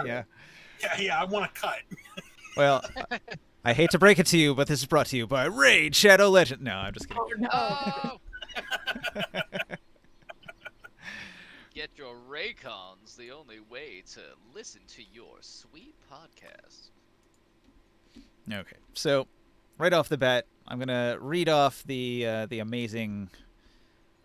Yeah. Yeah, I want to cut. Well, I hate to break it to you, but this is brought to you by Raid Shadow Legend. No, I'm just kidding. Oh no. Oh, get your Raycons the only way to listen to your sweet podcast. Okay, so right off the bat, I'm gonna read off the amazing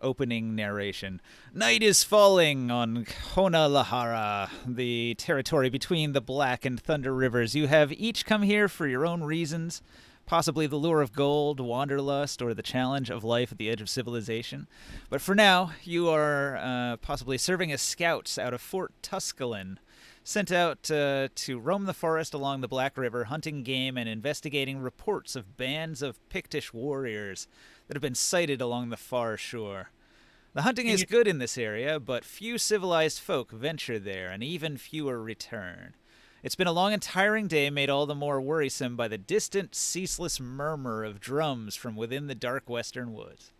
opening narration. Night is falling on Lahara, the territory between the Black and Thunder Rivers. You have each come here for your own reasons, possibly the lure of gold, wanderlust, or the challenge of life at the edge of civilization. But for now, you are possibly serving as scouts out of Fort Tusculum, sent out to roam the forest along the Black River, hunting game and investigating reports of bands of Pictish warriors that have been sighted along the far shore. The hunting is good in this area, but few civilized folk venture there, and even fewer return. It's been a long and tiring day, made all the more worrisome by the distant, ceaseless murmur of drums from within the dark western woods.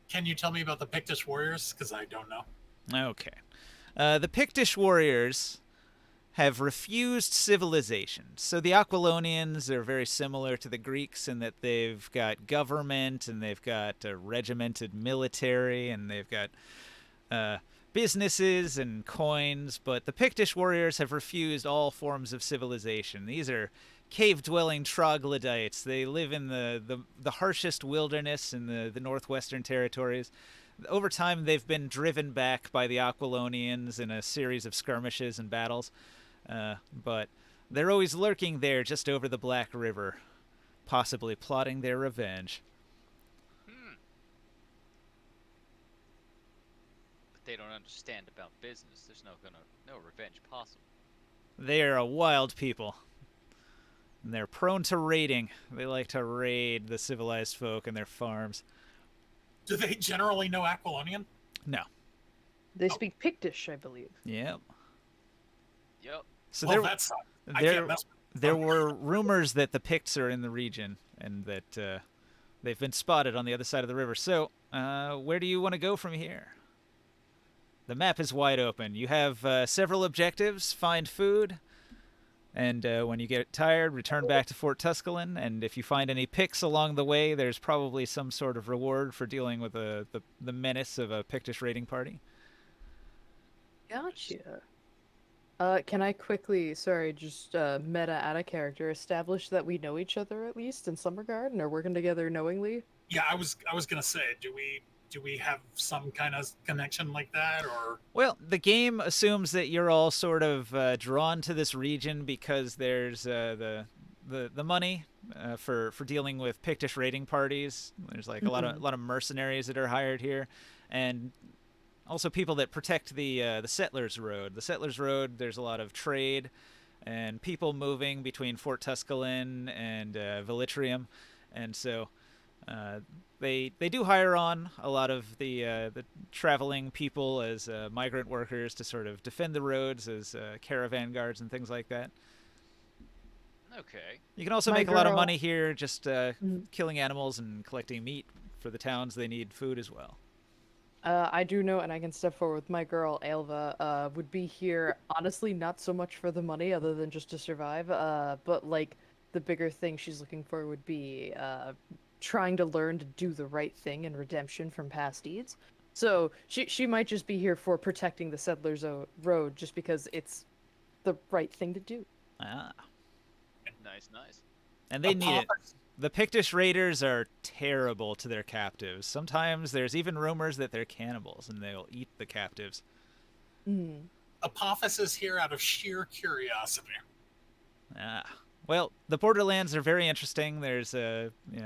Can you tell me about the Pictish Warriors? Because I don't know. Okay. The Pictish Warriors have refused civilization. So the Aquilonians are very similar to the Greeks in that they've got government and they've got a regimented military and they've got businesses and coins, but the Pictish Warriors have refused all forms of civilization. These are cave-dwelling troglodytes. They live in the harshest wilderness in the northwestern territories. Over time, they've been driven back by the Aquilonians in a series of skirmishes and battles, but they're always lurking there just over the Black River, possibly plotting their revenge. But they don't understand about business. There's no revenge possible. They are a wild people. And they're prone to raiding. They like to raid the civilized folk and their farms. Do they generally know Aquilonian? No. They speak Pictish, I believe. Yep. Yep. So Well, that's I can't mess with there were rumors that the Picts are in the region and that they've been spotted on the other side of the river. So, where do you want to go from here? The map is wide open. You have several objectives. Find food. And when you get tired, return back to Fort Tusculum. And if you find any Picts along the way, there's probably some sort of reward for dealing with the menace of a Pictish raiding party. Gotcha. Can I quickly, just meta out of character, establish that we know each other at least in some regard and are working together knowingly? Yeah, I was gonna say, do we have some kind of connection like that, or? Well, the game assumes that you're all sort of drawn to this region because there's the money for dealing with Pictish raiding parties. There's like a lot of mercenaries that are hired here, and also people that protect the Settlers Road. The Settlers Road, there's a lot of trade and people moving between Fort Tusculum and Velitrium, and so they do hire on a lot of the traveling people as migrant workers to sort of defend the roads as caravan guards and things like that. Okay. You can also make a lot of money here just killing animals and collecting meat for the towns. They need food as well. I do know, and I can step forward. My girl, Aelva, would be here, honestly, not so much for the money, other than just to survive, but, like, the bigger thing she's looking for would be trying to learn to do the right thing and redemption from past deeds. So she might just be here for protecting the Settlers Road, just because it's the right thing to do. Ah. Nice. And they need it. The Pictish raiders are terrible to their captives. Sometimes there's even rumors that they're cannibals and they'll eat the captives. Apophis is here out of sheer curiosity. Well, the Borderlands are very interesting. There's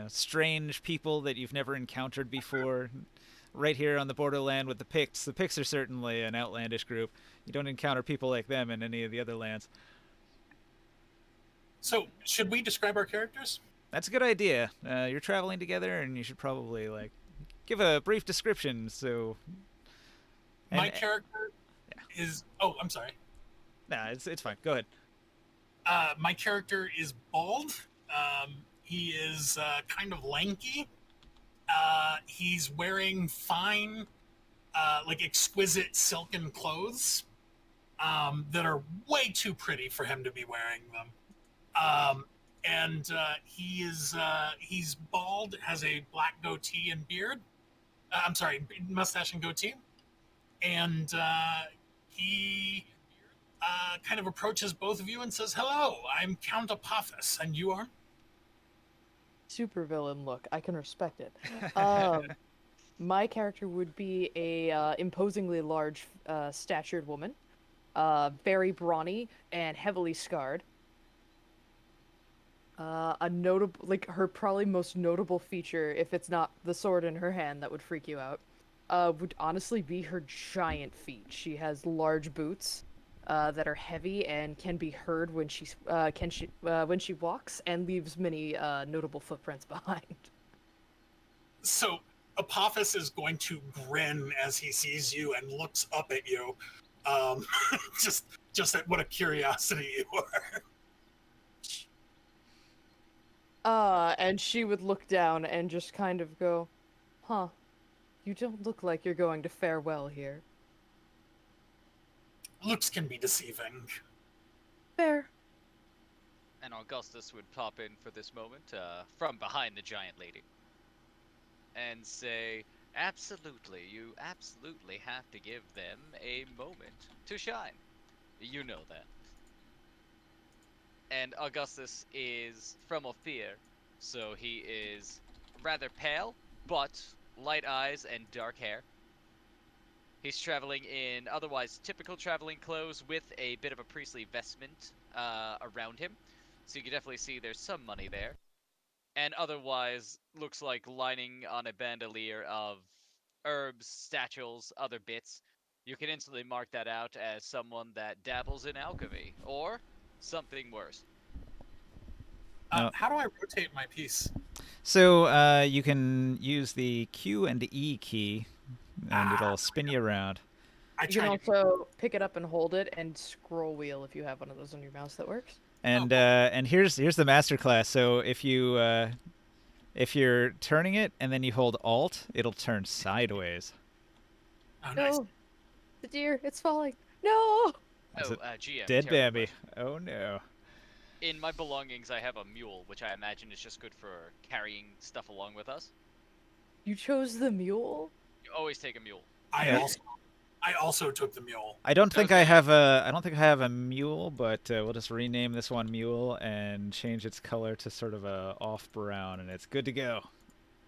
strange people that you've never encountered before. Right here on the borderland with the Picts. The Picts are certainly an outlandish group. You don't encounter people like them in any of the other lands. So, should we describe our characters? That's a good idea. You're traveling together, and you should probably give a brief description. So, my character is. Oh, I'm sorry. Nah, it's fine. Go ahead. My character is bald. He is kind of lanky. He's wearing fine, exquisite silken clothes. that are way too pretty for him to be wearing them. And he's bald, has a black goatee and beard. I'm sorry, mustache and goatee. And he kind of approaches both of you and says, "Hello, I'm Count Apophis, and you are?" Supervillain look. I can respect it. My character would be a imposingly large, statured woman, very brawny and heavily scarred. A notable, like her probably most notable feature, if it's not the sword in her hand that would freak you out, would honestly be her giant feet. She has large boots that are heavy and can be heard when when she walks, and leaves many notable footprints behind. So Apophis is going to grin as he sees you and looks up at you. Um, just at what a curiosity you are. And she would look down and just kind of go, "Huh, you don't look like you're going to fare well here." Looks can be deceiving. Fair. And Augustus would pop in for this moment from behind the giant lady and say, absolutely, you absolutely have to give them a moment to shine. You know that. And Augustus is from Ophir, so he is rather pale, but light eyes and dark hair. He's traveling in otherwise typical traveling clothes with a bit of a priestly vestment around him. So you can definitely see there's some money there. And otherwise looks like lining on a bandolier of herbs, statules, other bits. You can instantly mark that out as someone that dabbles in alchemy, or something worse. No. How do I rotate my piece? So you can use the Q and E key, and it'll spin you around. You can also pick it up and hold it, and scroll wheel if you have one of those on your mouse that works. And here's the master class. So if you're turning it and then you hold Alt, it'll turn sideways. Oh, nice. No, the deer, it's falling. No. Oh, it GM. Dead terrible Bambi. question. Oh no. In my belongings, I have a mule, which I imagine is just good for carrying stuff along with us. You chose the mule? You always take a mule. I also took the mule. I don't think Okay. I have a mule, but we'll just rename this one Mule and change its color to sort of a off brown, and it's good to go.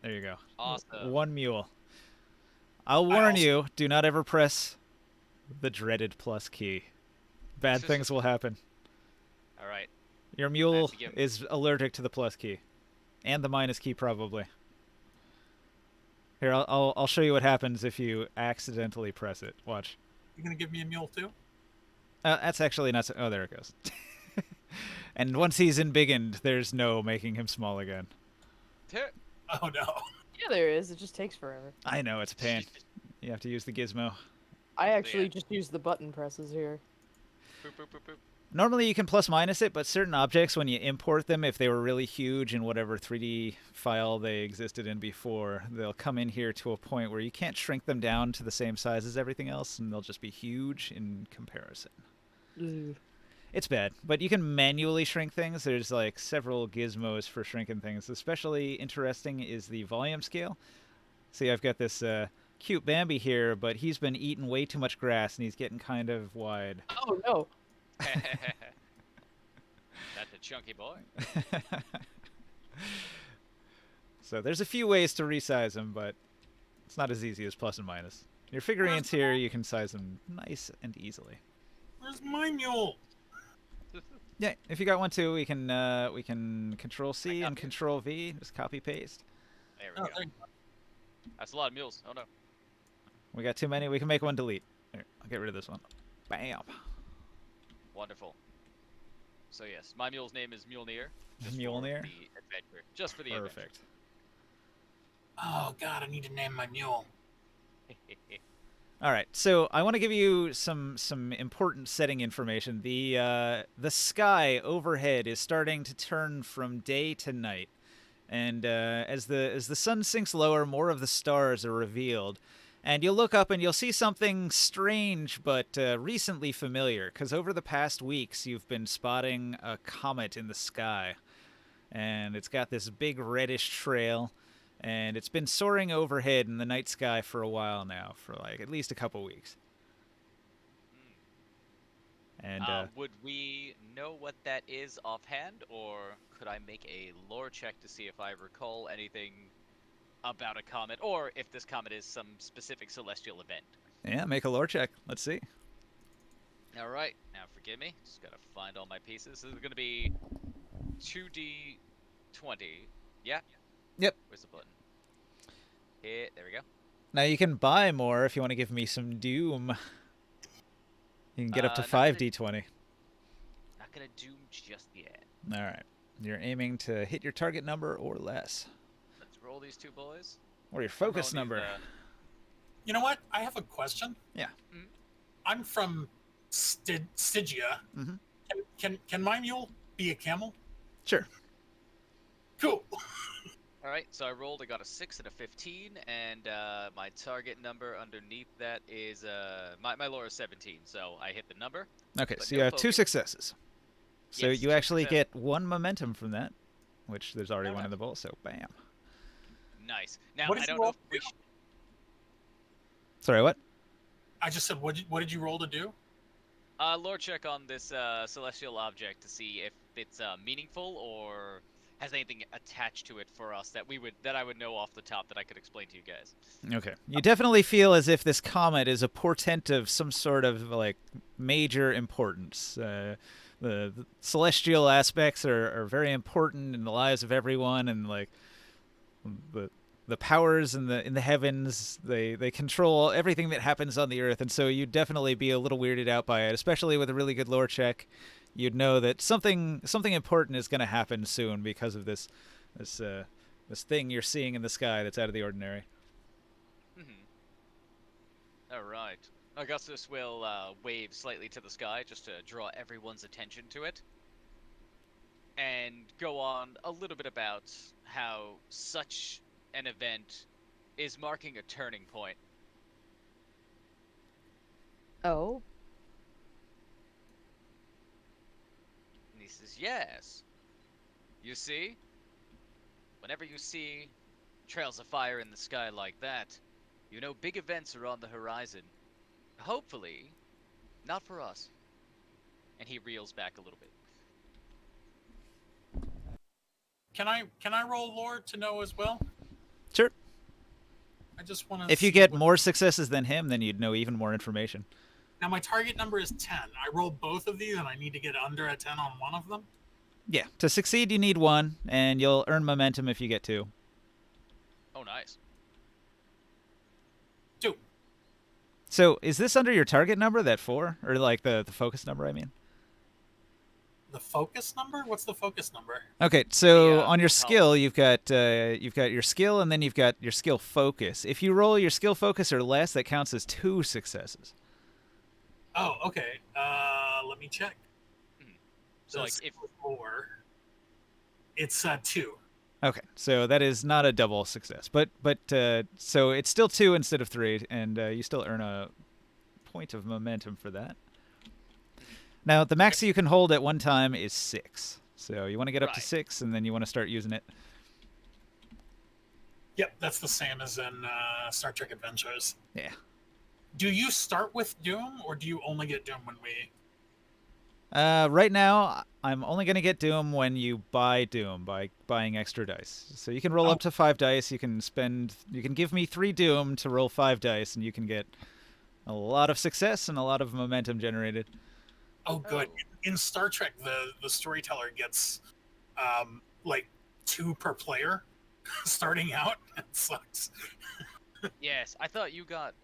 There you go. Awesome. One mule. I'll warn you, do not ever press the dreaded plus key. Bad things will happen. All right. Your mule to give- is allergic to the plus key, and the minus key probably. Here, I'll show you what happens if you accidentally press it. Watch. You gonna give me a mule too? That's actually not so... Oh, there it goes. And once he's embiggened, there's no making him small again. Oh no. Yeah, there is. It just takes forever. I know, it's a pain. You have to use the gizmo. I actually just use the button presses here. Boop, boop, boop, boop. Normally you can plus minus it, but certain objects, when you import them, if they were really huge in whatever 3D file they existed in before, they'll come in here to a point where you can't shrink them down to the same size as everything else, and they'll just be huge in comparison. Ugh. It's bad, but you can manually shrink things. There's like several gizmos for shrinking things. Especially interesting is the volume scale. See, I've got this cute Bambi here, but he's been eating way too much grass, and he's getting kind of wide. Oh no. That's a chunky boy. So there's a few ways to resize them, but it's not as easy as plus and minus. Your figurines here, you can size them nice and easily. Where's my mule? Yeah, if you got one too, we can Control C and Control V, just copy paste. There we go. That's a lot of mules. Oh no. We got too many. We can make one delete. Here, I'll get rid of this one. Bam. Wonderful. So yes, my mule's name is Mjolnir. Just for Mjolnir? the adventure. Just for the adventure. Perfect. Oh god, I need to name my mule. All right, so I want to give you some important setting information. The sky overhead is starting to turn from day to night, and as the sun sinks lower, more of the stars are revealed. And you'll look up and you'll see something strange but recently familiar, because over the past weeks you've been spotting a comet in the sky. And it's got this big reddish trail, and it's been soaring overhead in the night sky for a while now, for like at least a couple weeks. And Would we know what that is offhand, or could I make a lore check to see if I recall anything about a comet, or if this comet is some specific celestial event? yeah, make a lore check. Let's see. All right, now forgive me. Just gotta find all my pieces. This is gonna be 2d20. Yeah. Yep. Where's the button? Hit. There we go. Now you can buy more if you want to give me some doom. You can get up to Not gonna- 5d20. Not gonna doom just yet. All right. You're aiming to hit your target number or less. Let's roll these two boys. Or your I'm focus rolling number. these, You know what? I have a question. Yeah. I'm from Stygia. Mhm. Can my mule be a camel? Sure. Cool. All right, so I rolled. I got a 6 and a 15, and my target number underneath that is my lore is 17, so I hit the number. Okay, But so you no have 2 focus. successes. So Yes, you 2 actually success. get 1 momentum from that, which there's already Oh, one in nice. the bowl, so bam. Nice. Now What did I you don't know roll if we. to do? Sorry, what? I just said, what did you roll to do? Lore check on this celestial object to see if it's meaningful or has anything attached to it for us that I would know off the top that I could explain to you guys. Okay. You definitely feel as if this comet is a portent of some sort of like major importance. The celestial aspects are very important in the lives of everyone, and like the powers in the heavens, they control everything that happens on the earth, and so you'd definitely be a little weirded out by it, especially with a really good lore check. You'd know that something important is going to happen soon because of this thing you're seeing in the sky that's out of the ordinary. All right. Augustus will wave slightly to the sky just to draw everyone's attention to it, and go on a little bit about how such an event is marking a turning point. Oh, And he says, yes. You see? Whenever you see trails of fire in the sky like that, you know big events are on the horizon. Hopefully, not for us. And he reels back a little bit. Can I roll lore to know as well? Sure. I just want to. If you get more successes than him, then you'd know even more information. Now my target number is 10. I roll both of these, and I need to get under a 10 on one of them. Yeah. To succeed, you need 1, and you'll earn momentum if you get 2. Oh, nice. 2. So is this under your target number, that 4? Or like the focus number, I mean? The focus number? What's the focus number? Okay, so The, on your well- skill, you've got your skill, and then you've got your skill focus. If you roll your skill focus or less, that counts as 2 successes. Oh, okay. Let me check. So, like, if lore, it's 2. Okay, so that is not a double success, but so it's still 2 instead of 3, and you still earn a point of momentum for that. Now, the max you can hold at one time is 6. So you want to get up to Right. 6, and then you want to start using it. Yep, that's the same as in Star Trek Adventures. Yeah. Do you start with Doom, or do you only get Doom when we... Right now, I'm only going to get Doom when you buy Doom by buying extra dice. So you can roll up to 5 dice. You can give me 3 Doom to roll 5 dice, and you can get a lot of success and a lot of momentum generated. Oh, good. Oh. In Star Trek, the storyteller gets like 2 per player starting out. It sucks. yes, I thought you got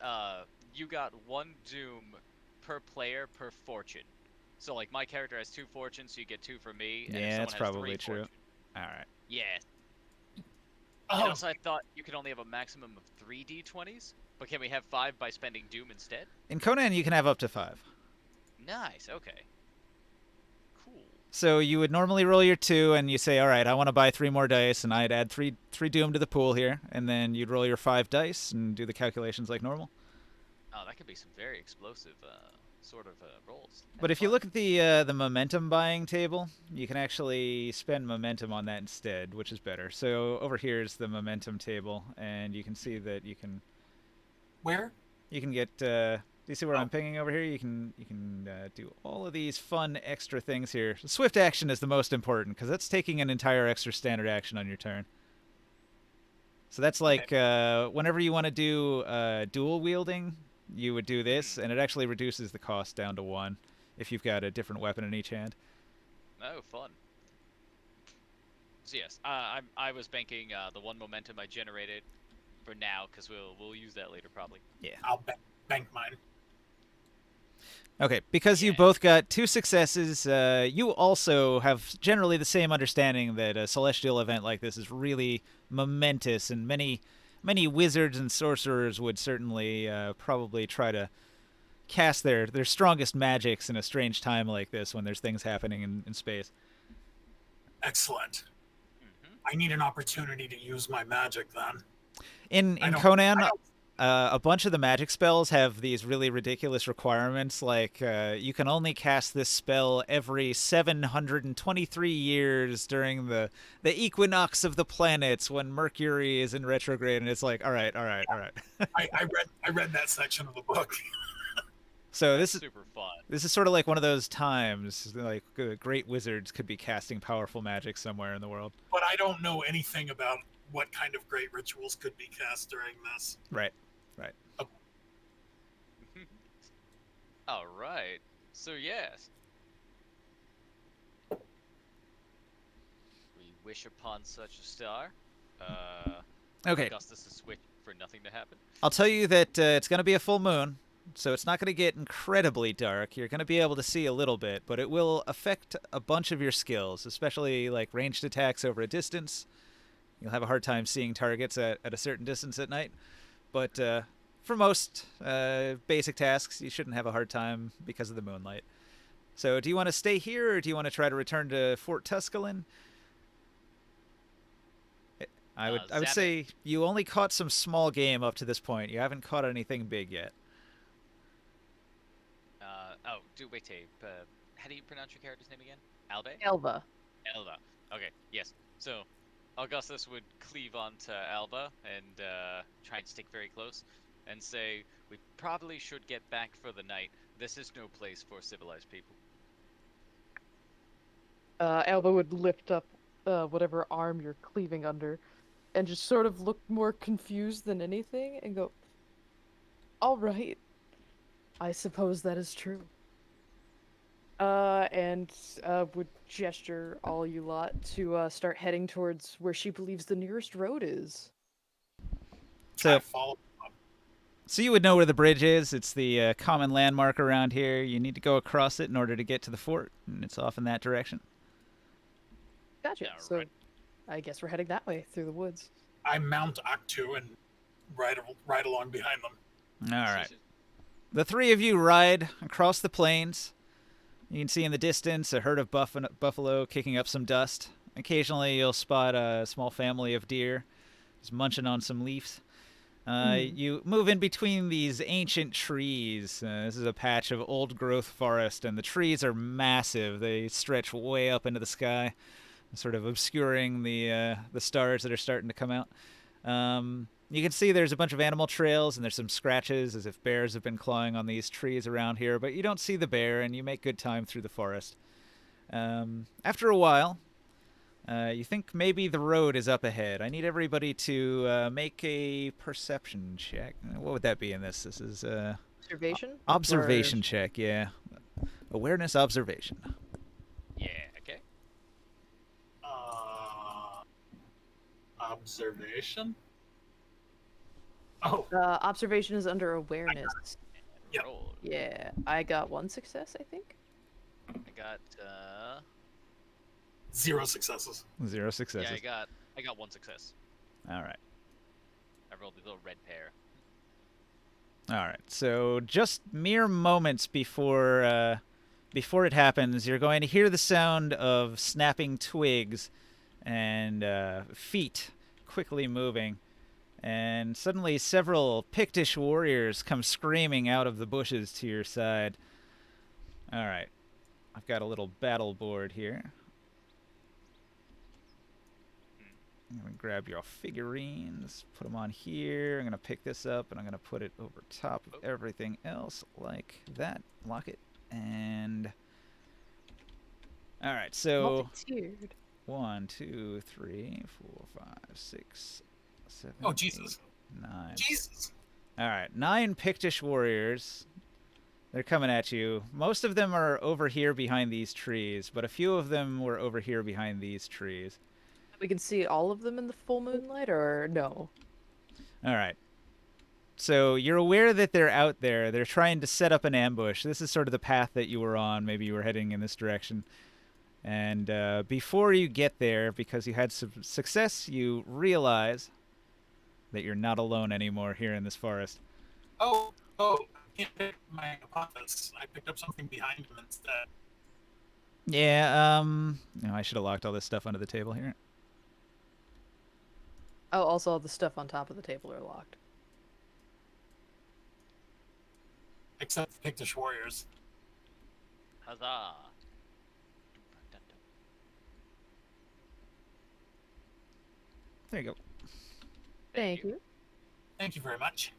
1 doom per player per fortune. So like my character has 2 fortunes, so you get 2 from me. And if Yeah, someone that's has probably 3 true. fortunes- All right. Yes. Oh, And also, I thought you could only have a maximum of 3 d20s, but can we have 5 by spending doom instead? In Conan, you can have up to 5. Nice. Okay. Cool. So you would normally roll your 2, and you say, all right, I want to buy 3 more dice, and I'd add three doom to the pool here, and then you'd roll your 5 dice and do the calculations like normal. Oh, that could be some very explosive sort of rolls. But Have if you fun. look at the momentum buying table, you can actually spend momentum on that instead, which is better. So over here is the momentum table, and you can see that Where? you can get. Do you see where Oh. I'm pinging over here? You can do all of these fun extra things here. Swift action is the most important because that's taking an entire extra standard action on your turn. So that's like whenever you want to do dual wielding, you would do this, and it actually reduces the cost down to 1 if you've got a different weapon in each hand. Oh, fun. So yes, I was banking the 1 momentum I generated for now because we'll use that later probably. I'll bank mine. Okay, because you Yeah. both got 2 successes, you also have generally the same understanding that a celestial event like this is really momentous, and many wizards and sorcerers would certainly probably try to cast their strongest magics in a strange time like this when there's things happening in space. Excellent. Mm-hmm. I need an opportunity to use my magic then. In I don't- Conan, I don't- a bunch of the magic spells have these really ridiculous requirements, like you can only cast this spell every 723 years during the equinox of the planets when Mercury is in retrograde, and it's like, all right. I read that section of the book. So That's this super fun. is sort of like one of those times, like great wizards could be casting powerful magic somewhere in the world. But I don't know anything about what kind of great rituals could be cast during this. Right. All right. So yes, we wish upon such a star. Okay. Augustus is switch for nothing to happen. I'll tell you that it's going to be a full moon, so it's not going to get incredibly dark. You're going to be able to see a little bit, but it will affect a bunch of your skills, especially like ranged attacks over a distance. You'll have a hard time seeing targets at a certain distance at night. But for most basic tasks, you shouldn't have a hard time because of the moonlight. So do you want to stay here, or do you want to try to return to Fort Tusculum? I would Zamet. say you only caught some small game up to this point. You haven't caught anything big yet. Wait, how do you pronounce your character's name again? Albe? Elva. Elva. Okay, yes. So, Augustus would cleave onto Alba and try and stick very close and say, we probably should get back for the night. This is no place for civilized people. Elva would lift up whatever arm you're cleaving under and just sort of look more confused than anything and go, all right. I suppose that is true. And would gesture all you lot to start heading towards where she believes the nearest road is. So, I follow. so you would know where the bridge is. It's the common landmark around here. You need to go across it in order to get to the fort, and it's off in that direction. Gotcha. Yeah, So, right. I guess we're heading that way through the woods. I mount Octu and ride along behind them. All right. The 3 of you ride across the plains. You can see in the distance a herd of buffalo kicking up some dust. Occasionally you'll spot a small family of deer just munching on some leaves. You move in between these ancient trees. This is a patch of old-growth forest, and the trees are massive. They stretch way up into the sky, sort of obscuring the stars that are starting to come out. You can see there's a bunch of animal trails, and there's some scratches as if bears have been clawing on these trees around here, but you don't see the bear, and you make good time through the forest. After a while, you think maybe the road is up ahead. I need everybody to make a perception check. What would that be in this? This is Observation? observation check, yeah. Awareness observation. Yeah, okay. Observation. Oh, Observation is under awareness. Yep. Roll. Yeah, I got 1 success, I think. I got 0 successes. 0 successes. yeah, I got 1 success. All right. I rolled a little red pair. All right. So just mere moments before before it happens, you're going to hear the sound of snapping twigs and feet quickly moving. And suddenly several Pictish warriors come screaming out of the bushes to your side. All right. I've got a little battle board here. I'm going to grab your figurines, put them on here. I'm going to pick this up, and I'm going to put it over top of everything else like that. Lock it. And... all right, so... multi-tiered. 1, 2, 3, 4, 5, 6, 7, Oh, Jesus. 8, 9. Jesus. All right, 9 Pictish Warriors. They're coming at you. Most of them are over here behind these trees, but a few of them were over here behind these trees. We can see all of them in the full moonlight, or no? All right. So you're aware that they're out there. They're trying to set up an ambush. This is sort of the path that you were on. Maybe you were heading in this direction. And before you get there, because you had some success, you realize that you're not alone anymore here in this forest. Oh, I can't pick my hypothesis. I picked up something behind him instead. Yeah, I should have locked all this stuff under the table here. Oh, also all the stuff on top of the table are locked. Except the Pictish Warriors. Huzzah! There you go. Thank you. Thank you very much.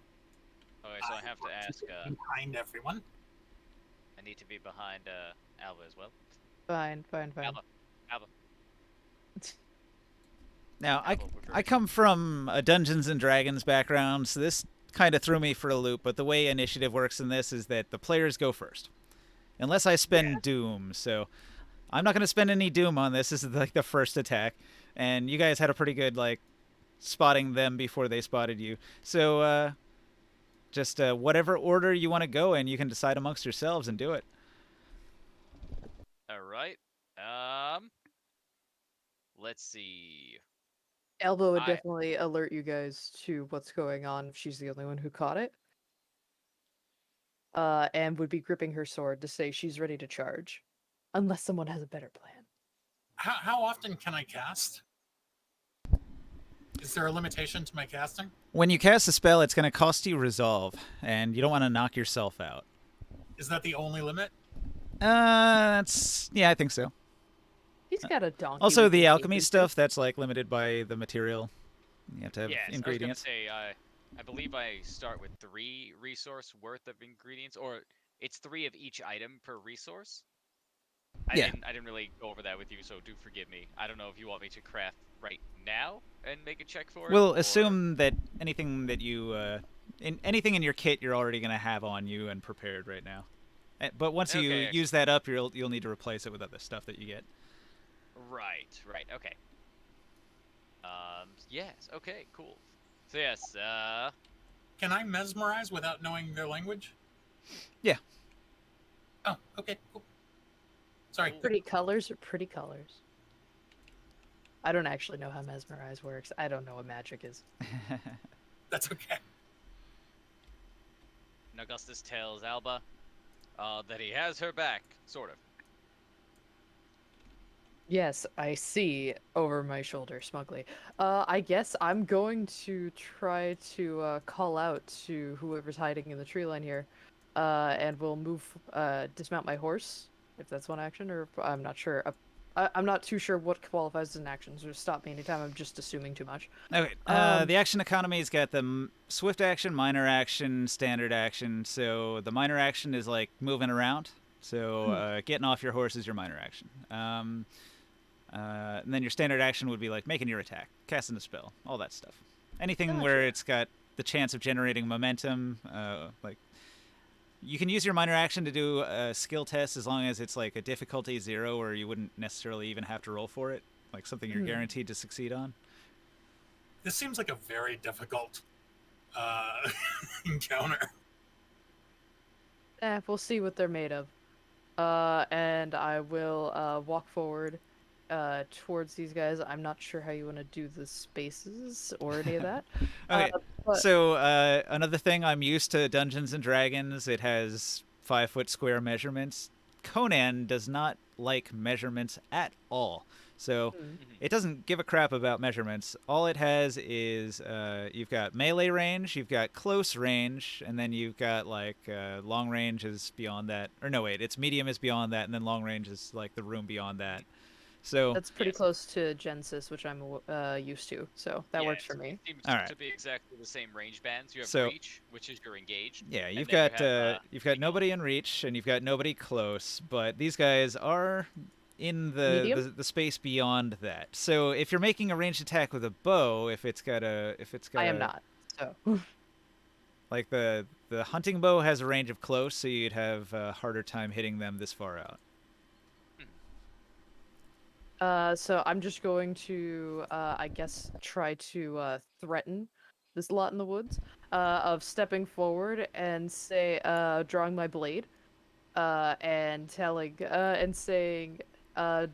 Okay, so I have to ask. Behind everyone. I need to be behind Alva as well. Fine. Alva. Now, Alva, we're I come from a Dungeons and Dragons background, so this kind of threw me for a loop, but the way initiative works in this is that the players go first. Unless I spend Doom, so I'm not going to spend any Doom on this. This is like the first attack, and you guys had a pretty good, like, spotting them before they spotted you. So, just whatever order you want to go in, you can decide amongst yourselves and do it. All right. Let's see. Elbow would definitely alert you guys to what's going on if she's the only one who caught it. And would be gripping her sword to say she's ready to charge. Unless someone has a better plan. How often can I cast? Is there a limitation to my casting? When you cast a spell, it's going to cost you resolve, and you don't want to knock yourself out. Is that the only limit? Yeah, I think so. He's got a donkey. Also, with the a alchemy cape. stuff, that's like limited by the material. You have to have Yes, ingredients. I was gonna say, I believe I start with 3 resource worth of ingredients, or it's 3 of each item per resource. I didn't really go over that with you, so do forgive me. I don't know if you want me to craft right now and make a check for it. We'll or... assume that anything that you, anything in your kit, you're already going to have on you and prepared right now. But once you use that up, you'll need to replace it with other stuff that you get. Right, okay. Yes, okay, cool. So yes, Can I mesmerize without knowing their language? Yeah. Oh, okay, cool. Sorry. Pretty colors are pretty colors. I don't actually know how mesmerize works. I don't know what magic is. That's okay. Augustus tells Alba that he has her back, sort of. Yes, I see over my shoulder smugly. I guess I'm going to try to call out to whoever's hiding in the tree line here, and we'll dismount my horse, if that's one action, or I'm not sure. I'm not too sure what qualifies as an action, so stop me anytime. I'm just assuming too much. Okay. The action economy's got the swift action, minor action, standard action. So the minor action is like moving around. So getting off your horse is your minor action. And then your standard action would be like making your attack, casting a spell, all that stuff. Anything where it's got the chance of generating momentum, like you can use your minor action to do a skill test as long as it's like a difficulty 0 or you wouldn't necessarily even have to roll for it, like something you're guaranteed to succeed on. This seems like a very difficult encounter. We'll see what they're made of. And I will walk forward towards these guys. I'm not sure how you want to do the spaces or any of that. Okay, so another thing, I'm used to Dungeons and Dragons. It has 5-foot square measurements. Conan does not like measurements at all. So Mm. Mhm. it doesn't give a crap about measurements. All it has is you've got melee range, you've got close range, and then you've got like long range is beyond that. Or no, wait, it's medium is beyond that, and then long range is like the room beyond that. So, That's pretty Yes. close to Genesis, which I'm used to, so that works for Yes, me. it seems all right. to be exactly the same range bands. You have So reach, which is you're engaged, yeah, and you've then you got have recall. nobody in reach, and you've got nobody close, but these guys are in Medium? the space beyond that. So if you're making a ranged attack with a bow, if it's got I am not. So like the hunting bow has a range of close, so you'd have a harder time hitting them this far out. so I'm just going to I guess try to threaten this lot in the woods of stepping forward and say drawing my blade and telling and saying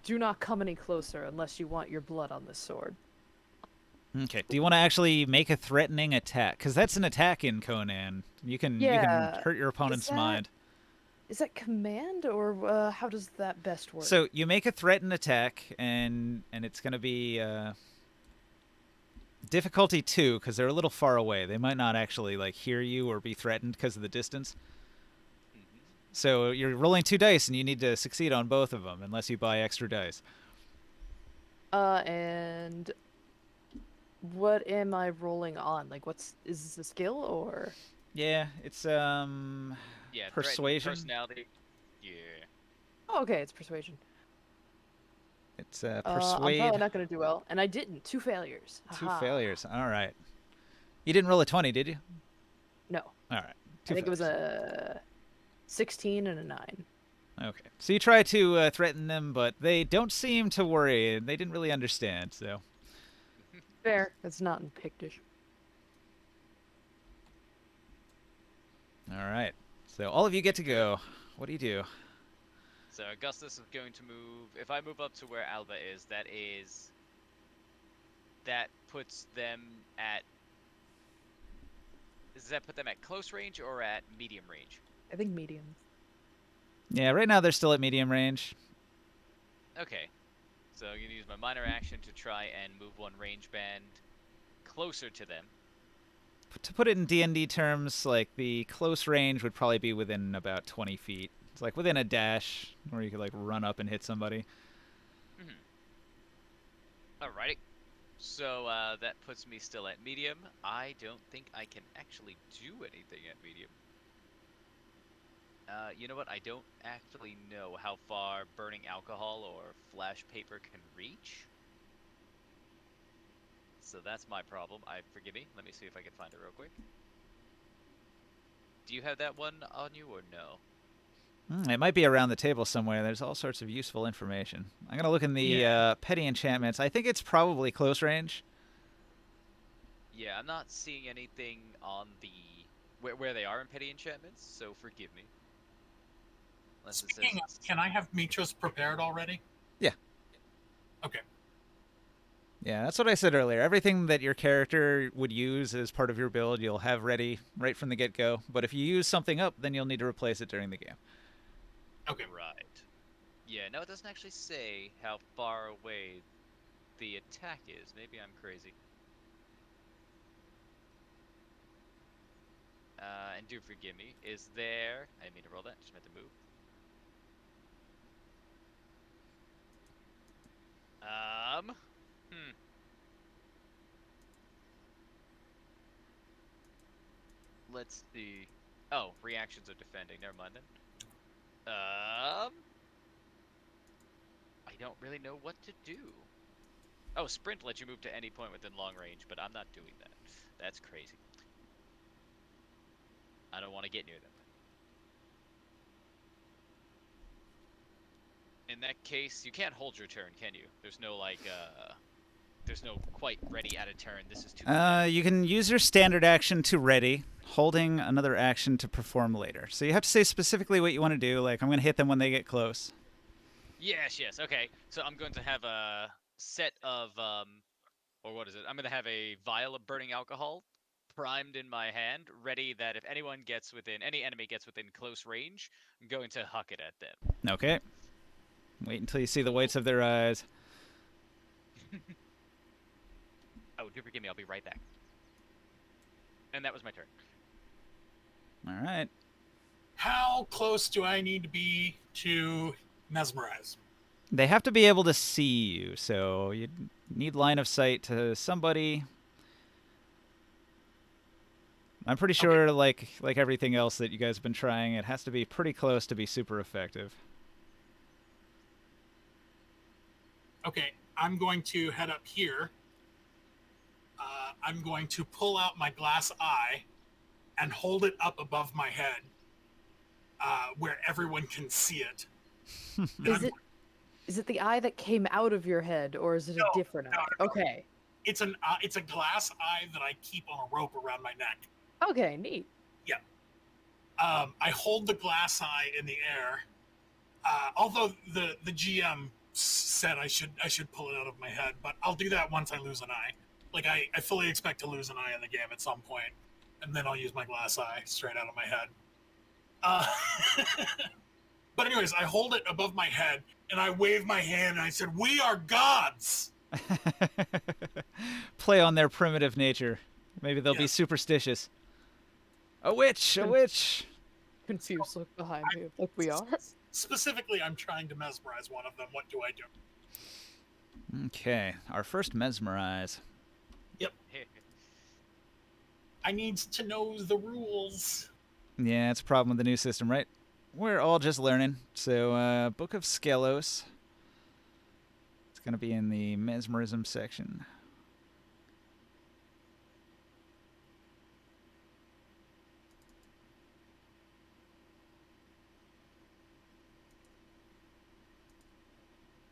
do not come any closer unless you want your blood on this sword. Okay. Do you want to actually make a threatening attack? Because that's an attack in Conan. You can Yeah. hurt your opponent's mind. Is that command or how does that best work? So you make a threaten attack, and it's going to be difficulty 2 because they're a little far away. They might not actually like hear you or be threatened because of the distance. Mhm. So you're rolling 2 dice, and you need to succeed on both of them unless you buy extra dice. And what am I rolling on? Like, is this a skill or? Yeah, it's Yeah, threaten, persuasion. personality. Yeah. Oh, okay, it's persuasion. It's I'm persuade. probably not gonna do well, and I didn't. 2 failures. 2 Haha. failures. All right. You didn't roll a 20, did you? No, All right. I 2 think it was failures. a 16 and a 9. Okay. So you try to threaten them, but they don't seem to worry. They didn't really understand. So Fair. It's not in Pictish. all right. So all of you get to go. What do you do? So Augustus is going to move. If I move up to where Alba is, that puts them at. Does that put them at close range or at medium range? I think medium. Yeah. Right now they're still at medium range. Okay. So I'm gonna use my minor action to try and move one range band closer to them. To put it in D&D terms, like the close range would probably be within about 20 feet. It's like within a dash where you could like run up and hit somebody. Alrighty. So that puts me still at medium. I don't think I can actually do anything at medium. You know what? I don't actually know how far burning alcohol or flash paper can reach. So that's my problem. Forgive me. Let me see if I can find it real quick. Do you have that one on you or no? It might be around the table somewhere. There's all sorts of useful information. I'm going to look in the Yeah. petty enchantments. I think it's probably close range. Yeah, I'm not seeing anything on the where they are in petty enchantments, so forgive me. Unless it Speaking says of, can I have Mitras prepared already? Yeah. Okay. Yeah, that's what I said earlier. Everything that your character would use as part of your build, you'll have ready right from the get-go. But if you use something up, then you'll need to replace it during the game. Okay. right. Yeah, no, it doesn't actually say how far away the attack is. Maybe I'm crazy. And do forgive me. Is there? I didn't mean to roll that. Just meant to move. Hmm. Let's see. Oh, reactions are defending. Never mind then. I don't really know what to do. Oh, sprint lets you move to any point within long range, but I'm not doing that. That's crazy. I don't want to get near them. In that case, you can't hold your turn, can you? There's no there's no quite ready at a turn. This is too. You can use your standard action to ready, holding another action to perform later. So you have to say specifically what you want to do. Like, I'm going to hit them when they get close. Yes, yes. Okay. So I'm going to have a set of or what is it? I'm going to have a vial of burning alcohol primed in my hand, ready that if any enemy gets within close range, I'm going to huck it at them. Okay. Wait until you see the whites of their eyes. Oh, do forgive me, I'll be right back. And that was my turn. All right. How close do I need to be to mesmerize? They have to be able to see you, so you need line of sight to somebody. I'm pretty sure, like everything else that you guys have been trying, it has to be pretty close to be super effective. Okay, I'm going to head up here. I'm going to pull out my glass eye and hold it up above my head where everyone can see it. Is it the eye that came out of your head, or is it a different eye? No. Okay. It's a glass eye that I keep on a rope around my neck. Okay, neat. Yeah. I hold the glass eye in the air. Although the GM said I should pull it out of my head, but I'll do that once I lose an eye. Like I fully expect to lose an eye in the game at some point, and then I'll use my glass eye straight out of my head. But anyways, I hold it above my head and I wave my hand and I said, "We are gods." Play on their primitive nature. Maybe they'll be superstitious. A witch! A witch! Confused look behind me, like we are. Specifically, I'm trying to mesmerize one of them. What do I do? Okay, our first mesmerize. Yep. I need to know the rules. Yeah, it's a problem with the new system, right? We're all just learning. So, Book of Skelos. It's going to be in the Mesmerism section.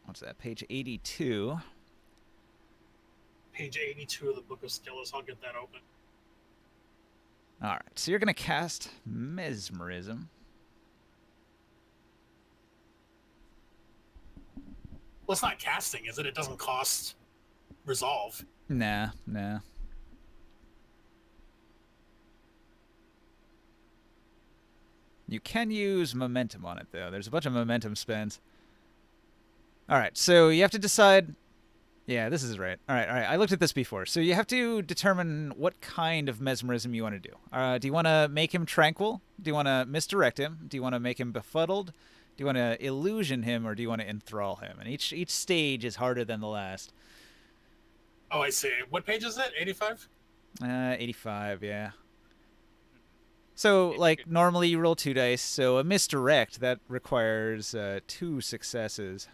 What's that? Page 82. Page 82 of the Book of Skelos. I'll get that open. All right, so you're going to cast Mesmerism. Well, it's not casting, is it? It doesn't cost resolve. Nah. You can use momentum on it, though. There's a bunch of momentum spends. All right, so you have to decide. Yeah, this is right. All right. I looked at this before. So you have to determine what kind of mesmerism you want to do. Do you want to make him tranquil? Do you want to misdirect him? Do you want to make him befuddled? Do you want to illusion him, or do you want to enthrall him? And each stage is harder than the last. Oh, I see. What page is it? 85? 85, yeah. So, like, normally you roll 2 dice, so a misdirect, that requires 2 successes.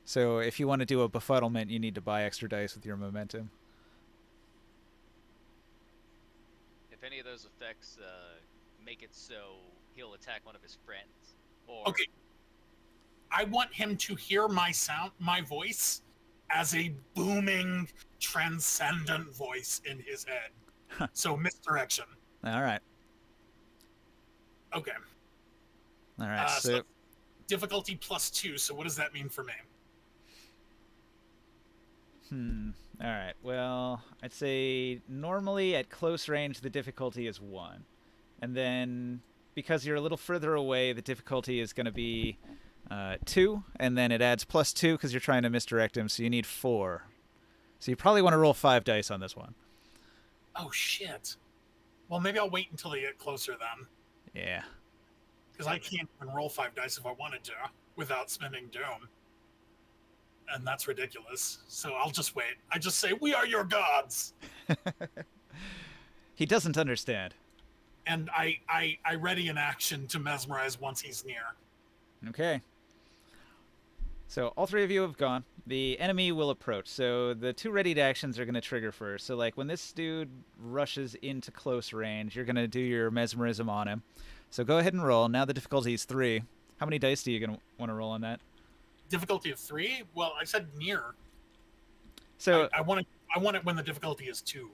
So if you want to do a befuddlement, you need to buy extra dice with your momentum. If any of those effects make it so he'll attack one of his friends, or... Okay. I want him to hear my voice as a booming, transcendent voice in his head. So misdirection. All right. Okay. All right. So difficulty +2. So what does that mean for me? All right. Well, I'd say normally at close range the difficulty is 1, and then because you're a little further away, the difficulty is going to be 2, and then it adds +2 because you're trying to misdirect him, so you need 4. So you probably want to roll 5 dice on this one. Oh shit. Well, maybe I'll wait until they get closer then. Yeah. Because I can't even roll 5 dice if I wanted to without spending Doom. And that's ridiculous. So I'll just wait. I just say, "We are your gods." He doesn't understand. And I ready an action to mesmerize once he's near. Okay. So all 3 of you have gone. The enemy will approach. So the 2 readied actions are going to trigger first. So like when this dude rushes into close range, you're going to do your mesmerism on him. So go ahead and roll. Now the difficulty is 3. How many dice do you going to want to roll on that? Difficulty of 3? Well, I said near. So I want it when the difficulty is 2.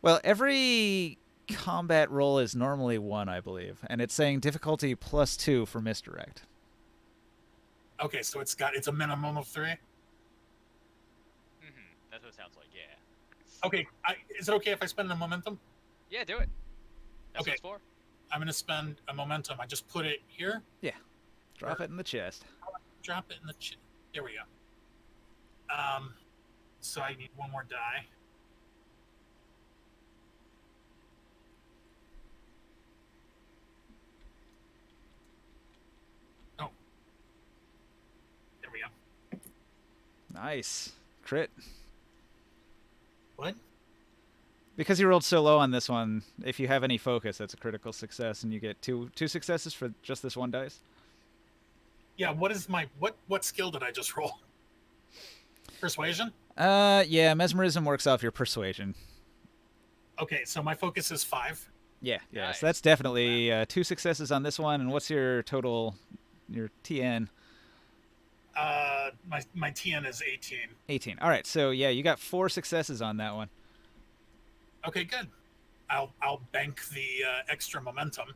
Well, every combat roll is normally 1, I believe, and it's saying difficulty +2 for misdirect. Okay, so it's a minimum of 3. That's what it sounds like. Yeah. Okay, is it okay if I spend a momentum? Yeah, do it. That's Okay. what it's for. I'm going to spend a momentum. I just put it here. Yeah. Drop it in the chest. Drop it in the there we go. So I need one more die. Oh. There we go. Nice. Crit. What? Because you rolled so low on this one, if you have any focus, that's a critical success, and you get two successes for just this one dice. Yeah, what is my what skill did I just roll? Persuasion? Yeah, mesmerism works off your persuasion. Okay, so my focus is 5. Yeah, Nice. so that's definitely 2 successes on this one. And what's your total, your TN? My TN is 18. 18. All right, so yeah, you got 4 successes on that one. Okay, good. I'll bank the extra momentum.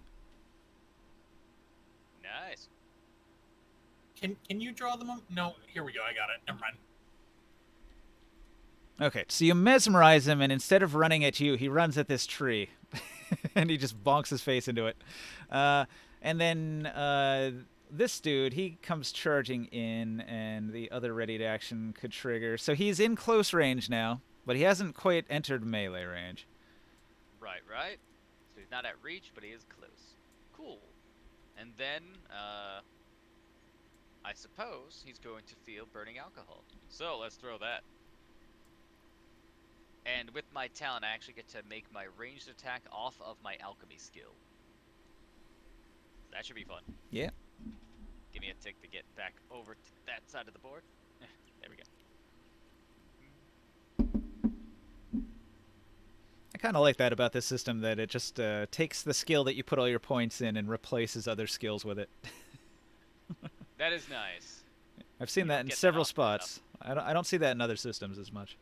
Nice. Can you draw the No, here we go. I got it. Never mind. Okay, so you mesmerize him, and instead of running at you, he runs at this tree, and he just bonks his face into it. And then this dude, he comes charging in, and the other ready to action could trigger. So he's in close range now, but he hasn't quite entered melee range. Right. So he's not at reach, but he is close. Cool. And then, I suppose he's going to feel burning alcohol. So let's throw that. And with my talent, I actually get to make my ranged attack off of my alchemy skill. That should be fun. Yeah. Give me a tick to get back over to that side of the board. There we go. I kind of like that about this system, that it just takes the skill that you put all your points in and replaces other skills with it. That is nice. I've seen that in get that several off that spots. I don't see that in other systems as much.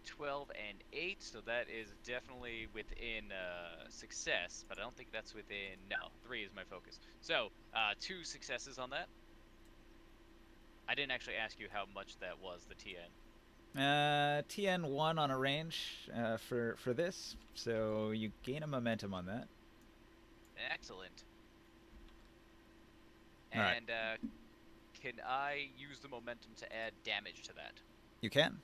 12 and 8, so that is definitely within success, but I don't think that's within... No, 3 is my focus. So, 2 successes on that. I didn't actually ask you how much that was, the TN. TN1 on a range for this, so you gain a momentum on that. Excellent. All right. And can I use the momentum to add damage to that? You can.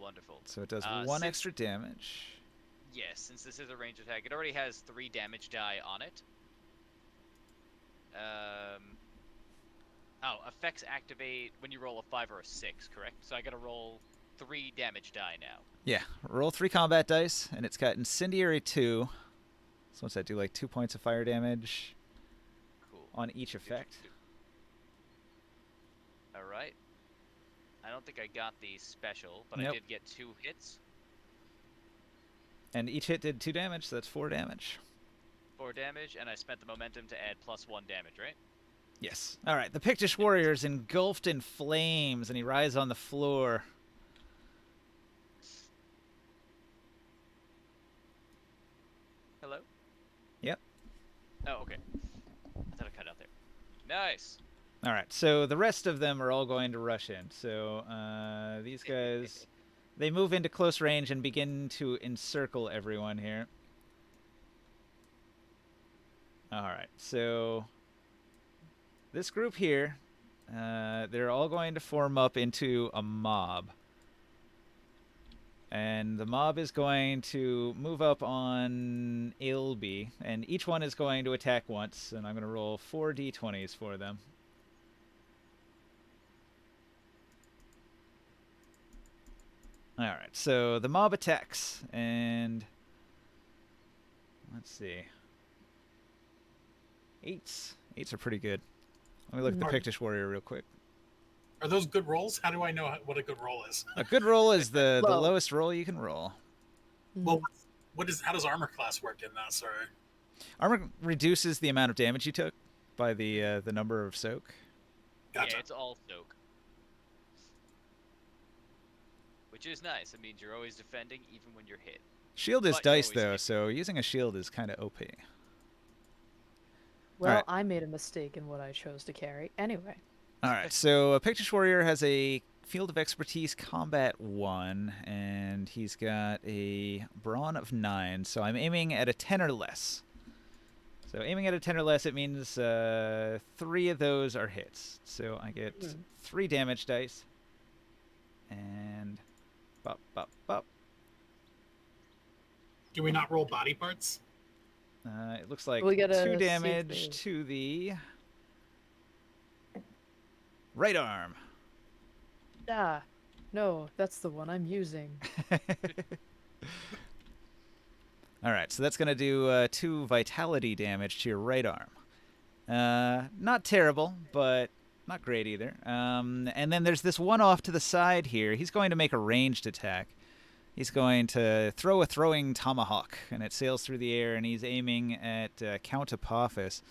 Wonderful. So it does 1 since- extra damage. Yes, since this is a range attack, it already has 3 damage die on it. Oh, effects activate when you roll a 5 or a 6, correct? So I gotta roll 3 damage die now. Yeah, roll 3 combat dice, and it's got Incendiary 2. So what's that do, like 2 points of fire damage Cool. on each effect? Alright. I don't think I got the special, but Nope. I did get 2 hits. And each hit did 2 damage, so that's 4 damage. 4 damage, and I spent the momentum to add +1 damage, right? Yes. All right, the Pictish Warriors engulfed in flames, and he rises on the floor. Hello? Yep. Oh, okay. I thought I cut out there. Nice! All right, so the rest of them are all going to rush in. So these guys, they move into close range and begin to encircle everyone here. All right, so this group here, they're all going to form up into a mob. And the mob is going to move up on Ilby, and each one is going to attack once, and I'm going to roll 4 d20s for them. All right, so the mob attacks, and let's see. 8s. 8s are pretty good. Let me look at the Pictish Warrior real quick. Are those good rolls? How do I know what a good roll is? A good roll is the Low. lowest roll you can roll. Well, how does armor class work in that? Sorry. Armor reduces the amount of damage you took by the number of soak. Gotcha. Yeah, it's all soak. Which is nice. It means you're always defending even when you're hit. Shield is But you dice always though, hit. so using a shield is kind of OP. Well, Alright. I made a mistake in what I chose to carry. Anyway. All right, so a Pictish Warrior has a Field of Expertise Combat 1, and he's got a Brawn of 9, so I'm aiming at a 10 or less. So aiming at a 10 or less, it means 3 of those are hits. So I get 3 damage dice. And bop, bop, bop. Do we not roll body parts? It looks like We gotta 2 see if damage they- to the right arm. Ah, no, that's the one I'm using. All right, so that's going to do 2 vitality damage to your right arm. Not terrible, but not great either. And then there's this one off to the side here. He's going to make a ranged attack. He's going to throw a throwing tomahawk, and it sails through the air, and he's aiming at Count Apophis.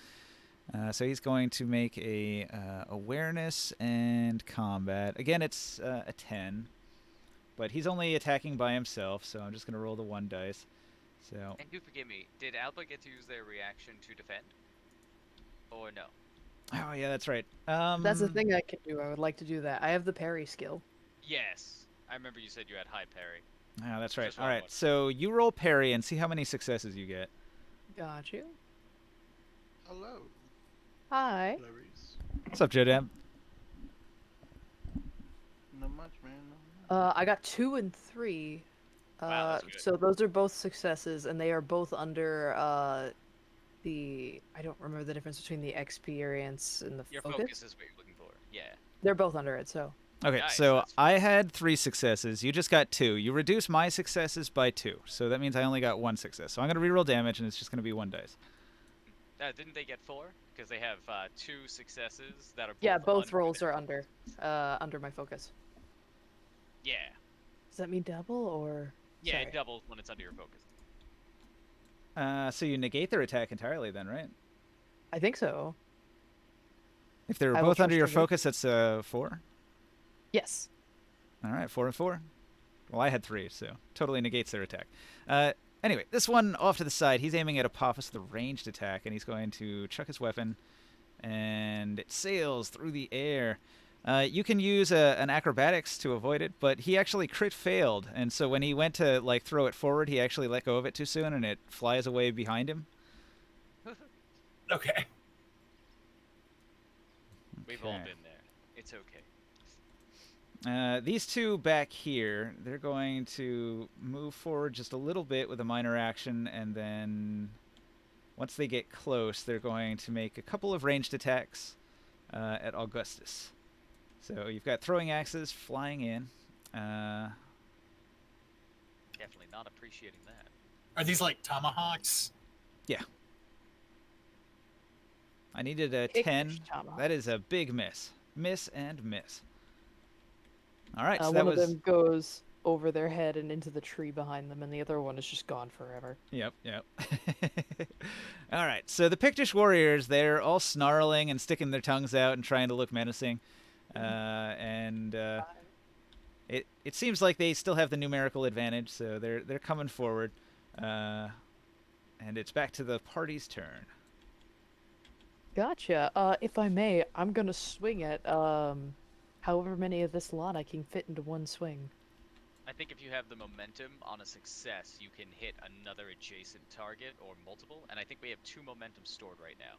So he's going to make a awareness and combat. Again, it's a 10, but he's only attacking by himself, so I'm just going to roll the 1 dice. So And do forgive me, did Alba get to use their reaction to defend? Or no? oh yeah, that's right. That's the thing I can do. I would like to do that. I have the parry skill. Yes. I remember you said you had high parry. Oh, that's right. Just All one right, more. so you roll parry and see how many successes you get. Got you. Hello, Hi. Clarice. What's up, Jodam? Not much, man. Not much. I got 2 and 3. Wow, that's good. So those are both successes, and they are both under the. I don't remember the difference between the experience and the Your focus. focus is what you're looking for. Yeah. They're both under it, so. Okay, Nice, so that's I had 3 successes. You just got 2. You reduce my successes by 2, so that means I only got 1 success. So I'm going to reroll damage, and it's just going to be 1 dice. Didn't they get 4? Because they have 2 successes that are both Yeah, both under rolls their are under focus. under my focus. Yeah. Does that mean double or? Yeah, Sorry. it doubles when it's under your focus. So you negate their attack entirely then, right? I think so. If they were I will both under trust your you. focus, that's 4. Yes. All right, 4 and 4. Well, I had 3, so totally negates their attack. Anyway, this one off to the side, he's aiming at Apophis with a ranged attack, and he's going to chuck his weapon, and it sails through the air. You can use an acrobatics to avoid it, but he actually crit failed, and so when he went to like throw it forward, he actually let go of it too soon, and it flies away behind him. Okay. We've all Okay. been there. It's okay. These 2 back here, they're going to move forward just a little bit with a minor action, and then once they get close, they're going to make a couple of ranged attacks at Augustus. So you've got throwing axes flying in. Definitely not appreciating that. Are these like tomahawks? I needed a Pictish 10. tomahawk. That is a big miss. Miss and miss. All right, so One that of was... them goes over their head and into the tree behind them, and the other one is just gone forever. Yep. All right, so the Pictish Warriors, they're all snarling and sticking their tongues out and trying to look menacing. It seems like they still have the numerical advantage, so they're coming forward. And it's back to the party's turn. Gotcha. If I may, I'm gonna swing at however many of this lot I can fit into one swing. I think if you have the momentum on a success, you can hit another adjacent target or multiple, and I think we have 2 momentum stored right now.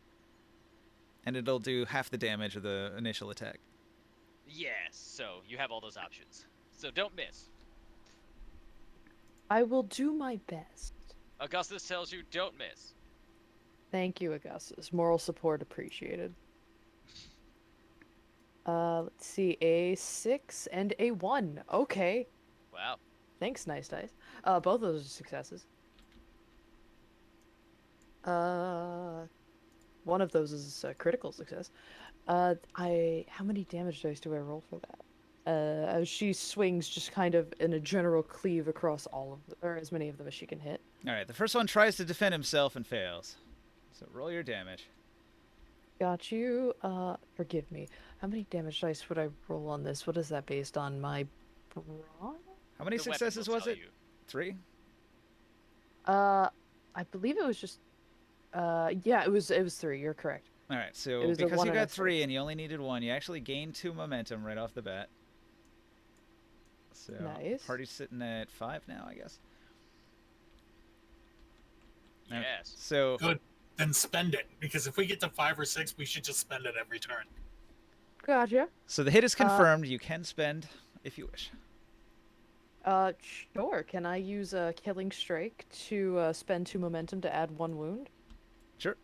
And it'll do half the damage of the initial attack. Yes, so you have all those options. So don't miss. I will do my best. Augustus tells you don't miss. Thank you, Augustus. Moral support appreciated. Let's see, a 6 and a 1. Okay. Wow. Thanks, nice dice. Both of those are successes. One of those is a critical success. How many damage dice do I roll for that? As she swings just kind of in a general cleave across all of them, or as many of them as she can hit. All right, the first one tries to defend himself and fails. So roll your damage. Got you. Forgive me. How many damage dice would I roll on this? What is that based on? My brawn? How many The weapon successes will was tell it? you. 3? I believe it was just. Yeah, it was 3. You're correct. All right, so It was a because 1 you and a got 3 6. and you only needed 1, you actually gained 2 momentum right off the bat. So Nice. party's sitting at 5 now, I guess. Okay. Yes. So Good. Then spend it, because if we get to 5 or 6, we should just spend it every turn. Gotcha. so the hit is confirmed. You can spend if you wish. Sure. Can I use a killing strike to spend 2 momentum to add 1 wound? Sure.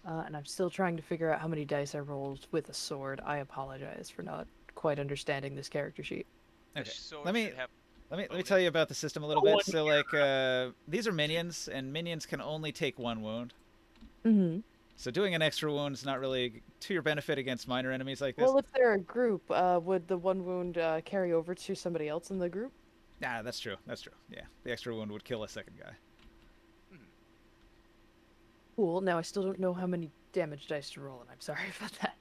And I'm still trying to figure out how many dice I rolled with a sword. I apologize for not quite understanding this character sheet. The Okay. sword Let me should have let me bonus. tell you about the system a little Oh, bit. So these are minions, and minions can only take 1 wound. Mm-hmm. So doing an extra wound is not really to your benefit against minor enemies like this. Well, if they're a group, would the 1 wound carry over to somebody else in the group? Nah, that's true. That's true. Yeah, the extra wound would kill a second guy. Cool. Now I still don't know how many damage dice to roll, and I'm sorry about that.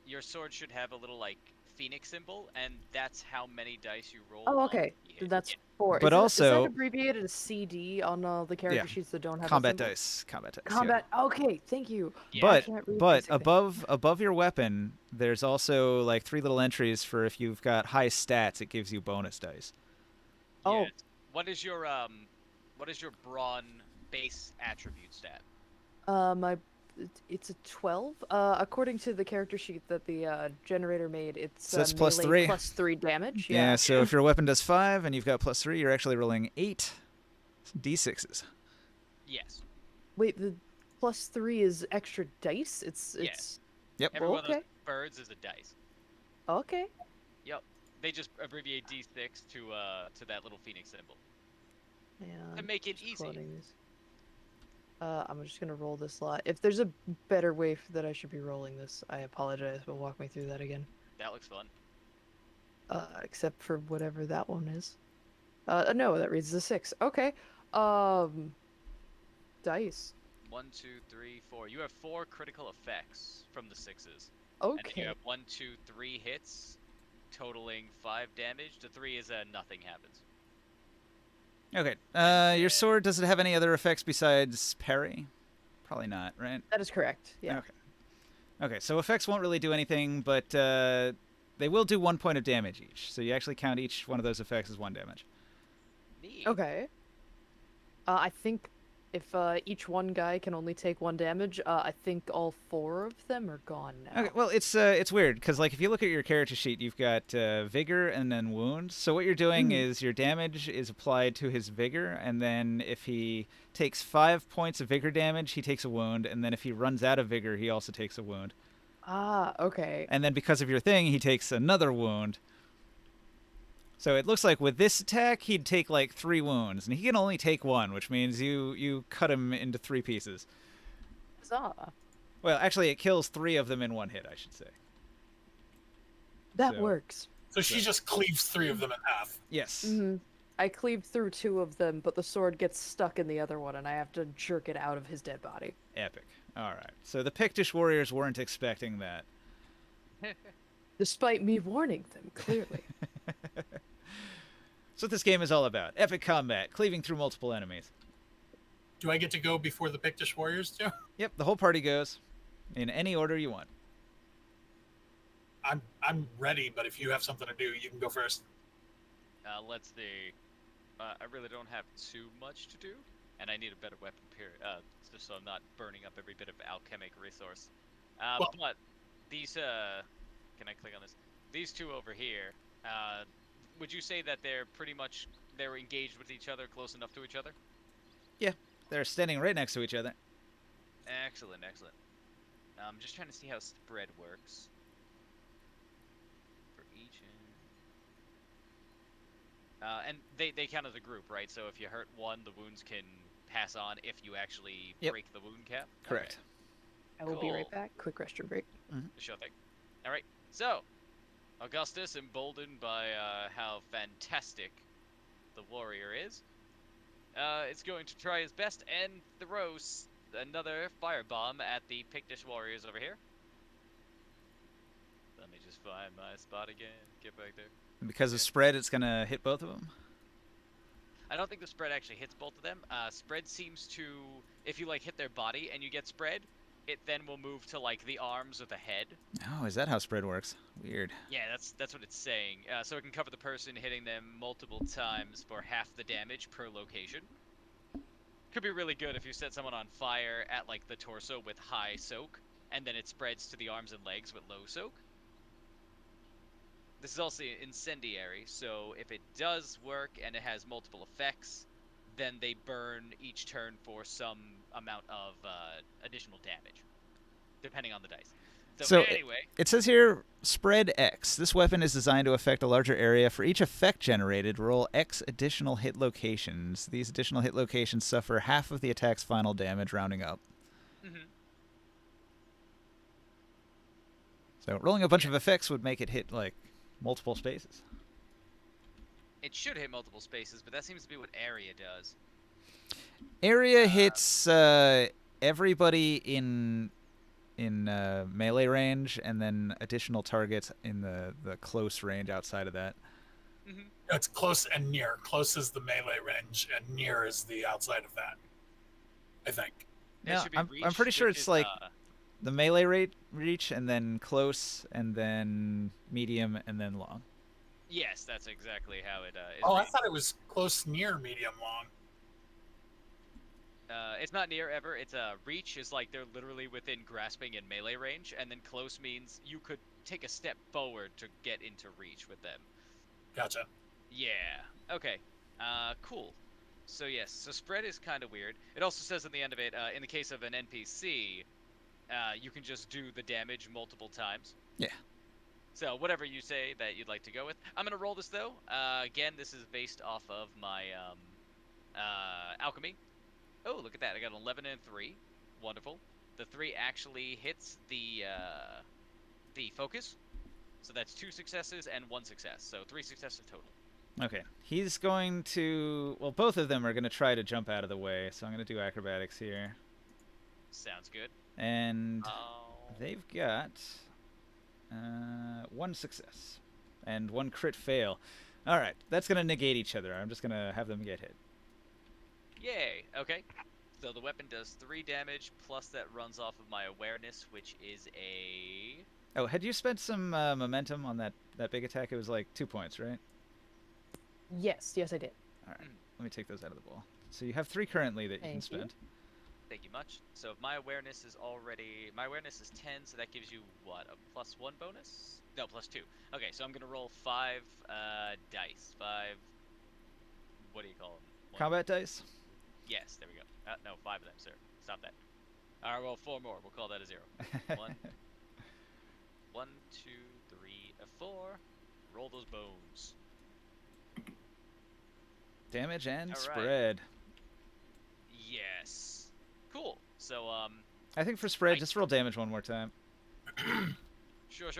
Your sword should have a little like phoenix symbol, and that's how many dice you roll. Oh, on okay. the So hit. that's Yeah. 4. But is also- that abbreviated as CD on the character Yeah. sheets that don't have Combat a symbol? dice. Combat dice. Combat. Okay, thank you. Yeah. But can't read but basic above your weapon, there's also like 3 little entries for if you've got high stats, it gives you bonus dice. Oh. Yes. What is your brawn base attribute stat? It's a 12. According to the character sheet that the generator made, it's So that's plus melee 3. plus 3 damage. Yeah. So if your weapon does 5 and you've got plus 3, you're actually rolling 8 d6s. Yes. Wait, the plus 3 is extra dice. It's Yep. Every one of those okay. birds is a dice. Okay. Yep. They just abbreviate D6 to that little phoenix symbol. Yeah. To make it just easy. quoting these. I'm just gonna roll this lot. If there's a better way that I should be rolling this, I apologize, but walk me through that again. That looks fun. Except for whatever that one is. No, that reads the 6. Okay. Dice. 1, 2, 3, 4. You have 4 critical effects from the 6s. And then you Okay. have 1, 2, 3 hits, totaling 5 damage. The 3 is nothing happens. Okay. Your sword, does it have any other effects besides parry? Probably not, right? That is correct. Yeah. Okay. Okay, so effects won't really do anything, but they will do 1 point of damage each. So you actually count each one of those effects as 1 damage. Neat. Okay. I think if each one guy can only take 1 damage, I think all 4 of them are gone now. Okay, well, it's weird because like if you look at your character sheet, you've got vigor and then wound. So what you're doing is your damage is applied to his vigor, and then if he takes 5 points of vigor damage, he takes a wound, and then if he runs out of vigor, he also takes a wound. Ah, okay. And then because of your thing, he takes another wound. So it looks like with this attack, he'd take like 3 wounds, and he can only take 1, which means you cut him into 3 pieces. Huzzah. Well, actually, it kills 3 of them in 1 hit, I should say. That So- works. So she just cleaves 3 of them in half. Yes. I cleaved through 2 of them, but the sword gets stuck in the other one, and I have to jerk it out of his dead body. Epic. All right. So the Pictish Warriors weren't expecting that. Despite me warning them, clearly. That's what this game is all about. Epic combat, cleaving through multiple enemies. Do I get to go before the Pictish Warriors do? Yep, the whole party goes in any order you want. I'm ready, but if you have something to do, you can go first. Let's see. I really don't have too much to do, and I need a better weapon, period. Just so I'm not burning up every bit of alchemic resource. Well- But these, can I click on this? These 2 over here, would you say that they're engaged with each other, close enough to each other? They're standing right next to each other. Excellent, excellent. I'm just trying to see how spread works. For each and they count as a group, right? So if you hurt one, the wounds can pass on if you actually Yep. break the wound cap? Correct. I will be right Cool. back. Quick restroom break. Okay, sure thing. Alright, so, Augustus, emboldened by how fantastic the warrior is, is going to try his best and throws another firebomb at the Pictish Warriors over here. Let me just find my spot again. Get back there. And because of spread, it's going to hit both of them. I don't think the spread actually hits both of them. Spread seems to, if you like hit their body and you get spread, it then will move to like the arms or the head. Oh, is that how spread works? Weird. Yeah, that's what it's saying. So it can cover the person, hitting them multiple times for half the damage per location. Could be really good if you set someone on fire at like the torso with high soak, and then it spreads to the arms and legs with low soak. This is also incendiary, so if it does work and it has multiple effects, then they burn each turn for some amount of additional damage, depending on the dice. So anyway, it says here, spread X. This weapon is designed to affect a larger area. For each effect generated, roll X additional hit locations. These additional hit locations suffer half of the attack's final damage, rounding up. Mm-hmm. So rolling a bunch of effects would make it hit, like, multiple spaces. It should hit multiple spaces, but that seems to be what area does. Area hits everybody in melee range, and then additional targets in the close range outside of that. Mm-hmm. It's close and near. Close is the melee range, and near is the outside of that, I think. Yeah, I'm pretty sure it's like the melee reach, and then close, and then medium, and then long. Yes, that's exactly how it is. Oh, I thought it was close, near, medium, long. It's not near ever. It's reach is like they're literally within grasping and melee range, and then close means you could take a step forward to get into reach with them. Gotcha. Yeah. Okay. Cool. So yes, so spread is kind of weird. It also says at the end of it, in the case of an NPC, you can just do the damage multiple times. Yeah. So whatever you say that you'd like to go with. I'm gonna roll this though. Again, this is based off of my alchemy. Oh, look at that! I got an 11 and 3. Wonderful. The 3 actually hits the focus. So that's 2 successes and 1 success. So 3 successes total. Okay. He's going to... Well, both of them are going to try to jump out of the way, so I'm going to do acrobatics here. Sounds good. And they've got 1 success and 1 crit fail. All right. That's going to negate each other. I'm just going to have them get hit. Yay! Okay. So the weapon does 3 damage, plus that runs off of my awareness, which is a... Oh, had you spent some momentum on that big attack? It was like 2 points, right? Yes, I did. All right. Let me take those out of the ball. So you have 3 currently that you can spend. Thank you much. So if my awareness is already... My awareness is 10, so that gives you, what, a +1 bonus? No, +2. Okay, so I'm going to roll 5 dice. 5... What do you call them? Combat dice? Yes, there we go. No, 5 of them, sir. Stop that. All right, well, 4 more. We'll call that a 0. 1, 2, 3, 4. Roll those bones. Damage and All right. spread. Yes. Cool. So, I think for spread, just roll damage one more time. Sure.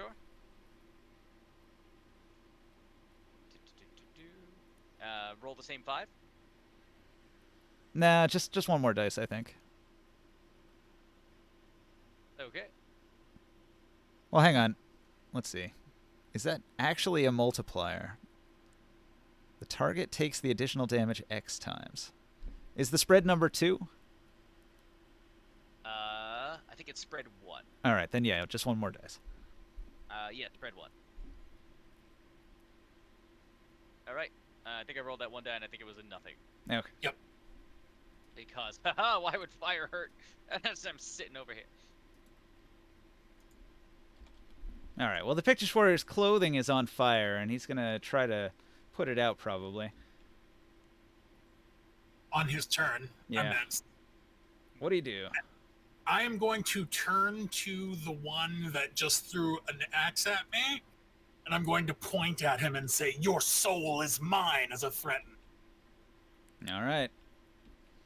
Roll the same 5? Nah, just one more dice, I think. Okay. Well, hang on. Let's see. Is that actually a multiplier? The target takes the additional damage X times. Is the spread number 2? I think it's spread 1. All right, then yeah, just one more dice. Yeah, spread 1. All right. I think I rolled that 1 die, and I think it was a nothing. Okay. Yep. Because, haha, why would fire hurt? As I'm sitting over here. All right. Well, the Pictish Warrior's clothing is on fire, and he's gonna try to put it out, probably. On his turn, Yeah. What do you do? I am going to turn to the one that just threw an axe at me, and I'm going to point at him and say, "Your soul is mine," as a threat. All right.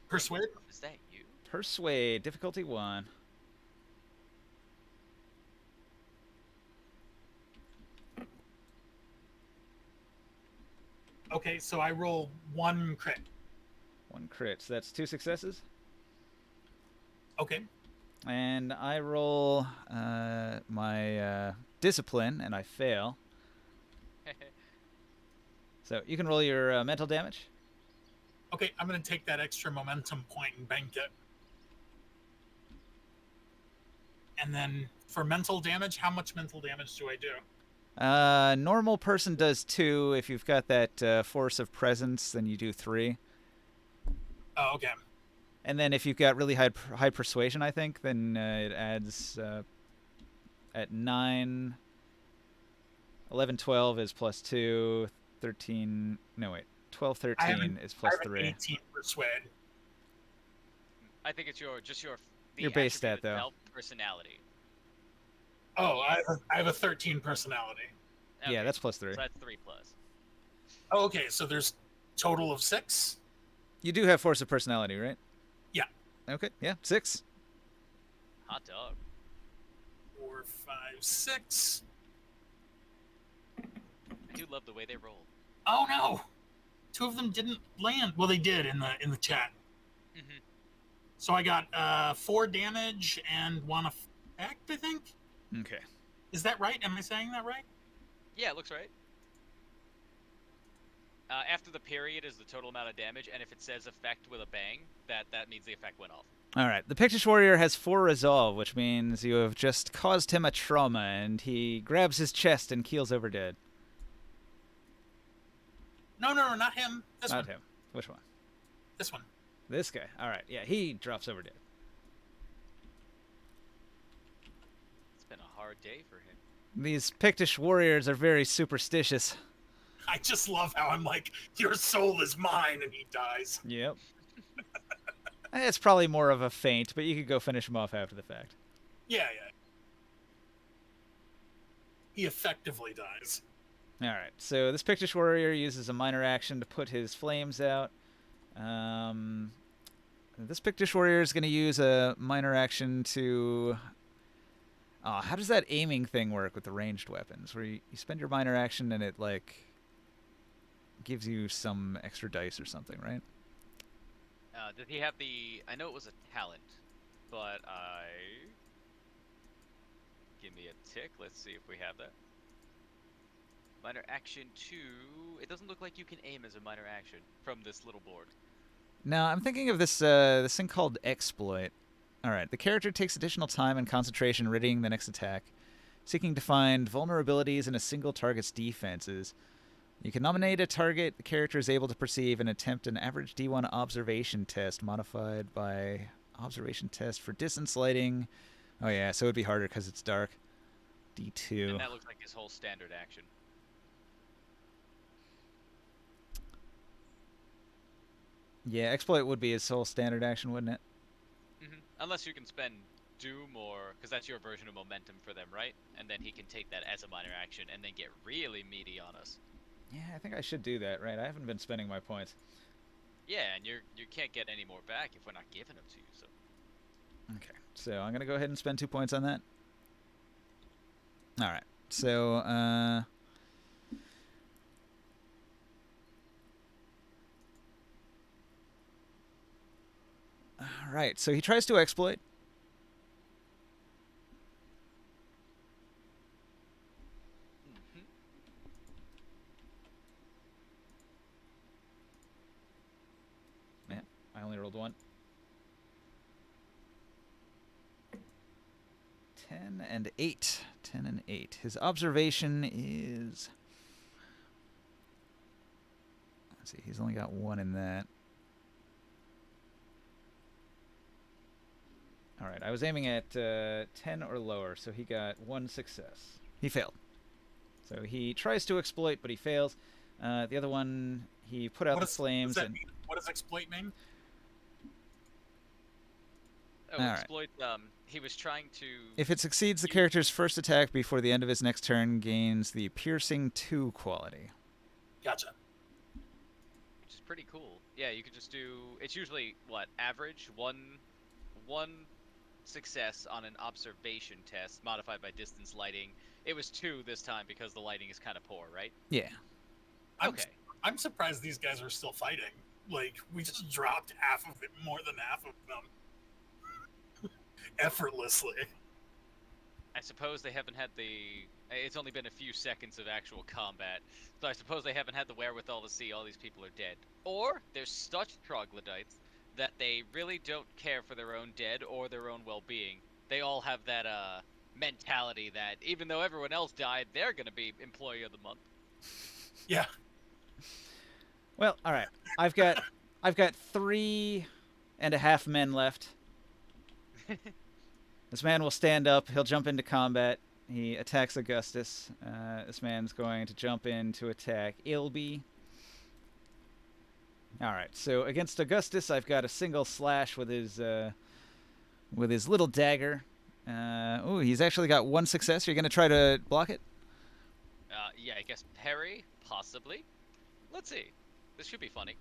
Persuade? Is that you? Persuade, difficulty 1. Okay, so I roll 1 crit. 1 crit. So that's 2 successes. Okay. And I roll my discipline, and I fail. So you can roll your mental damage. Okay, I'm going to take that extra momentum point and bank it. And then for mental damage, how much mental damage do I do? Normal person does 2. If you've got that force of presence, then you do 3. Oh, okay. And then if you've got really high persuasion, I think, then it adds at 9, 11, 12 is plus 2, 13. No, wait. 12, 13 is plus I have 3. an 18 persuade. I think it's your Your base attribute stat, though. itself, personality. Oh, I have a 13 personality. Okay, Yeah, that's plus 3. So that's 3 plus. Oh, okay, so there's total of 6? You do have force of personality, right? Yeah. Okay, yeah, 6. Hot dog. 4, 5, 6. I do love the way they roll. Oh no! 2 of them didn't land. Well, they did in the chat. Mm-hmm. So I got 4 damage and 1 effect, I think? Okay. Is that right? Am I saying that right? Yeah, it looks right. After the period is the total amount of damage, and if it says effect with a bang, that means the effect went off. All right. The Pictish Warrior has 4 resolve, which means you have just caused him a trauma, and he grabs his chest and keels over dead. No, not him. This Not one. him. Which one? This one. This guy. All right. Yeah, he drops over dead. It's been a hard day for him. These Pictish Warriors are very superstitious. I just love how I'm like, your soul is mine, and he dies. Yep. It's probably more of a feint, but you could go finish him off after the fact. Yeah. He effectively dies. All right. So this Pictish Warrior uses a minor action to put his flames out. This Pictish Warrior is going to use a minor action to... Oh, how does that aiming thing work with the ranged weapons? Where you spend your minor action and it, like, gives you some extra dice or something, right? Did he have the... I know it was a talent, but Give me a tick. Let's see if we have that. Minor action 2. It doesn't look like you can aim as a minor action from this little board. No, I'm thinking of this thing called exploit. All right, the character takes additional time and concentration readying the next attack, seeking to find vulnerabilities in a single target's defenses. You can nominate a target the character is able to perceive and attempt an average D1 observation test modified by observation test for distance lighting. Oh yeah, so it would be harder because it's dark. D2. And that looks like his whole standard action. Yeah, exploit would be his whole standard action, wouldn't it? Mm-hmm. Unless you can spend Doom or... Because that's your version of momentum for them, right? And then he can take that as a minor action and then get really meaty on us. Yeah, I think I should do that, right? I haven't been spending my points. Yeah, and you can't get any more back if we're not giving them to you, so... Okay, so I'm going to go ahead and spend 2 points on that. All right, so, all right, so he tries to exploit. Mm-hmm. Man, I only rolled 1. 10 and 8. 10 and 8. His observation is... Let's see, he's only got 1 in that. All right, I was aiming at 10 or lower, so he got 1 success. He failed. So he tries to exploit, but he fails. The other one, he put out the flames. And What does exploit mean? Oh, All right. exploit, he was trying to... If it succeeds, the character's first attack before the end of his next turn gains the Piercing 2 quality. Gotcha. Which is pretty cool. Yeah, you could just do... It's usually, what, average? One success on an observation test modified by distance lighting. It was 2 this time because the lighting is kind of poor, right? Yeah. Okay. I'm surprised these guys are still fighting. Like, we just dropped half of it, more than half of them. Effortlessly. I suppose they haven't had the... It's only been a few seconds of actual combat, so I suppose they haven't had the wherewithal to see all these people are dead. Or they're such troglodytes that they really don't care for their own dead or their own well-being, they all have that mentality that even though everyone else died, they're gonna be employee of the month. Yeah. Well, all right. I've got 3.5 men left. This man will stand up. He'll jump into combat. He attacks Augustus. This man's going to jump in to attack Ilby. All right. So against Augustus, I've got a single slash with his little dagger. Oh, he's actually got 1 success. You're going to try to block it? Yeah, I guess parry, possibly. Let's see. This should be funny.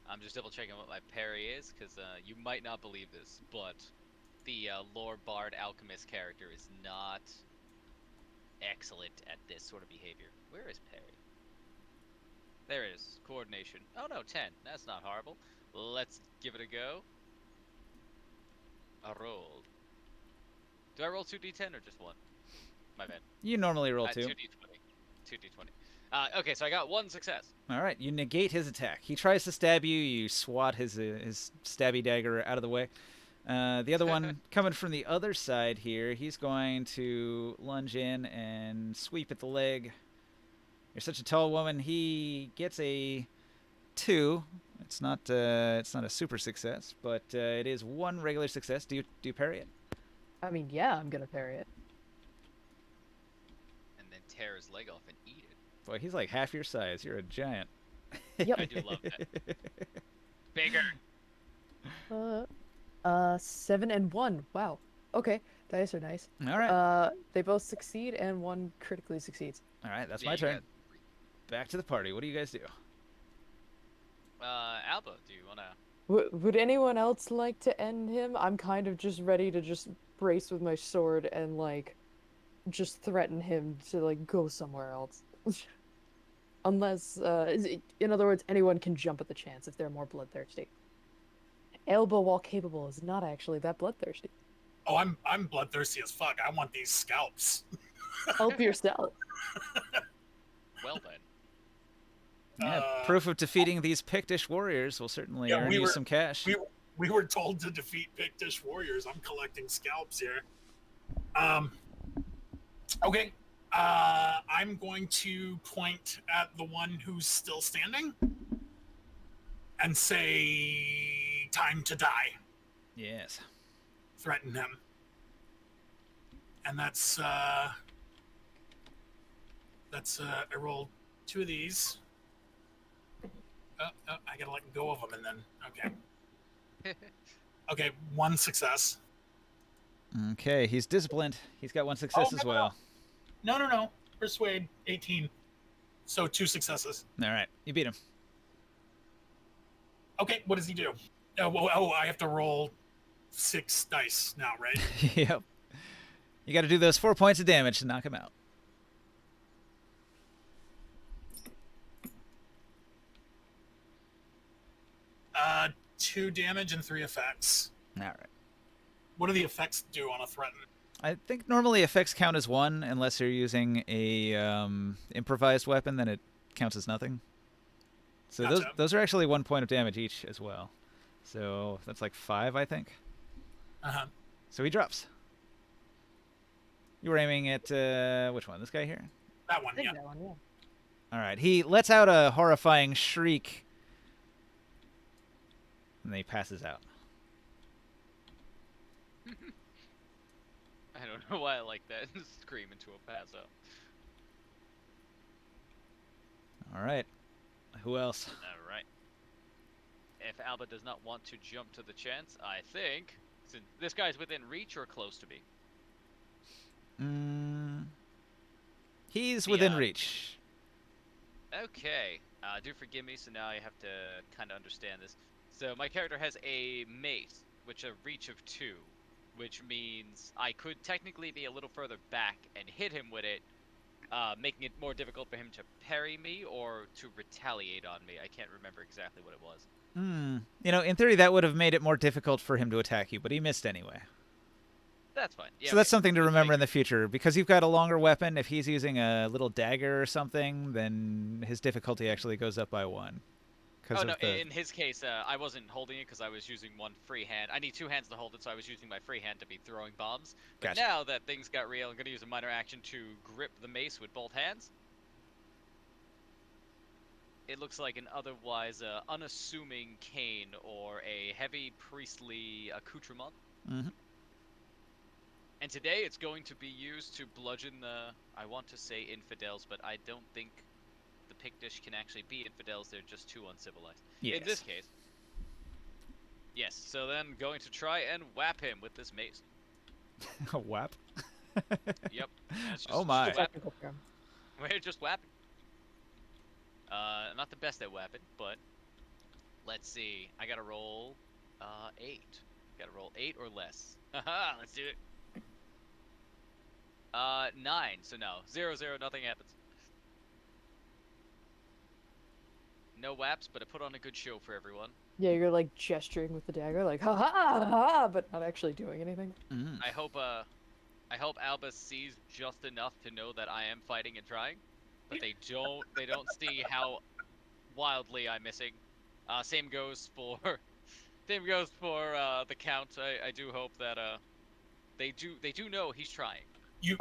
I'm just double checking what my parry is, because you might not believe this, but the Lore Bard Alchemist character is not excellent at this sort of behavior. Where is parry? There it is. Coordination. Oh no, 10. That's not horrible. Let's give it a go. I rolled. Do I roll 2d10 or just 1? My bad. You normally roll 2. 2d20. 2d20. Okay, so I got 1 success. All right, you negate his attack. He tries to stab you. You swat his stabby dagger out of the way. The other one coming from the other side here, he's going to lunge in and sweep at the leg. You're such a tall woman. He gets a 2. It's not a super success, but it is 1 regular success. Do you parry it? I mean, yeah, I'm gonna parry it. And then tear his leg off and eat it. Boy, he's like half your size. You're a giant. Yep. I do love that. Bigger. 7 and 1. Wow. Okay, dice are nice. All right. They both succeed and 1 critically succeeds. All right, that's Yeah, my you turn. got- Back to the party. What do you guys do? Alba, do you wanna? Would anyone else like to end him? I'm kind of just ready to just brace with my sword and like just threaten him to like go somewhere else. Unless, in other words, anyone can jump at the chance if they're more bloodthirsty. Elbow, while capable, is not actually that bloodthirsty. Oh, I'm bloodthirsty as fuck. I want these scalps. Help yourself. Well then. Yeah, proof of defeating these Pictish Warriors will certainly earn you some cash. We were told to defeat Pictish Warriors. I'm collecting scalps here. Okay. I'm going to point at the one who's still standing and say, "Time to die." Yes. Threaten him. And that's I rolled 2 of these. I gotta let go of them and then okay, 1 success. Okay, he's disciplined. He's got 1 success as well. No. Persuade 18. So 2 successes. All right, you beat him. Okay, what does he do? Oh, I have to roll 6 dice now, right? Yep. You got to do those 4 points of damage to knock him out. Uh, 2 damage and 3 effects. All right. What do the effects do on a threaten? I think normally effects count as 1 unless you're using a improvised weapon, then it counts as nothing. So Gotcha. those are actually 1 point of damage each as well. So that's like 5, I think. Uh-huh. So he drops. You were aiming at which one? This guy here? That one, I think yeah. that one, yeah. All right. He lets out a horrifying shriek, and then he passes out. I don't know why I like that. Scream into a pass out. All right. Who else? All right. If Alba does not want to jump to the chance, I think since this guy's within reach or close to me. He's within Yeah. reach. Okay. Do forgive me. So now I have to kind of understand this. So my character has a mace, which a reach of 2, which means I could technically be a little further back and hit him with it, making it more difficult for him to parry me or to retaliate on me. I can't remember exactly what it was. You know, in theory, that would have made it more difficult for him to attack you, but he missed anyway. That's fine. Yeah, So that's okay. something to remember in the future. Because you've got a longer weapon, if he's using a little dagger or something, then his difficulty actually goes up by 1. because Oh of no, the. in his case, I wasn't holding it because I was using one free hand. I need two hands to hold it, so I was using my free hand to be throwing bombs. But Gotcha. now that things got real, I'm going to use a minor action to grip the mace with both hands. It looks like an otherwise unassuming cane or a heavy priestly accoutrement. Mm-hmm. And today it's going to be used to bludgeon the, I want to say infidels, but I don't think the Pictish can actually be infidels. They're just too uncivilized. Yes. In this case. Yes, so then going to try and whap him with this mace. A whap. Yep. That's just, Oh my. Just whap. Technical term. We're just whapping. Not the best at whapping, but let's see. I gotta roll 8. Gotta roll 8 or less. Haha, let's do it. 9, so no. 0, 0, nothing happens. No whaps, but I put on a good show for everyone. Yeah, you're like gesturing with the dagger, like ha ha ha, ha, but not actually doing anything. Mm. I hope Albus sees just enough to know that I am fighting and trying, but they don't see how wildly I'm missing. Same goes for the Count. I do hope that they do know he's trying. You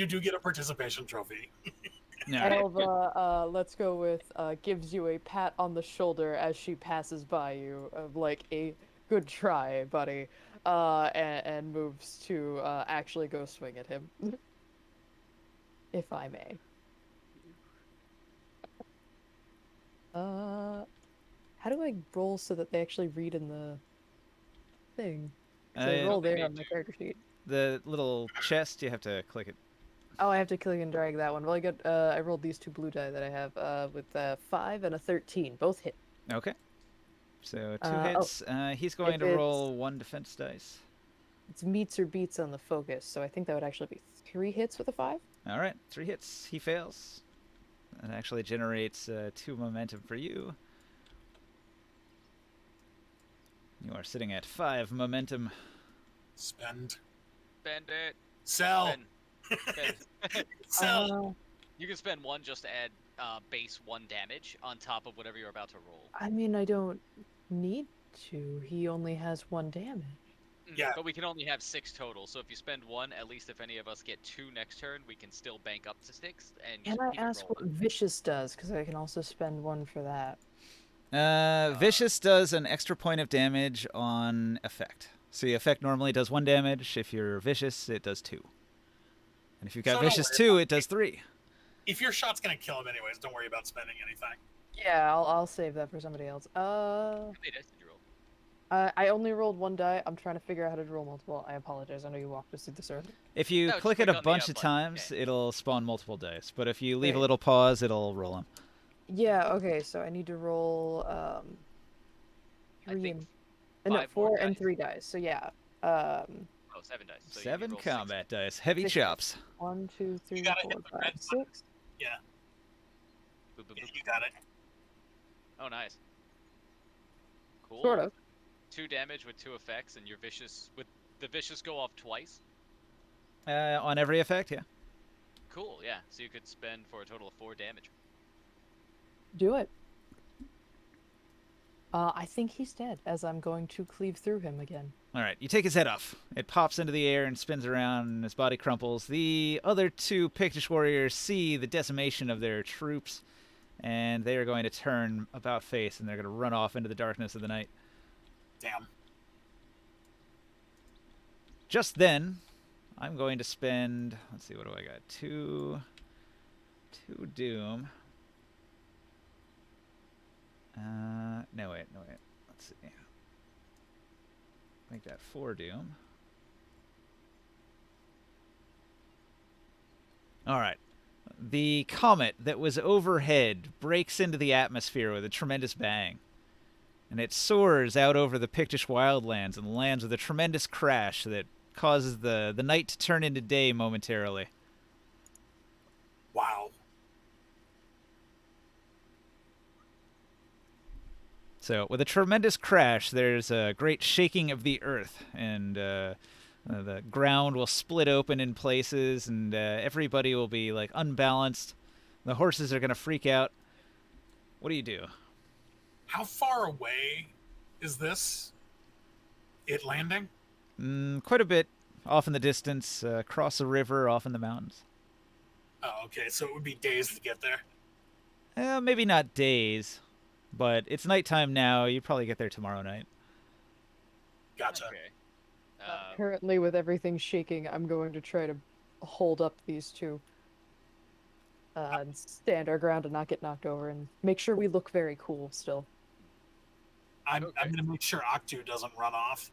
do get a participation trophy. No. Elva, let's go with gives you a pat on the shoulder as she passes by you, of like a good try, buddy, and moves to actually go swing at him, if I may. How do I roll so that they actually read in the thing? 'Cause I roll there on my character sheet. The little chest, you have to click it. Oh, I have to click and drag that one. Well, I rolled these 2 blue die that I have with 5 and a 13, both hit. Okay. So 2 hits. He's going to roll 1 defense dice. It's meets or beats on the focus, so I think that would actually be 3 hits with a 5. All right, 3 hits. He fails. That actually generates 2 momentum for you. You are sitting at 5 momentum. Spend it. Sell. Spend. Sell. You can spend 1 just to add base 1 damage on top of whatever you're about to roll. I mean, I don't need to. He only has 1 damage. Yeah. But we can only have 6 total, so if you spend 1, at least if any of us get 2 next turn, we can still bank up to 6. And Can I ask what Vicious does? Because I can also spend 1 for that. Vicious does an extra point of damage on effect. So the effect normally does 1 damage. If you're vicious, it does 2. And if you've got vicious 2, it does 3. If your shot's gonna kill him anyways, don't worry about spending anything. Yeah, I'll save that for somebody else. I only rolled 1 die. I'm trying to figure out how to roll multiple. I apologize. I know you walked us through this earlier. If you click it a bunch of times, it'll spawn multiple dice. But if you leave a little pause, it'll roll them. Yeah, okay, so I need to roll 4 and 3 dice. So yeah. 7 dice. So 7 combat dice. Heavy chops. 1, 2, 3, 4, 5, 6. Yeah. Boop, boop, Yeah, boop. you got it. Oh, nice. Cool. Sort of. 2 damage with 2 effects, and your vicious with the vicious go off twice. On every effect, yeah. Cool, yeah. So you could spend for a total of 4 damage. Do it. I think he's dead, as I'm going to cleave through him again. All right, you take his head off. It pops into the air and spins around, and his body crumples. The other 2 Pictish warriors see the decimation of their troops, and they are going to turn about face, and they're going to run off into the darkness of the night. Damn. Just then, I'm going to spend... Let's see, what do I got? 2 Doom. No, wait. Let's see. Make that 4 Doom. All right. The comet that was overhead breaks into the atmosphere with a tremendous bang. And it soars out over the Pictish wildlands and lands with a tremendous crash that causes the night to turn into day momentarily. Wow. So, with a tremendous crash, there's a great shaking of the earth, and the ground will split open in places, and everybody will be, like, unbalanced. The horses are going to freak out. What do you do? How far away is this? It landing? Quite a bit off in the distance, across a river, off in the mountains. Oh, okay. So it would be days to get there. Maybe not days, but it's nighttime now. You probably get there tomorrow night. Gotcha. Okay. Currently, with everything shaking, I'm going to try to hold up these two. And stand our ground and not get knocked over, and make sure we look very cool still. I'm Okay. going to make sure Octu doesn't run off.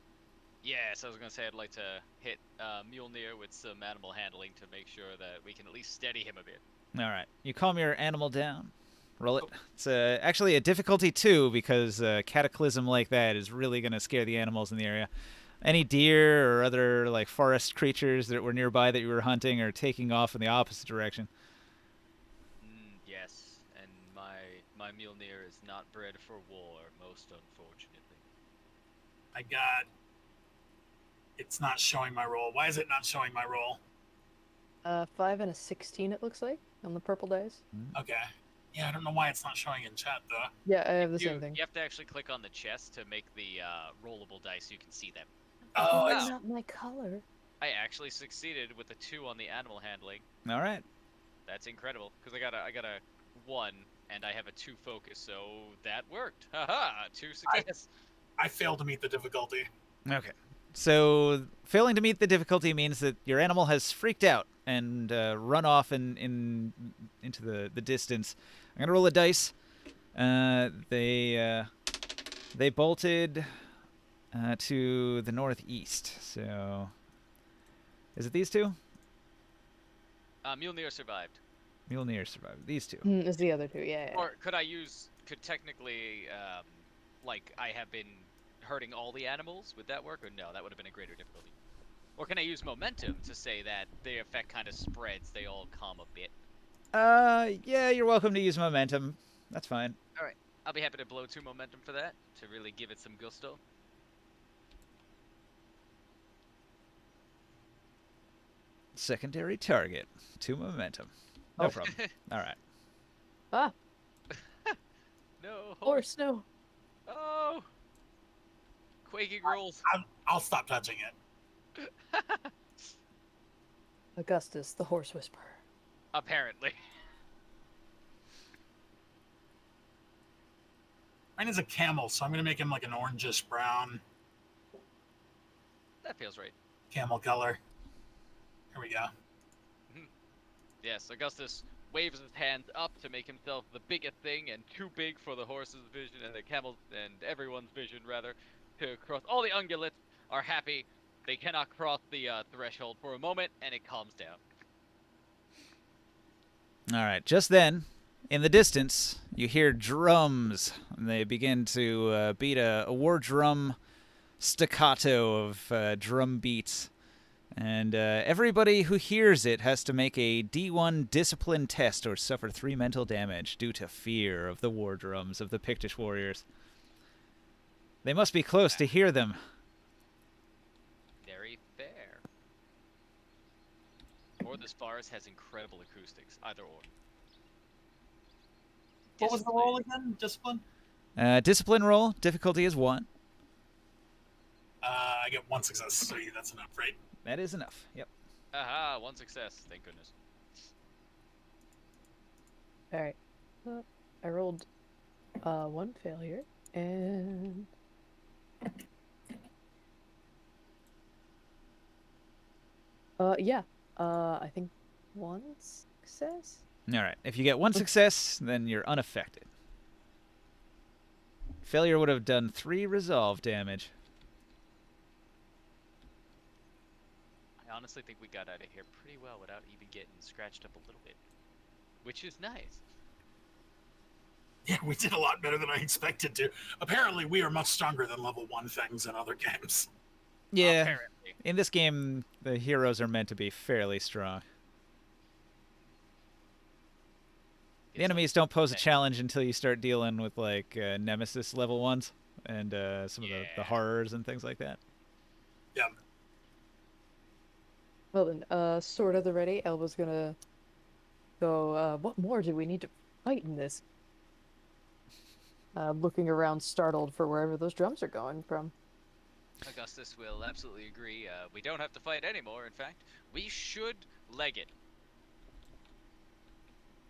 Yes, I was gonna say I'd like to hit Mjolnir with some animal handling to make sure that we can at least steady him a bit. All right. You calm your animal down. Roll it. It's actually a difficulty 2 because a cataclysm like that is really going to scare the animals in the area. Any deer or other like forest creatures that were nearby that you were hunting are taking off in the opposite direction. Yes, and my Mjolnir is not bred for war, most unfortunately. I got. It's not showing my roll. Why is it not showing my roll? 5 and a 16, it looks like, on the purple dice. Okay. Yeah, I don't know why it's not showing in chat though. Yeah, I have the same thing. You have to actually click on the chest to make the rollable dice so you can see them. Oh, That's it's not my color. I actually succeeded with a 2 on the animal handling. All right. That's incredible because I got a 1 and I have a 2 focus, so that worked. Haha, 2 success. I failed to meet the difficulty. Okay. So failing to meet the difficulty means that your animal has freaked out and run off into the distance. I'm gonna roll a dice. They bolted to the northeast. So is it these two? Mjolnir survived. Mjolnir survived. These two. Is the other two, yeah. Or could technically, like I have been hurting all the animals? Would that work? Or no, that would have been a greater difficulty. Or can I use momentum to say that the effect kind of spreads, they all calm a bit? Yeah, you're welcome to use momentum. That's fine. Alright, I'll be happy to blow 2 momentum for that, to really give it some gusto. Secondary target. 2 momentum. No problem. All right. Ah, No! horse, no. Oh! Quaking rolls. I'll stop touching it. Augustus, the horse whisperer. Apparently. Mine is a camel, so I'm gonna make him like an orangish brown That feels right. camel color. Here we go. Yes, Augustus waves his hands up to make himself the biggest thing and too big for the horse's vision and the camel's and everyone's vision rather to cross. All the ungulates are happy. They cannot cross the threshold for a moment, and it calms down. All right. Just then, in the distance, you hear drums. And they begin to beat a war drum staccato of drum beats. And everybody who hears it has to make a D1 discipline test or suffer 3 mental damage due to fear of the war drums of the Pictish Warriors. They must be close to hear them. Very fair. Or this forest has incredible acoustics. Either or. What was the roll again? Discipline? Discipline roll. Difficulty is 1. I get 1 success, so that's enough, right? That is enough. Yep. Aha, 1 success. Thank goodness. Alright. I rolled 1 failure, and... yeah. I think 1 success? All right. If you get 1 success, then you're unaffected. Failure would have done 3 resolve damage. I honestly think we got out of here pretty well without even getting scratched up a little bit. Which is nice. Yeah, we did a lot better than I expected to. Apparently, we are much stronger than level 1 things in other games. Yeah. Apparently. In this game, the heroes are meant to be fairly strong. The enemies don't pose a challenge until you start dealing with, like, Nemesis level 1s and some of the horrors and things like that. Yeah. Well then, sword of the ready. Elba's gonna go, what more do we need to fight in this? looking around startled for wherever those drums are going from. Augustus will absolutely agree. We don't have to fight anymore, in fact. We should leg it.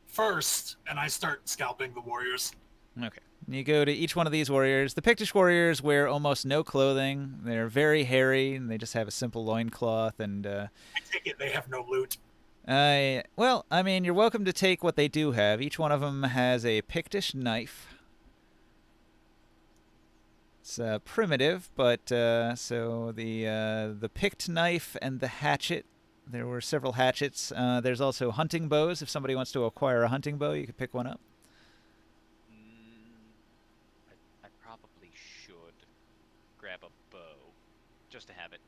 First, and I start scalping the warriors. Okay. You go to each one of these warriors. The Pictish Warriors wear almost no clothing. They're very hairy, and they just have a simple loincloth. And, I take it they have no loot. well, I mean, you're welcome to take what they do have. Each one of them has a Pictish knife. It's primitive, but so the picked knife and the hatchet. There were several hatchets. There's also hunting bows. If somebody wants to acquire a hunting bow, you could pick one up. I probably should grab a bow just to have it.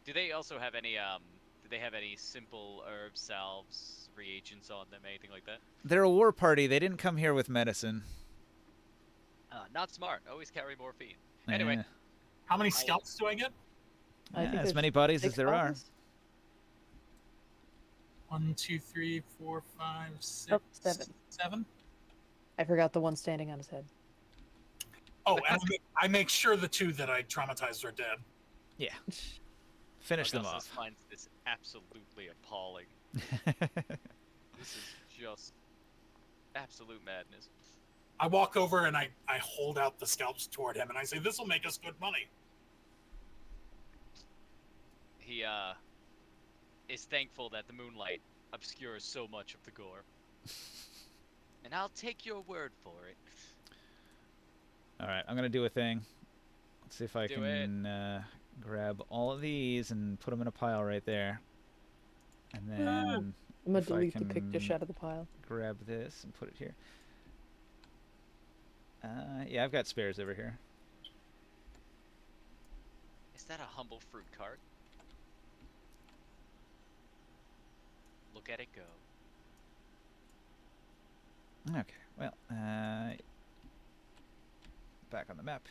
Do they also have any do they have any simple herb salves, reagents on them, anything like that? They're a war party. They didn't come here with medicine. Not smart. Always carry morphine. Anyway, How many scalps do I get? I think as there's many bodies as 6 there are. bodies. 1, 2, 3, 4, 5, 6, Oh, 7. 7. I forgot the one standing on his head. Oh, and I make sure the 2 that I traumatized are dead. Yeah. Finish them Augustus off. finds this absolutely appalling. This is just absolute madness. I walk over and I hold out the scalps toward him and I say, "This will make us good money." He is thankful that the moonlight obscures so much of the gore. And I'll take your word for it. All right, I'm gonna do a thing. Let's see if I Do can grab all of these and put them in a pile right there. And then I'm gonna if I delete the Pictish can out of the pile. grab this and put it here. Yeah, I've got spares over here. Is that a humble fruit cart? Look at it go. Okay, well, back on the map.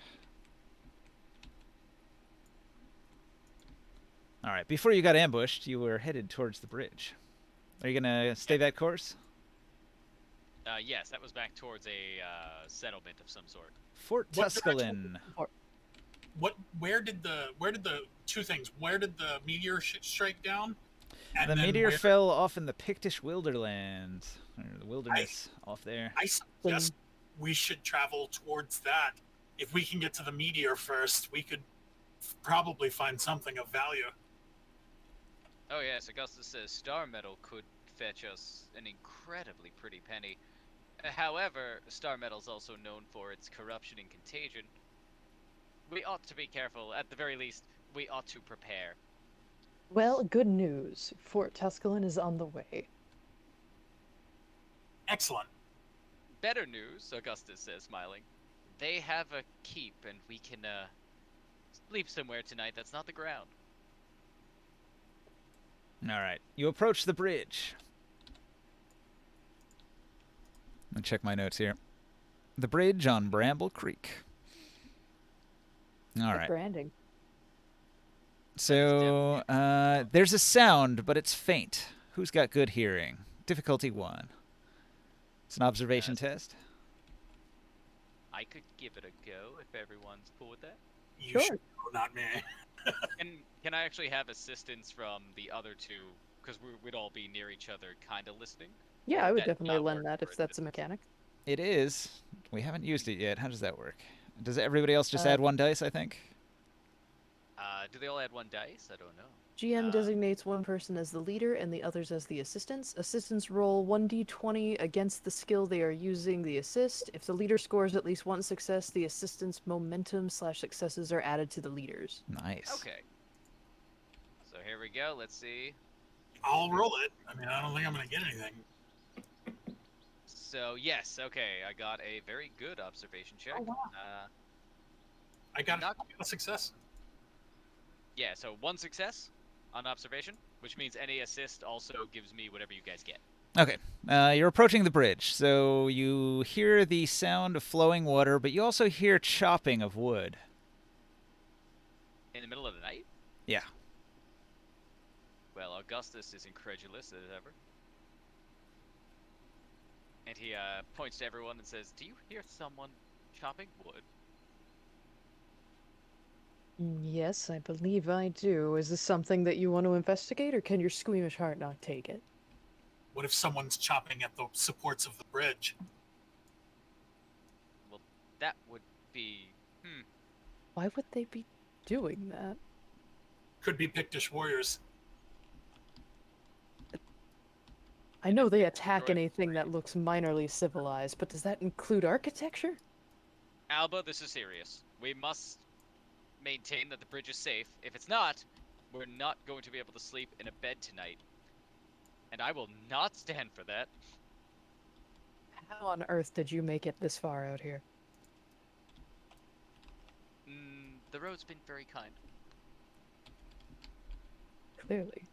All right, before you got ambushed, you were headed towards the bridge. Are you gonna stay that course? Yes, that was back towards a settlement of some sort. Fort What Tusculum. Where did the 2 things? Where did the meteor strike down? And The then meteor where- fell off in the Pictish Wilderland, or the wilderness off there. I suggest we should travel towards that. If we can get to the meteor first, we could probably find something of value. Oh yes, Augustus says star metal could fetch us an incredibly pretty penny. However, star metal is also known for its corruption and contagion. We ought to be careful. At the very least, we ought to prepare. Well, good news. Fort Tusculum is on the way. Excellent. Better news, Augustus says, smiling. They have a keep, and we can sleep somewhere tonight that's not the ground. All right, you approach the bridge. Let me check my notes here. The bridge on Bramble Creek. All Good right. branding. So there's a sound, but it's faint. Who's got good hearing? Difficulty 1. It's an observation test. I could give it a go if everyone's cool with that. You Sure. should go, not me. Can I actually have assistance from the other 2? Because we'd all be near each other, kind of listening. Yeah, Or I would that definitely not lend work that for if that's a individuals? mechanic. It is. We haven't used it yet. How does that work? Does everybody else just Uh, add 1 dice, I think? Do they all add 1 dice? I don't know. GM designates one person as the leader and the others as the assistants. Assistants roll 1d20 against the skill they are using the assist. If the leader scores at least 1 success, the assistant's momentum/successes are added to the leaders. Nice. Okay. So here we go. Let's see. I'll roll it. I mean, I don't think I'm going to get anything. So yes, okay. I got a very good observation check. Oh, wow. I got Not- a success. Yeah, so 1 success on observation, which means any assist also gives me whatever you guys get. Okay. You're approaching the bridge, so you hear the sound of flowing water, but you also hear chopping of wood. In the middle of the night? Yeah. Well, Augustus is incredulous as ever. And he points to everyone and says, "Do you hear someone chopping wood. Yes, I believe I do. Is this something that you want to investigate, or can your squeamish heart not take it? What if someone's chopping at the supports of the bridge? Well, that would be. Why would they be doing that? Could be Pictish Warriors. I know they attack Destroy the anything that bridge. looks minorly civilized, but does that include architecture? Alba, this is serious. We must maintain that the bridge is safe. If it's not, we're not going to be able to sleep in a bed tonight. And I will not stand for that. How on earth did you make it this far out here? The road's been very kind. Clearly.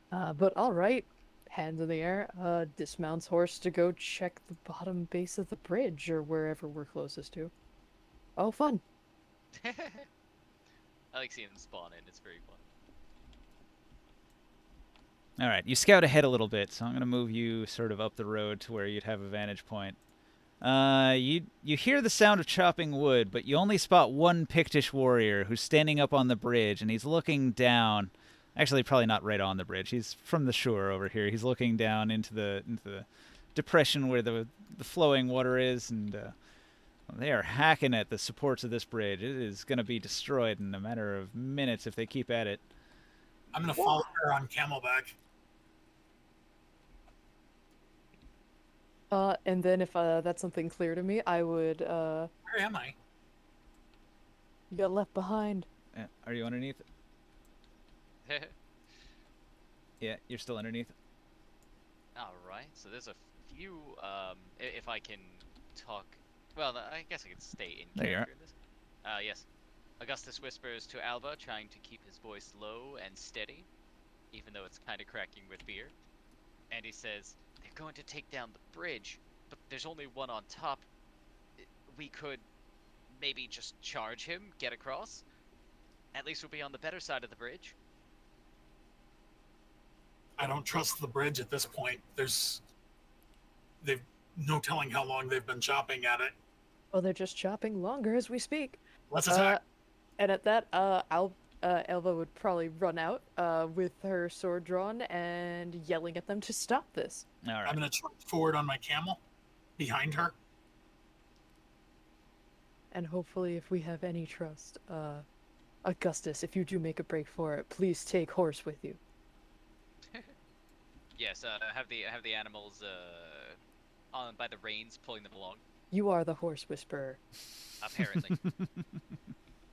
But alright. Hands in the air, dismounts horse to go check the bottom base of the bridge, or wherever we're closest to. Oh, fun. I like seeing them spawn in. It's very fun. All right, you scout ahead a little bit, so I'm going to move you sort of up the road to where you'd have a vantage point. You hear the sound of chopping wood, but you only spot one Pictish warrior who's standing up on the bridge, and he's looking down. Actually, probably not right on the bridge. He's from the shore over here. He's looking down into the depression where the flowing water is, and they are hacking at the supports of this bridge. It is going to be destroyed in a matter of minutes if they keep at it. I'm going to follow her on Camelback. And then if that's something clear to me, I would, Where am I? you got left behind. Are you underneath? Yeah, you're still underneath. Alright, so there's a few, if I can talk, well, I guess I can stay in There you character in this. Yes. Augustus whispers to Alba, trying to keep his voice low and steady, even though it's kind of cracking with fear. And he says, they're going to take down the bridge, but there's only one on top. We could maybe just charge him, get across. At least we'll be on the better side of the bridge. I don't trust the bridge at this point. There's no telling how long they've been chopping at it. Well, they're just chopping longer as we speak. Let's attack. And at that, Elva would probably run out with her sword drawn and yelling at them to stop this. All right. I'm going to charge forward on my camel behind her. And hopefully, if we have any trust, Augustus, if you do make a break for it, please take horse with you. Yes, have the animals on by the reins, pulling them along. You are the horse whisperer. Apparently.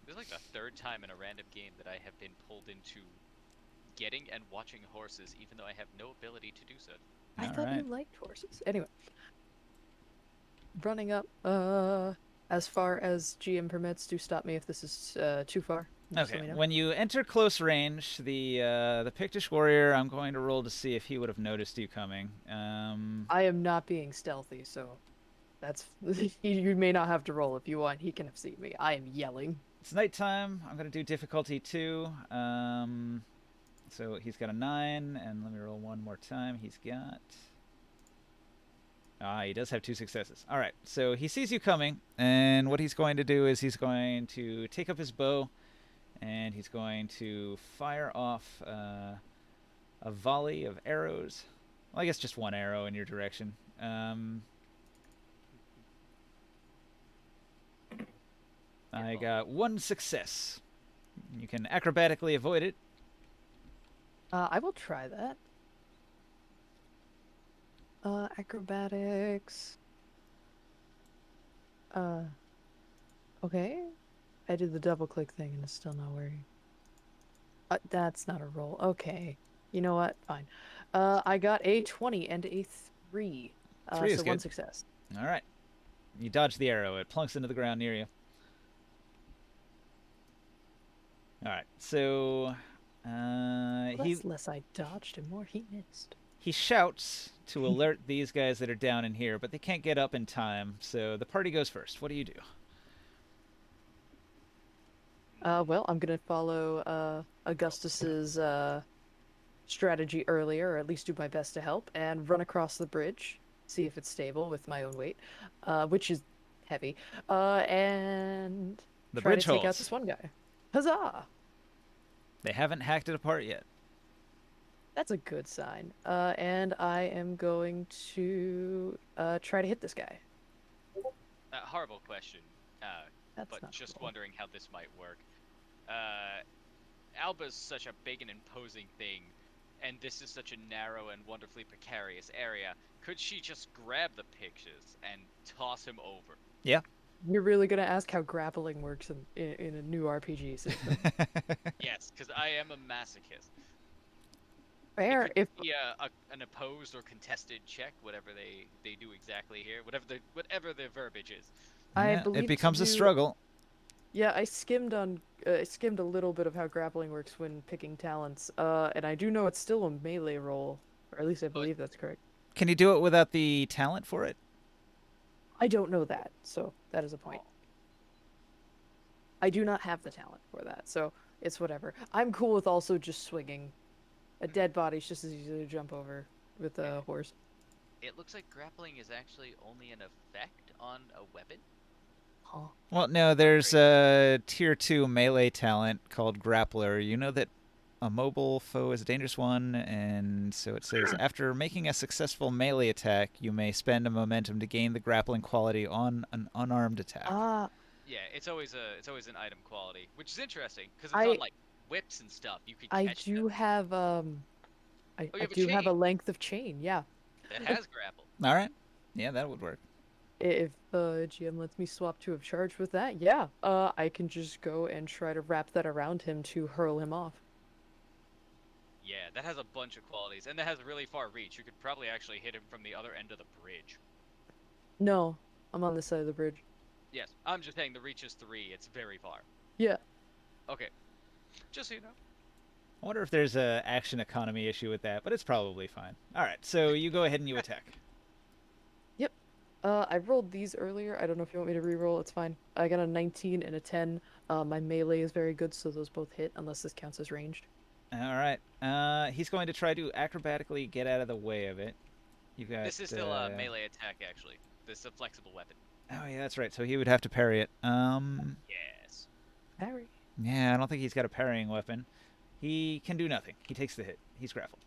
This is like the third time in a random game that I have been pulled into getting and watching horses, even though I have no ability to do so. I All thought right. you liked horses. Anyway. Running up, as far as GM permits, do stop me if this is too far. Just let Okay. me know. When you enter close range, the Pictish warrior, I'm going to roll to see if he would have noticed you coming. I am not being stealthy, so that's you may not have to roll if you want. He can have seen me. I am yelling. It's nighttime. I'm going to do difficulty 2. So he's got a 9, and let me roll one more time. He's got... he does have 2 successes. All right, so he sees you coming, and what he's going to do is he's going to take up his bow, and he's going to fire off a volley of arrows. Well, I guess just one arrow in your direction. I got 1 success. You can acrobatically avoid it. I will try that. Acrobatics. Okay. I did the double click thing and it's still not working. That's not a roll. Okay. You know what? Fine. I got a 20 and a 3. 3 is so good. 1 success. All right. You dodge the arrow. It plunks into the ground near you. All right. So Less I dodged and more he missed. he shouts to alert these guys that are down in here, but they can't get up in time. So the party goes first. What do you do? Well, I'm gonna follow Augustus's strategy earlier, or at least do my best to help, and run across the bridge, see if it's stable with my own weight, which is heavy. And The try to bridge take out holds. this one guy. Huzzah! They haven't hacked it apart yet. That's a good sign. And I am going to try to hit this guy. Horrible question. That's But not just cool. wondering how this might work. Alba's such a big and imposing thing, and this is such a narrow and wonderfully precarious area. Could she just grab the pictures and toss him over? Yeah. You're really gonna ask how grappling works in a new RPG system. Yes, because I am a masochist. Fair. It could be an opposed or contested check, whatever they do exactly here, whatever the verbiage is. I Yeah, believe it becomes to a do- struggle. Yeah, I skimmed a little bit of how grappling works when picking talents. And I do know it's still a melee roll, or at least I believe that's correct. Can you do it without the talent for it? I don't know that, so that is a point. I do not have the talent for that, so it's whatever. I'm cool with also just swinging. A dead body's just as easy to jump over with a horse. It looks like grappling is actually only an effect on a weapon. Huh. Well, no, there's a tier 2 melee talent called Grappler. You know that a mobile foe is a dangerous one, and so it says, after making a successful melee attack, you may spend a momentum to gain the grappling quality on an unarmed attack. Yeah, it's always an item quality, which is interesting because it's I- on like whips and stuff. You could I catch do them. have I you have a do have a chain. length of chain, yeah. That has grapple. All right. Yeah, that would work. If GM lets me swap to a charge with that, yeah. I can just go and try to wrap that around him to hurl him off. Yeah, that has a bunch of qualities, and that has really far reach. You could probably actually hit him from the other end of the bridge. No, I'm on this side of the bridge. Yes, I'm just saying the reach is 3. It's very far. Yeah. Okay, just so you know. I wonder if there's a action economy issue with that, but it's probably fine. All right, so you go ahead and you attack. Yep. I rolled these earlier. I don't know if you want me to re-roll. It's fine. I got a 19 and a 10. My melee is very good, so those both hit, unless this counts as ranged. All right. He's going to try to acrobatically get out of the way of it. You got. This is still a melee attack, actually. This is a flexible weapon. Oh yeah, that's right. So he would have to parry it. Yes. Parry. Yeah, I don't think he's got a parrying weapon. He can do nothing. He takes the hit. He's grappled.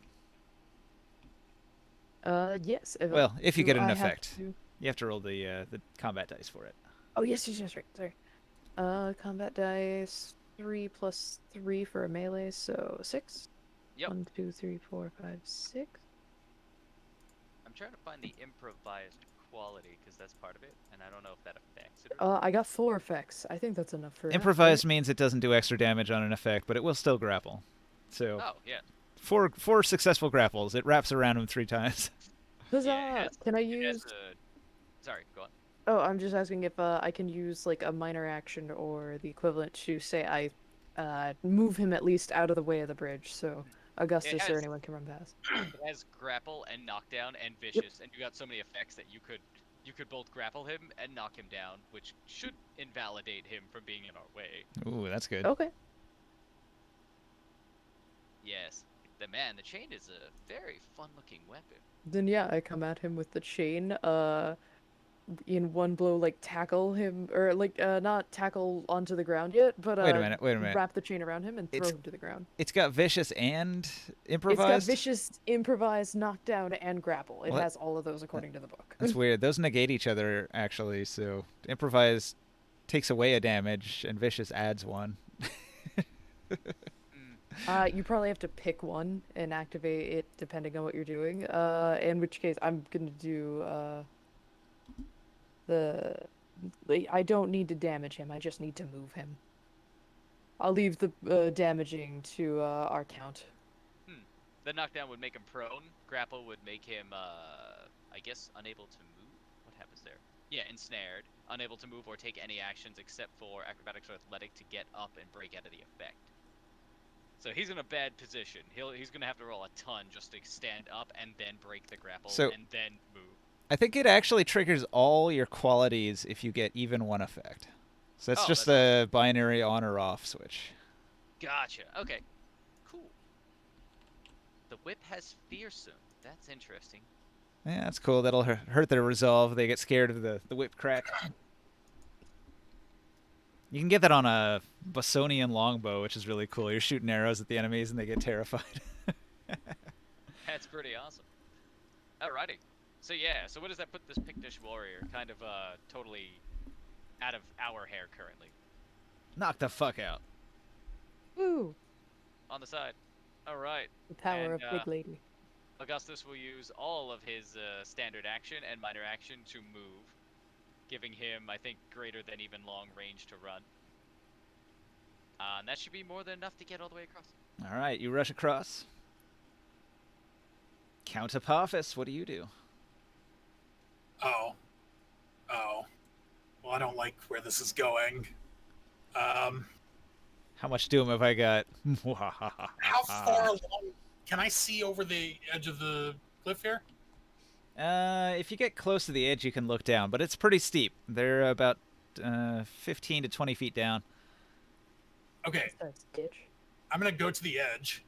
Yes. Well, if you do get an I have effect, to- you have to roll the combat dice for it. Oh, yes, right. Sorry. Combat dice 3 plus 3 for a melee, so 6. Yep. 1, 2, 3, 4, 5, 6. I'm trying to find the improvised quality because that's part of it, and I don't know if that affects it. Or I got 4 effects. I think that's enough for Improvised means it doesn't do extra damage on an effect, but it will still grapple. So Oh yeah. four successful grapples. It wraps around him 3 times. Huzzah! Yeah, it has- Can I it has use? Sorry, go on. Oh, I'm just asking if I can use like a minor action or the equivalent to say I move him at least out of the way of the bridge, so Augustus or has- anyone can run past. It has grapple and knockdown and vicious, and you got so many effects that you could both grapple him and knock him down, which should invalidate him from being in our way. Ooh, that's good. Okay. Yes. The chain is a very fun-looking weapon. Then yeah, I come at him with the chain. In one blow, like tackle him, or like not tackle onto the ground yet, but Wait a minute. wrap the chain around him and throw It's- him to the ground. It's got vicious and It's improvised. got vicious, improvised, knockdown, and grapple. It Well, has all of those according to the book. That's weird. Those negate each other actually. So improvised takes away a damage, and vicious adds one. You probably have to pick one and activate it depending on what you're doing. In which case, I'm gonna do I don't need to damage him. I just need to move him. I'll leave the damaging to our count. The knockdown would make him prone. Grapple would make him, I guess, unable to move. What happens there? Yeah, ensnared. Unable to move or take any actions except for acrobatics or athletic to get up and break out of the effect. So he's in a bad position. He's going to have to roll a ton just to stand up and then break the grapple So- and then move. I think it actually triggers all your qualities if you get even one effect. So that's Oh, just that's a binary on or off switch. Gotcha. Okay. Cool. The whip has fearsome. That's interesting. Yeah, that's cool. That'll hurt their resolve. They get scared of the whip crack. You can get that on a Bosonian longbow, which is really cool. You're shooting arrows at the enemies and they get terrified. That's pretty awesome. Alrighty. So yeah, so what does that put this Pictish warrior kind of totally out of our hair currently? Knock the fuck out. Woo! On the side. Alright. The power And, of Big Lady. Augustus will use all of his standard action and minor action to move, giving him, I think, greater than even long range to run. And that should be more than enough to get all the way across. All right, you rush across. Count Apophis, what do you do? Oh. Well, I don't like where this is going. How much doom have I got? How far along can I see over the edge of the cliff here? If you get close to the edge, you can look down, but it's pretty steep. They're about 15 to 20 feet down. Okay, That's ditch. I'm gonna go to the edge.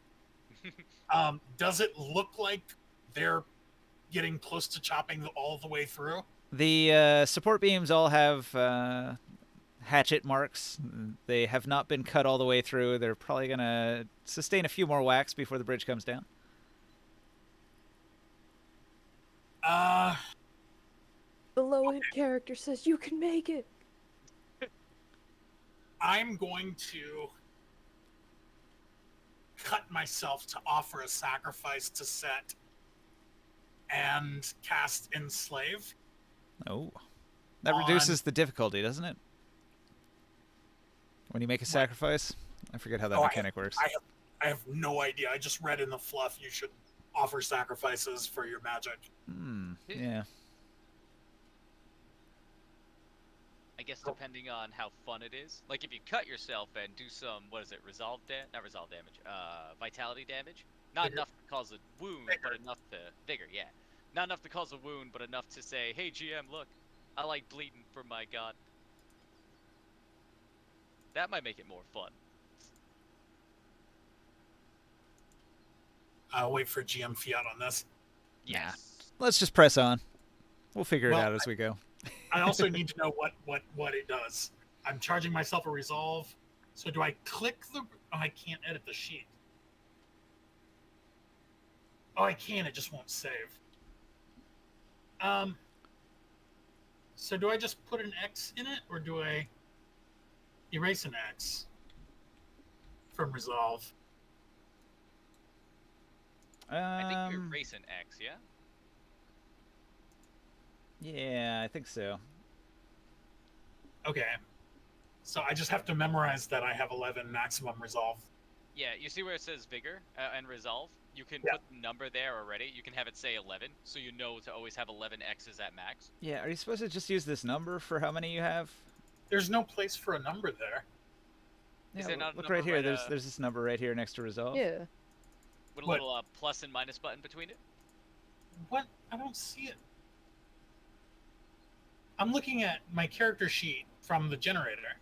Does it look like they're getting close to chopping all the way through? The support beams all have hatchet marks. They have not been cut all the way through. They're probably going to sustain a few more whacks before the bridge comes down. The low-end character says you can make it. I'm going to cut myself to offer a sacrifice to Set and cast Enslave. Oh. That reduces the difficulty, doesn't it? When you make a sacrifice? I forget how that mechanic works. I have no idea. I just read in the fluff you should offer sacrifices for your magic. Yeah. I guess depending on how fun it is. Like if you cut yourself and do some, what is it, not resolve damage, vitality damage? Not Vigor. enough to cause a wound, Vigor. but enough to, vigor, yeah. Not enough to cause a wound, but enough to say, hey GM, look, I like bleeding for my god. That might make it more fun. I'll wait for GM fiat on this. Yes. Let's just press on. We'll figure it Well, out as we go. I also need to know what it does. I'm charging myself a resolve. So do I click the... Oh, I can't edit the sheet. Oh, I can. It just won't save. So do I just put an X in it, or do I erase an X from resolve? I think you erase an X, yeah? Yeah, I think so. Okay. So I just have to memorize that I have 11 maximum resolve. Yeah, you see where it says vigor and resolve? You can Yeah. put the number there already. You can have it say 11, so you know to always have 11 X's at max. Yeah, are you supposed to just use this number for how many you have? There's no place for a number there. Yeah, Is there not a look number right here. right, There's this number right here next to resolve. Yeah. With a What? little plus and minus button between it? What? I don't see it. I'm looking at my character sheet from the generator.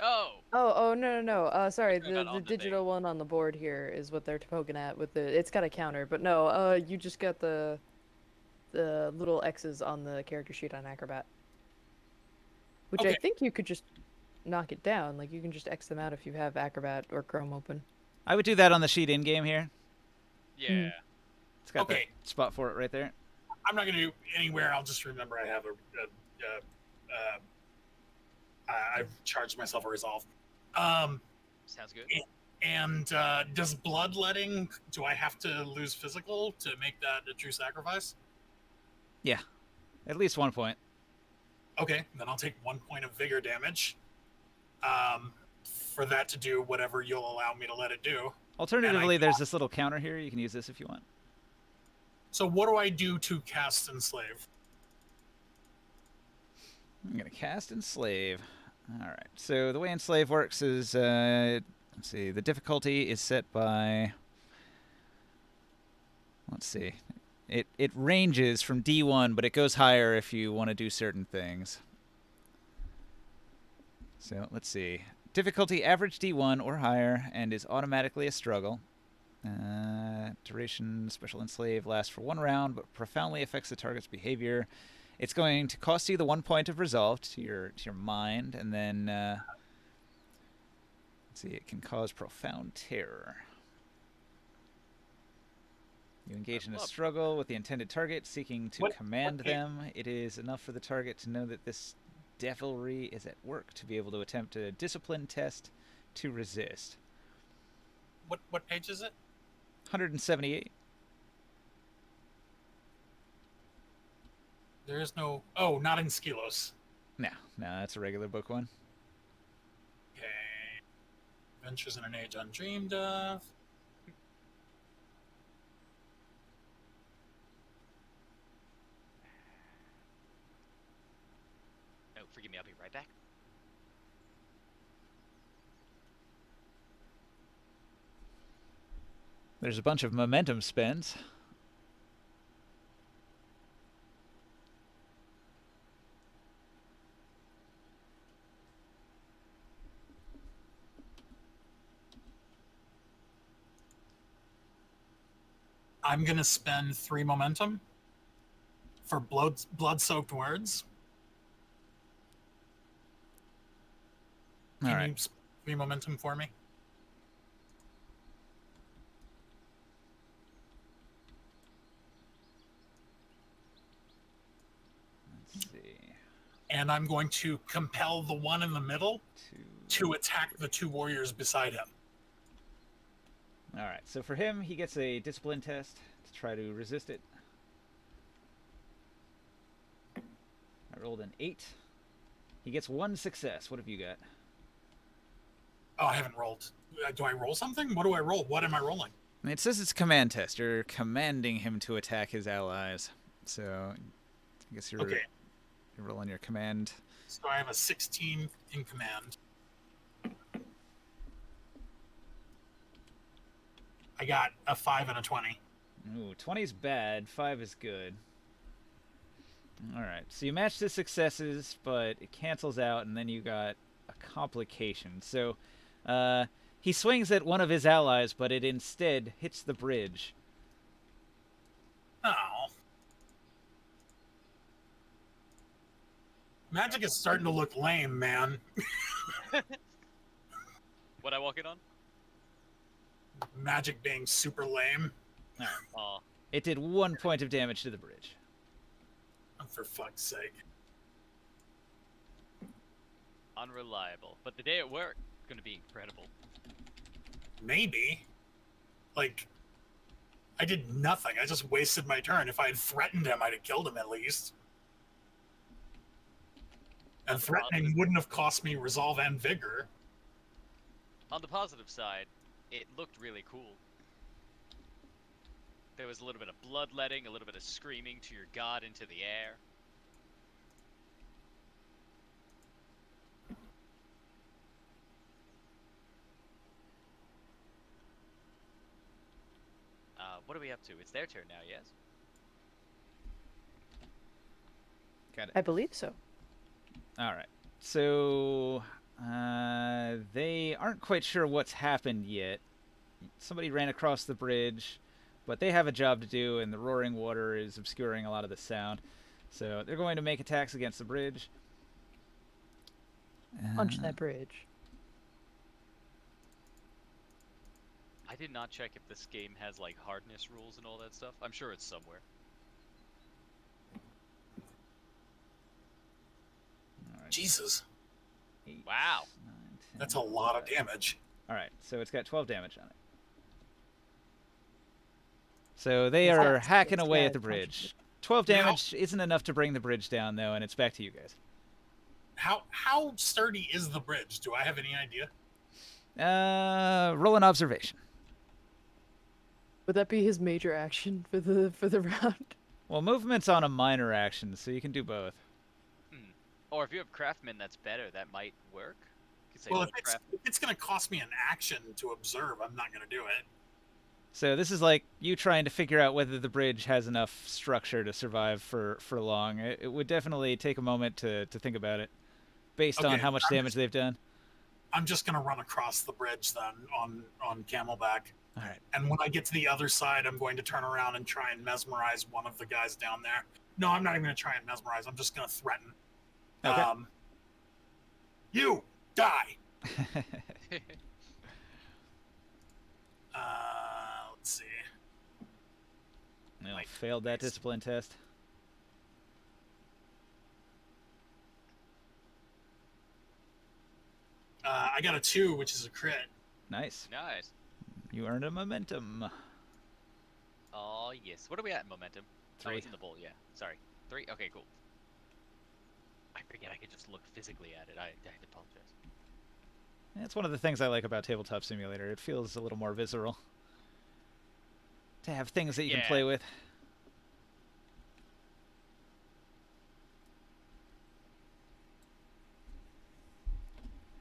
Oh! Oh, no. Sorry, Talking about the on the digital one on the board here is what they're poking at with the. It's got a counter, but no. You just got the little X's on the character sheet on Acrobat, which I Okay. think you could just knock it down. Like you can just X them out if you have Acrobat or Chrome open. I would do that on the sheet in game here. Yeah. It's got Okay. the spot for it right there. I'm not going to do anywhere. I'll just remember I have I've charged myself a resolve. Sounds good. And does bloodletting, do I have to lose physical to make that a true sacrifice? Yeah, at least 1 point. Okay, then I'll take 1 point of vigor damage for that to do whatever you'll allow me to let it do. Alternatively, there's this little counter here. You can use this if you want. So what do I do to cast Enslave? I'm going to cast Enslave. All right. So the way Enslave works is, let's see, the difficulty is set by, let's see, it ranges from D1, but it goes higher if you want to do certain things. So let's see. Difficulty average D1 or higher and is automatically a struggle. Duration special enslave lasts for 1 round, but profoundly affects the target's behavior. It's going to cost you the 1 point of resolve to your mind, and then See, it can cause profound terror. You engage in a struggle with the intended target, seeking to command them. It is enough for the target to know that this devilry is at work to be able to attempt a discipline test to resist. What page is it? 178. There is no... Oh, not in Skelos. No, that's a regular book one. Okay. Adventures in an Age Undreamed of. Oh, forgive me, I'll be right back. There's a bunch of momentum spends. I'm going to spend 3 momentum for blood-soaked words. All Can right. you spend 3 momentum for me? Let's see. And I'm going to compel the one in the middle to attack the 2 warriors beside him. All right. So for him, he gets a discipline test to try to resist it. I rolled an 8. He gets 1 success. What have you got? Oh, I haven't rolled. Do I roll something? What do I roll? What am I rolling? It says it's a command test. You're commanding him to attack his allies. So I guess you're rolling your command. So I have a 16 in command. I got a 5 and a 20. Ooh, 20's bad. 5 is good. All right. So you match the successes, but it cancels out, and then you got a complication. So he swings at one of his allies, but it instead hits the bridge. Oh. Magic is starting to look lame, man. What I walk in on? Magic being super lame. Oh. It did 1 point of damage to the bridge. Oh, for fuck's sake. Unreliable. But the day at work is going to be incredible. Maybe. Like, I did nothing. I just wasted my turn. If I had threatened him, I'd have killed him at least. And threatening wouldn't have cost me resolve and vigor. On the positive side, it looked really cool. There was a little bit of bloodletting, a little bit of screaming to your god into the air. What are we up to? It's their turn now, yes? Got it. I believe so. All right. So they aren't quite sure what's happened yet. Somebody ran across the bridge, but they have a job to do, and the roaring water is obscuring a lot of the sound. So they're going to make attacks against the bridge. Punch that bridge. I did not check if this game has like hardness rules and all that stuff. I'm sure it's somewhere. All right. Jesus. 8, Wow. 9, 10, That's a lot of damage. All right, so it's got 12 damage on it. So they It's are hot. hacking It's away got at the punch. bridge. 12 damage isn't enough to bring the bridge down, though, and it's back to you guys. How sturdy is the bridge? Do I have any idea? Roll an observation. Would that be his major action for the round? Well, movement's on a minor action, so you can do both. Or if you have craftsman that's better, that might work. You could say Well, low if it's going to cost me an action to observe, I'm not going to do it. So this is like you trying to figure out whether the bridge has enough structure to survive for long. It would definitely take a moment to think about it, based on Okay, how much damage they've done. I'm just going to run across the bridge then on Camelback. All right. And when I get to the other side, I'm going to turn around and try and mesmerize one of the guys down there. No, I'm not even going to try and mesmerize. I'm just going to threaten. Okay. You die. Let's see. No, Like, failed that nice. discipline test. I got a 2, which is a crit. Nice. Nice. You earned a momentum. Oh, yes. What are we at in momentum? Oh, 3. it's in the bowl, yeah. Sorry. 3? Okay, cool. I forget I could just look physically at it. I apologize. That's one of the things I like about Tabletop Simulator. It feels a little more visceral. To have things that you can play with.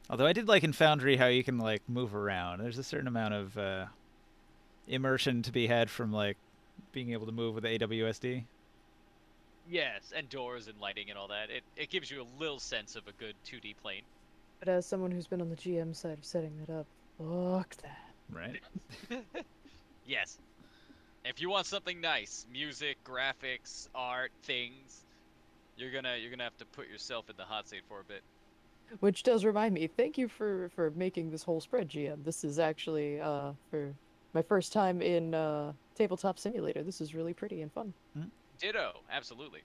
Although I did like in Foundry how you can like move around. There's a certain amount of immersion to be had from like being able to move with AWSD. Yes, and doors and lighting and all that. It gives you a little sense of a good 2D plane. But as someone who's been on the GM side of setting that up, fuck that. Right. Yes. If you want something nice, music, graphics, art, things, you're gonna have to put yourself in the hot seat for a bit. Which does remind me, thank you for making this whole spread, GM. This is actually for my first time in Tabletop Simulator. This is really pretty and fun. Ditto, absolutely.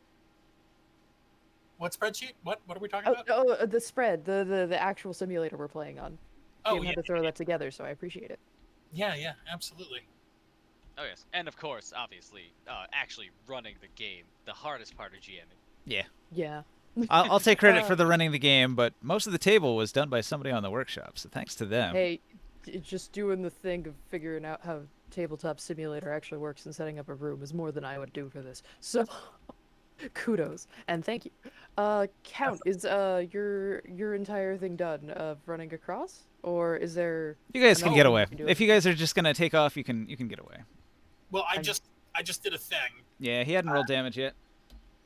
What spreadsheet? What are we talking about? The spread, the actual simulator we're playing on. Oh, GM had to throw that together, so I appreciate it. Yeah, absolutely. Oh yes, and of course, obviously, actually running the game, the hardest part of GMing. Yeah. Yeah. I'll take credit for the running the game, but most of the table was done by somebody on the workshop, so thanks to them. Hey, just doing the thing of figuring out how Tabletop Simulator actually works and setting up a room is more than I would do for this. So, kudos and thank you. Count, is your entire thing done of running across, or is there? You guys can get away. You can do If it? you guys are just gonna take off, you can get away. Well, I just did a thing. Yeah, he hadn't rolled damage yet.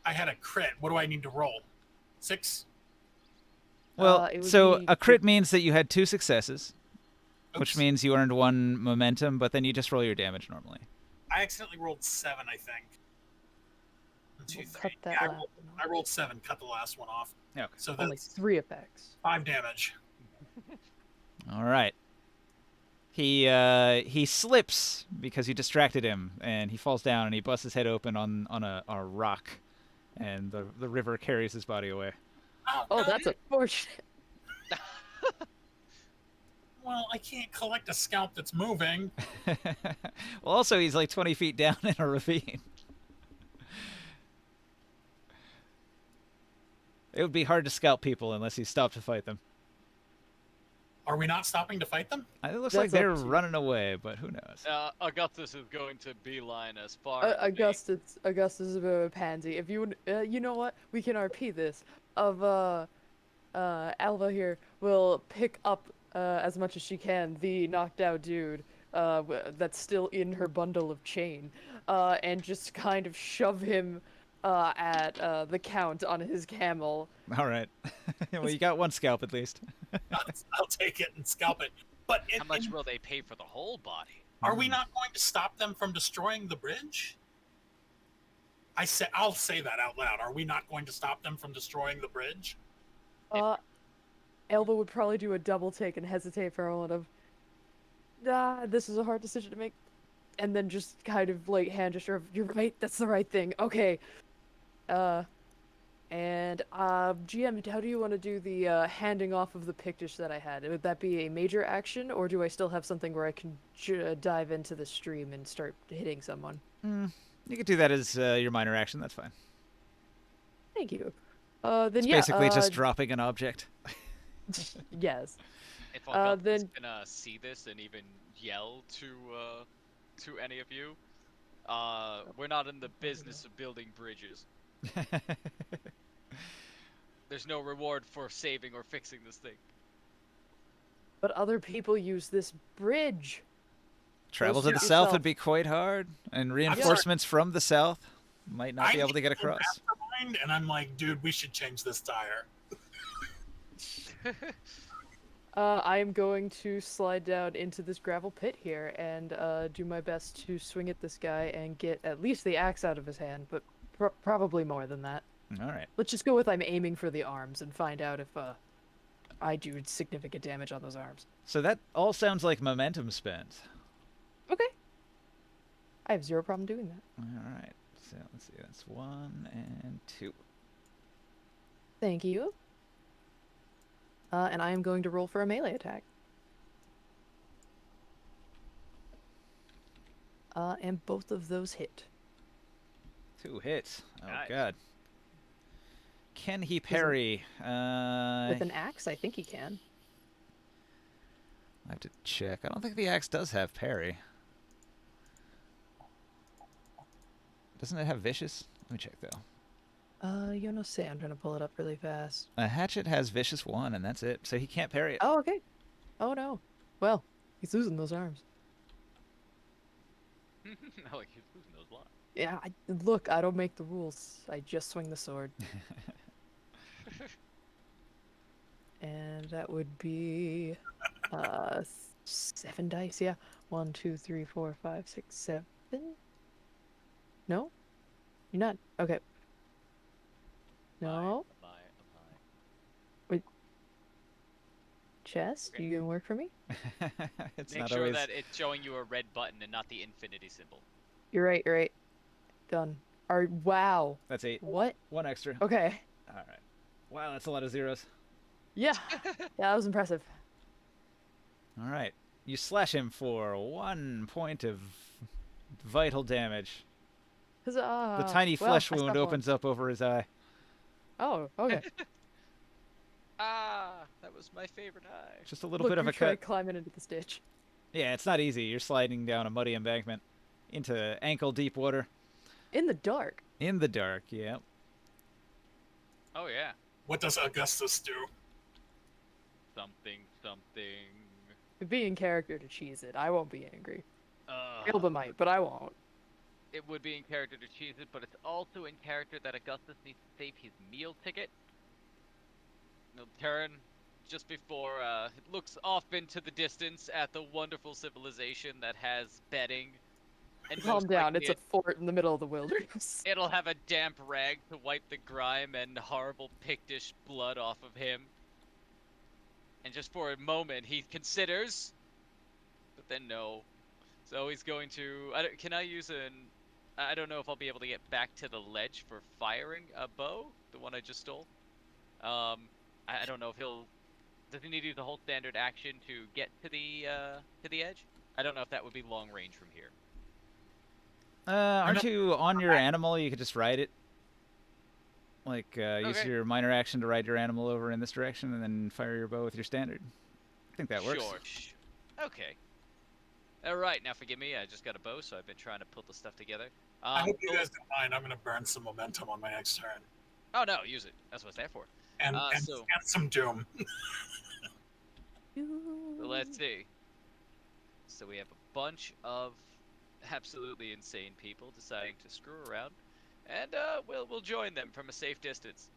I had a crit. What do I need to roll? 6? Well, it would so be a crit means that you had 2 successes, which Oops. means you earned 1 momentum, but then you just roll your damage normally. I accidentally rolled 7, I think. 1, 2, We'll 3. cut that Yeah, last one off. I rolled 7. Cut the last one off. Okay. So Only that's 3 effects. 5 damage. All right. He slips because you distracted him, and he falls down and he busts his head open on a rock, and the river carries his body away. Oh, that's unfortunate. Well, I can't collect a scalp that's moving. Well, also he's like 20 feet down in a ravine. It would be hard to scalp people unless you stopped to fight them. Are we not stopping to fight them? It looks That's like they're up to you. running away, but who knows? Augustus is going to beeline as far as Augustus is a bit of a pansy. If you would, you know what? We can RP this. Alva here will pick up as much as she can the knocked out dude that's still in her bundle of chain, and just kind of shove him at the Count on his camel. All right. Well, you got 1 scalp at least. I'll take it and scalp it. But how much will they pay for the whole body? are we not going to stop them from destroying the bridge? I'll say that out loud. Are we not going to stop them from destroying the bridge? Elba would probably do a double take and hesitate for a moment of, this is a hard decision to make, and then just kind of like hand gesture of, you're right, that's the right thing. Okay. GM, how do you want to do the handing off of the Pictish that I had? Would that be a major action, or do I still have something where I can dive into the stream and start hitting someone? You could do that as your minor action. That's fine. Thank you. It's basically just dropping an object. Yes. If Augustus then- is gonna see this and even yell to any of you, we're not in the business of building bridges. There's no reward for saving or fixing this thing. But other people use this bridge. Travel to the suit south yourself. would be quite hard, and reinforcements from the south might not be able to get need a across. mastermind, and I'm like, dude, we should change this tire. I am going to slide down into this gravel pit here and do my best to swing at this guy and get at least the axe out of his hand, but probably more than that. All right. Let's just go with I'm aiming for the arms and find out if I do significant damage on those arms. So that all sounds like momentum spent. Okay. I have zero problem doing that. All right. So let's see. That's 1 and 2. Thank you. And I am going to roll for a melee attack. And both of those hit. 2 hits. Oh Nice. God. Can he parry? With an axe, I think he can. I have to check. I don't think the axe does have parry. Doesn't it have vicious? Let me check though. You know, say I'm trying to pull it up really fast. A hatchet has vicious 1, and that's it. So he can't parry it. Oh, okay. Oh no. Well, he's losing those arms. No, like he's losing those lines. Yeah, look, I don't make the rules. I just swing the sword. And that would be 7 dice, yeah. 1, 2, 3, 4, 5, 6, 7. No? You're not. Okay. No. Am I? Wait. Chess, Okay. you gonna work for me? It's Make not sure always. that it's showing you a red button and not the infinity symbol. You're right, you're right. Done. Wow. That's 8. What? 1 extra. Okay. All right. Wow, that's a lot of zeros. Yeah. Yeah, that was impressive. All right. You slash him for 1 point of vital damage. Huzzah. The tiny Well, flesh I wound stopped opens up over his eye. one. Oh, okay. That was my favorite eye. Just a little Look, bit of you're a trying cut. climbing into the ditch. Yeah, it's not easy. You're sliding down a muddy embankment into ankle-deep water. In the dark. In the dark, yeah. Oh yeah. What does Augustus do? Something. It'd be in character to cheese it. I won't be angry. Uh, Elba might, but I won't. It would be in character to cheese it, but it's also in character that Augustus needs to save his meal ticket. He'll turn just before it looks off into the distance at the wonderful civilization that has bedding. And Calm most down. likely It's a fort in the middle of the wilderness. it'll have a damp rag to wipe the grime and horrible Pictish blood off of him. And just for a moment, he considers, but then no. So he's going to. Can I use an? I don't know if I'll be able to get back to the ledge for firing a bow, the one I just stole. I don't know if he'll. Does he need to use the whole standard action to get to the edge? I don't know if that would be long range from here. Aren't you on your animal? You could just ride it. Like, use Okay. your minor action to ride your animal over in this direction and then fire your bow with your standard. I think that works. Sure. Okay. Alright, now forgive me, I just got a bow, so I've been trying to pull the stuff together. I hope you guys don't mind. I'm going to burn some momentum on my next turn. Oh no, use it. That's what it's there for. And So- some doom. So let's see. So we have a bunch of absolutely insane people deciding to screw around, and we'll join them from a safe distance.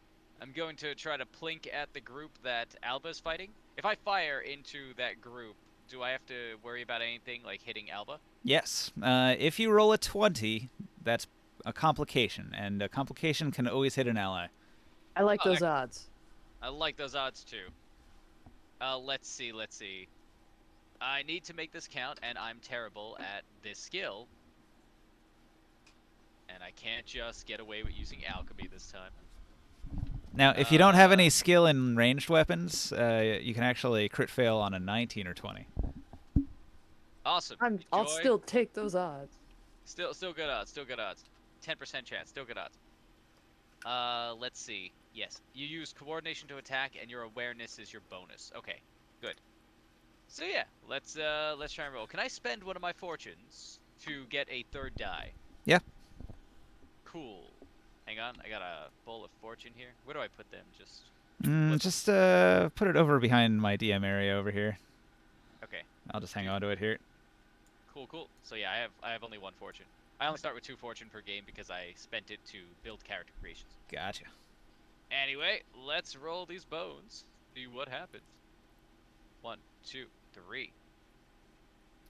I'm going to try to plink at the group that Alba's fighting. If I fire into that group, do I have to worry about anything like hitting Alba? Yes. If you roll a 20, that's a complication, and a complication can always hit an ally. I like Oh, those odds. I like those odds too. Let's see. I need to make this count, and I'm terrible at this skill. And I can't just get away with using alchemy this time. Now, if you don't have any skill in ranged weapons, you can actually crit fail on a 19 or 20. Awesome. I'll Enjoy. still take those odds. Still good odds. 10% chance. Still good odds. Let's see. Yes, you use coordination to attack, and your awareness is your bonus. Okay, good. So yeah, let's try and roll. Can I spend one of my fortunes to get a third die? Yeah. Cool. Hang on, I got a bowl of fortune here. Where do I put them? Just put it over behind my DM area over here. Okay. I'll just hang on to it here. Cool. So yeah, I have only one fortune. I only start with 2 fortune per game because I spent it to build character creations. Gotcha. Anyway, let's roll these bones. See what happens. 1, 2, 3.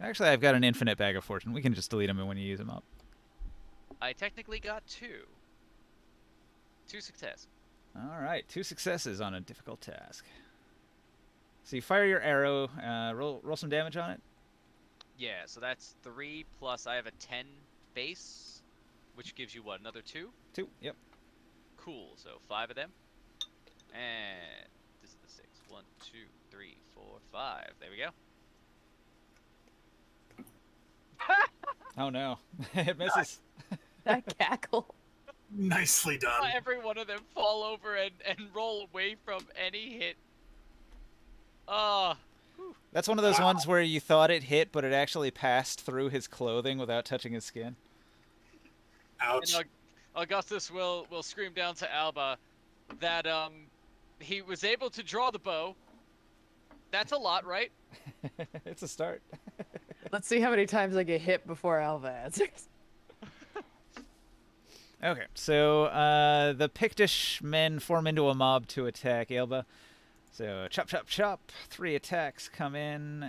Actually, I've got an infinite bag of fortune. We can just delete them when you use them up. I technically got 2. 2 success. All right, 2 successes on a difficult task. So you fire your arrow. Roll some damage on it. Yeah, so that's 3 plus I have a 10 base, which gives you what, another 2? 2. Yep. Cool, so 5 of them. And this is the 6. 1, 2, 3, 4, 5. There we go. Oh no, it misses. That cackle. Nicely done. Every one of them fall over and roll away from any hit. Oh. That's one of those ones where you thought it hit, but it actually passed through his clothing without touching his skin. Ouch. And Augustus will scream down to Alba that he was able to draw the bow. That's a lot, right? It's a start. Let's see how many times I get hit before Alva answers. Okay, so the Pictish men form into a mob to attack Elba. So chop, chop, chop. 3 attacks come in.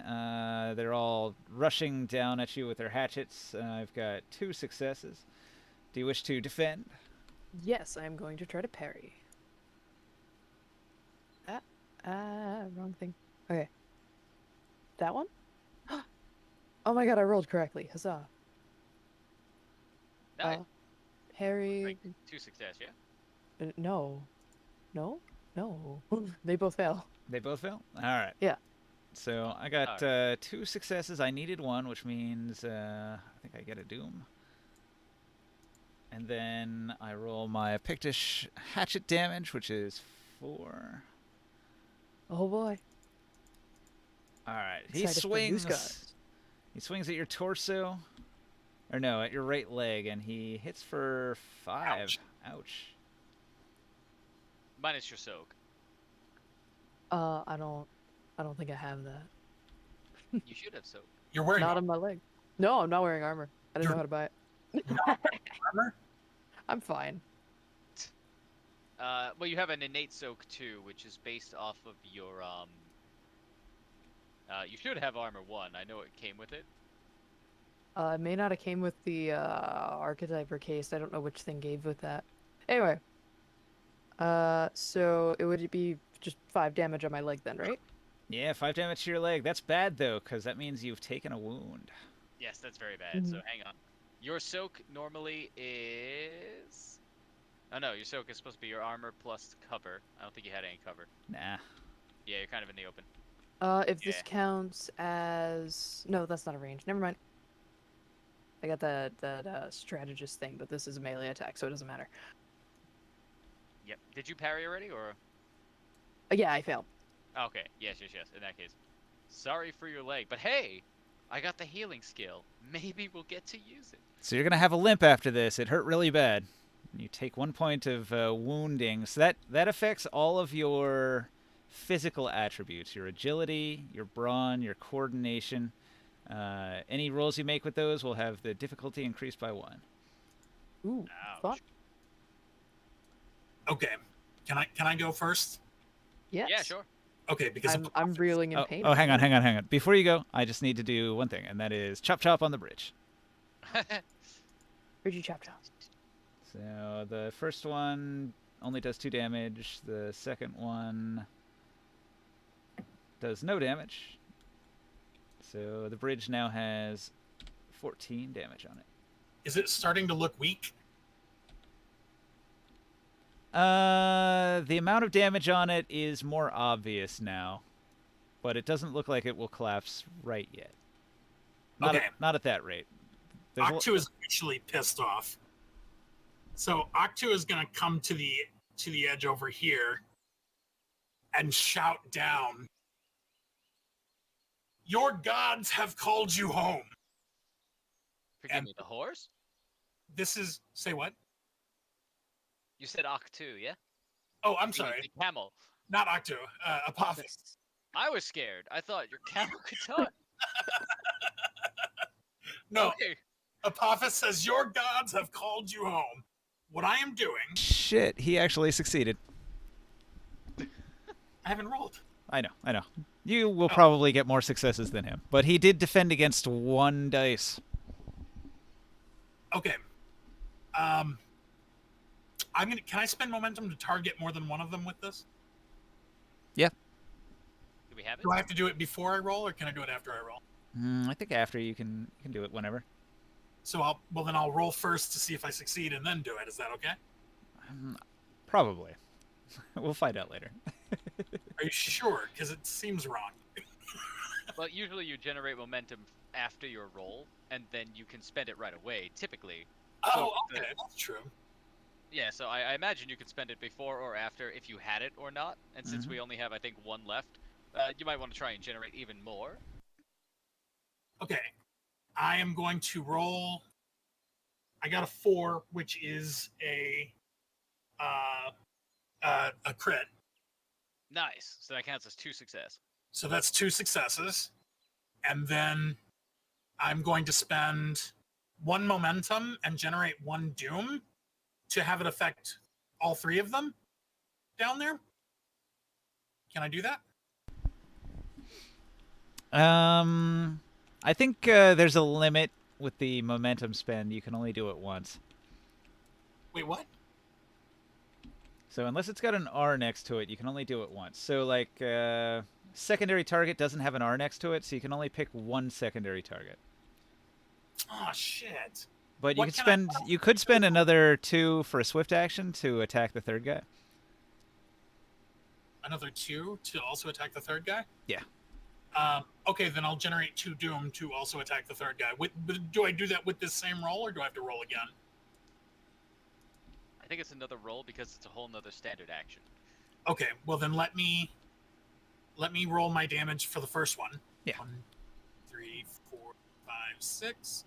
They're all rushing down at you with their hatchets. I've got 2 successes. Do you wish to defend? Yes, I am going to try to parry. Wrong thing. Okay. That one? Oh my god, I rolled correctly. Huzzah. Nice. Parry. Right, 2 success, yeah? No. No? No. They both fail. They both fail? All right. Yeah. So I got 2 successes. I needed 1, which means I think I get a doom. And then I roll my Pictish hatchet damage, which is 4. Oh boy. All right. He Excited for news swings. guys. He swings at your torso. Or no, at your right leg, and he hits for 5. Ouch. Minus your soak. I don't think I have that. You should have soak. You're wearing Not on my leg. No, I'm not wearing armor. I didn't know You're- how to buy it. armor? I'm fine. Well, you have an innate soak too, which is based off of your you should have armor 1. I know it came with it. It may not have came with the archetype or case. I don't know which thing gave with that. Anyway. So it would be just 5 damage on my leg then, right? Yeah, 5 damage to your leg. That's bad, though, because that means you've taken a wound. Yes, that's very bad. So hang on. Your soak normally is. Oh no, your soak is supposed to be your armor plus cover. I don't think you had any cover. Nah. Yeah, you're kind of in the open. If this counts as... No, that's not a range. Never mind. I got that strategist thing, but this is a melee attack, so it doesn't matter. Yep. Did you parry already, or? Yeah, I failed. Okay. Yes. In that case, sorry for your leg, but hey, I got the healing skill. Maybe we'll get to use it. So you're going to have a limp after this. It hurt really bad. You take 1 point of wounding. So that affects all of your physical attributes. Your agility, your brawn, your coordination. Any rolls you make with those will have the difficulty increased by 1. Ooh, Ouch. fun. Okay. Can I go first? Yes. Yeah, sure. Okay, because I'm reeling in pain. Oh, hang on. Before you go, I just need to do one thing, and that is chop chop on the bridge. Where'd you chop chop? So the first one only does 2 damage. The second one does no damage. So the bridge now has 14 damage on it. is it starting to look weak? The amount of damage on it is more obvious now, but it doesn't look like it will collapse right yet. Not, Okay. not at that rate. There's a- Octu is actually pissed off. So Octu is going to come to the edge over here and shout down, "Your gods have called you home." Forgive me, the horse? This is say what? You said Octu, yeah? Oh, I'm The- sorry, The camel. not Octu. Apophis. I was scared. I thought your camel could talk. No, Okay. Apophis says, "Your gods have called you home." What I am doing, Shit, he actually succeeded. I haven't rolled. I know. You will probably get more successes than him, but he did defend against 1 dice. Okay. Can I spend momentum to target more than one of them with this? Yeah. Do we have it? Do I have to do it before I roll, or can I do it after I roll? I think after you can do it whenever. So I'll roll first to see if I succeed and then do it. Is that okay? Probably. We'll find out later. Are you sure? Because it seems wrong. Well, usually you generate momentum after your roll, and then you can spend it right away, typically. Oh, So okay, that's true. Yeah, so I imagine you could spend it before or after if you had it or not. And since we only have, I think, one left, you might want to try and generate even more. Okay, I am going to roll. I got a 4, which is a crit. Nice. So that counts as 2 success. So that's 2 successes, and then I'm going to spend 1 momentum and generate 1 doom to have it affect all 3 of them down there. Can I do that? I think there's a limit with the momentum spend. You can only do it once. Wait, what? So unless it's got an R next to it, you can only do it once. So like secondary target doesn't have an R next to it, so you can only pick one secondary target. Oh shit. But What can you could spend another 2 for a swift action to attack the third guy. Another 2 to also attack the third guy? Yeah. Okay, then I'll generate 2 doom to also attack the third guy. Do I do that with this same roll, or do I have to roll again? I think it's another roll because it's a whole nother standard action. Okay, well then let me roll my damage for the first one. Yeah. 1, 3, 4, 5, 6.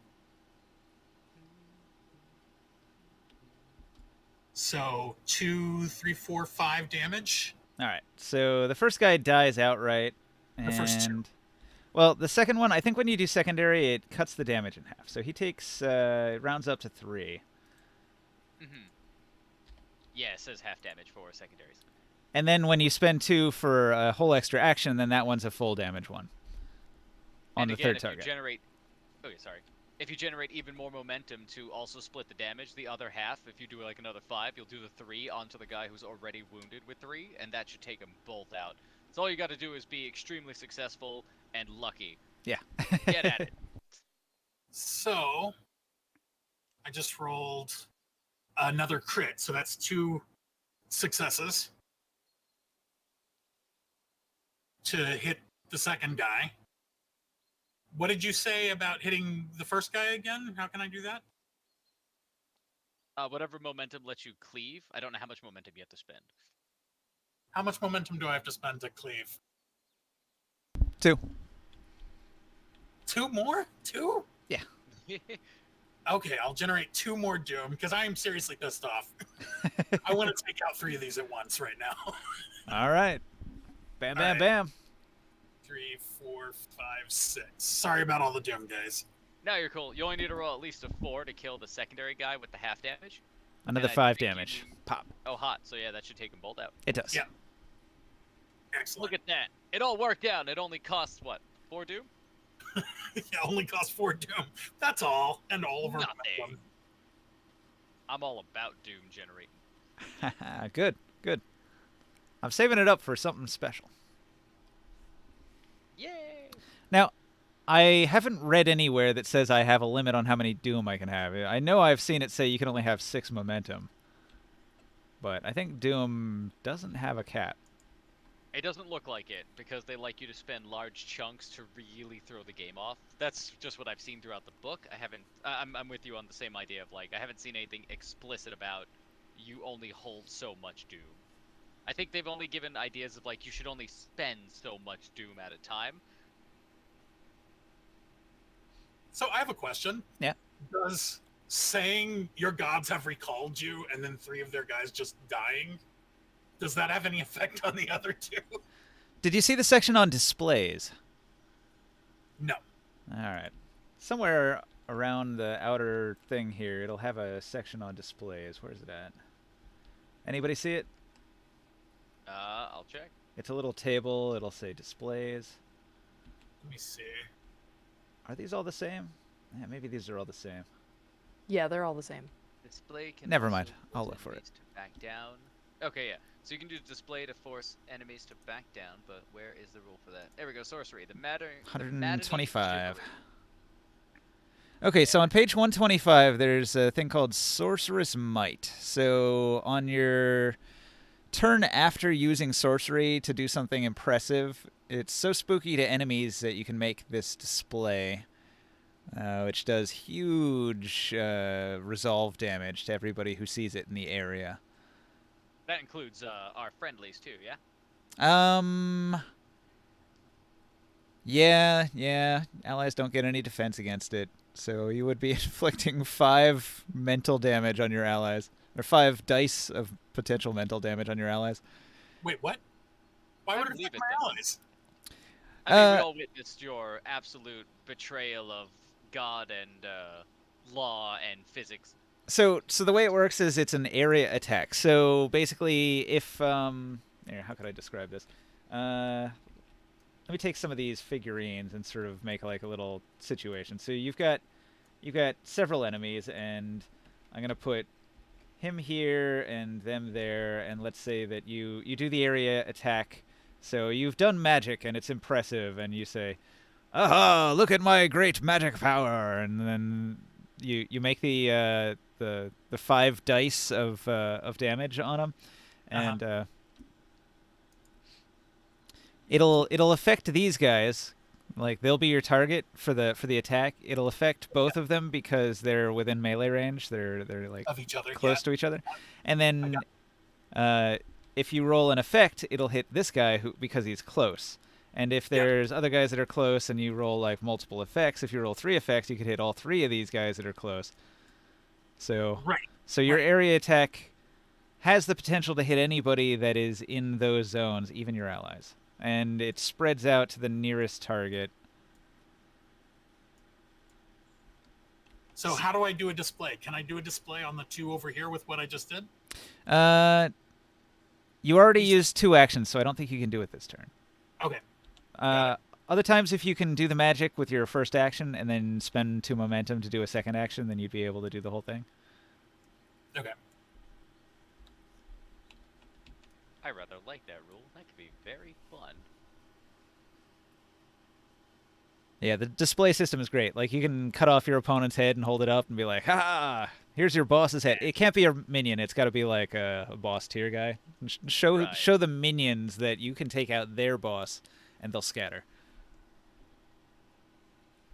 So 2, 3, 4, 5 damage. All right. So the first guy dies outright. The first 2. Well, the second one, I think when you do secondary, it cuts the damage in half. So he takes, it rounds up to 3. Mm-hmm. Yeah, it says half damage for secondaries. And then when you spend 2 for a whole extra action, then that one's a full damage one. On the third target. If you generate even more momentum to also split the damage, the other half, if you do like another 5, you'll do the 3 onto the guy who's already wounded with 3, and that should take them both out. So all you got to do is be extremely successful and lucky. Yeah. Get at it. So I just rolled another crit, so that's 2 successes to hit the second guy. What did you say about hitting the first guy again? How can I do that? Whatever momentum lets you cleave. I don't know how much momentum you have to spend. How much momentum do I have to spend to cleave? 2. 2 more? 2? Yeah. Okay, I'll generate 2 more doom because I am seriously pissed off. I want to take out 3 of these at once right now. All right. Bam, bam, right. bam. 3, 4, 5, 6. Sorry about all the doom, guys. No, you're cool. You only need to roll at least a 4 to kill the secondary guy with the half damage. Another And I 5 think you damage. need- Pop. Oh, hot. So yeah, that should take them both out. It does. Yeah. Excellent. Look at that. It all worked out. It only costs, what, 4 doom? Yeah, only cost 4 doom. That's all. And all of our Nothing. momentum. I'm all about doom generating. Good. Good. I'm saving it up for something special. Yay! Now, I haven't read anywhere that says I have a limit on how many Doom I can have. I know I've seen it say you can only have 6 momentum. But I think Doom doesn't have a cap. It doesn't look like it, because they like you to spend large chunks to really throw the game off. That's just what I've seen throughout the book. I'm with you on the same idea of, like, I haven't seen anything explicit about you only hold so much Doom. I think they've only given ideas of, like, you should only spend so much Doom at a time. So I have a question. Yeah. Does saying your gods have recalled you and then 3 of their guys just dying, does that have any effect on the other 2? Did you see the section on displays? No. All right. Somewhere around the outer thing here, it'll have a section on displays. Where's it at? Anybody see it? I'll check. It's a little table. It'll say displays. Let me see. Are these all the same? Yeah, maybe these are all the same. Yeah, they're all the same. Display can Never also mind. I'll use look for it. enemies to back down. Okay, yeah. So you can do display to force enemies to back down, but where is the rule for that? There we go. Sorcery. The maddening 125. shivery. Okay, so There on page 125, there's a thing called Sorceress Might. So on your turn after using sorcery to do something impressive, it's so spooky to enemies that you can make this display, which does huge resolve damage to everybody who sees it in the area. That includes our friendlies too, yeah? Yeah. Allies don't get any defense against it. So you would be inflicting 5 mental damage on your allies. Or 5 dice of potential mental damage on your allies. Wait, what? Why I would it believe affect it, my though. allies? I mean, we all witnessed your absolute betrayal of God and law and physics. So the way it works is it's an area attack. So basically, if here, how could I describe this? Let me take some of these figurines and sort of make like a little situation. So you've got several enemies, and I'm gonna put him here and them there, and let's say that you do the area attack. So you've done magic and it's impressive, and you say, "Aha! Look at my great magic power!" And then you make the 5 dice of damage on him, and it'll affect these guys. Like they'll be your target for the attack. It'll affect both of them because they're within melee range. They're like Of each other, close to each other, and then if you roll an effect, it'll hit this guy because he's close. And if there's other guys that are close and you roll like multiple effects, if you roll 3 effects, you could hit all 3 of these guys that are close. So your area attack has the potential to hit anybody that is in those zones, even your allies. And it spreads out to the nearest target. So how do I do a display? Can I do a display on the 2 over here with what I just did? You already used 2 actions, so I don't think you can do it this turn. Okay. Other times, if you can do the magic with your first action and then spend 2 momentum to do a second action, then you'd be able to do the whole thing. Okay. I rather like that rule. That could be very fun. Yeah, the display system is great. Like, you can cut off your opponent's head and hold it up and be like, "Ha! Here's your boss's head." It can't be a minion. It's got to be like a boss tier guy. Show the minions that you can take out their boss, and they'll scatter.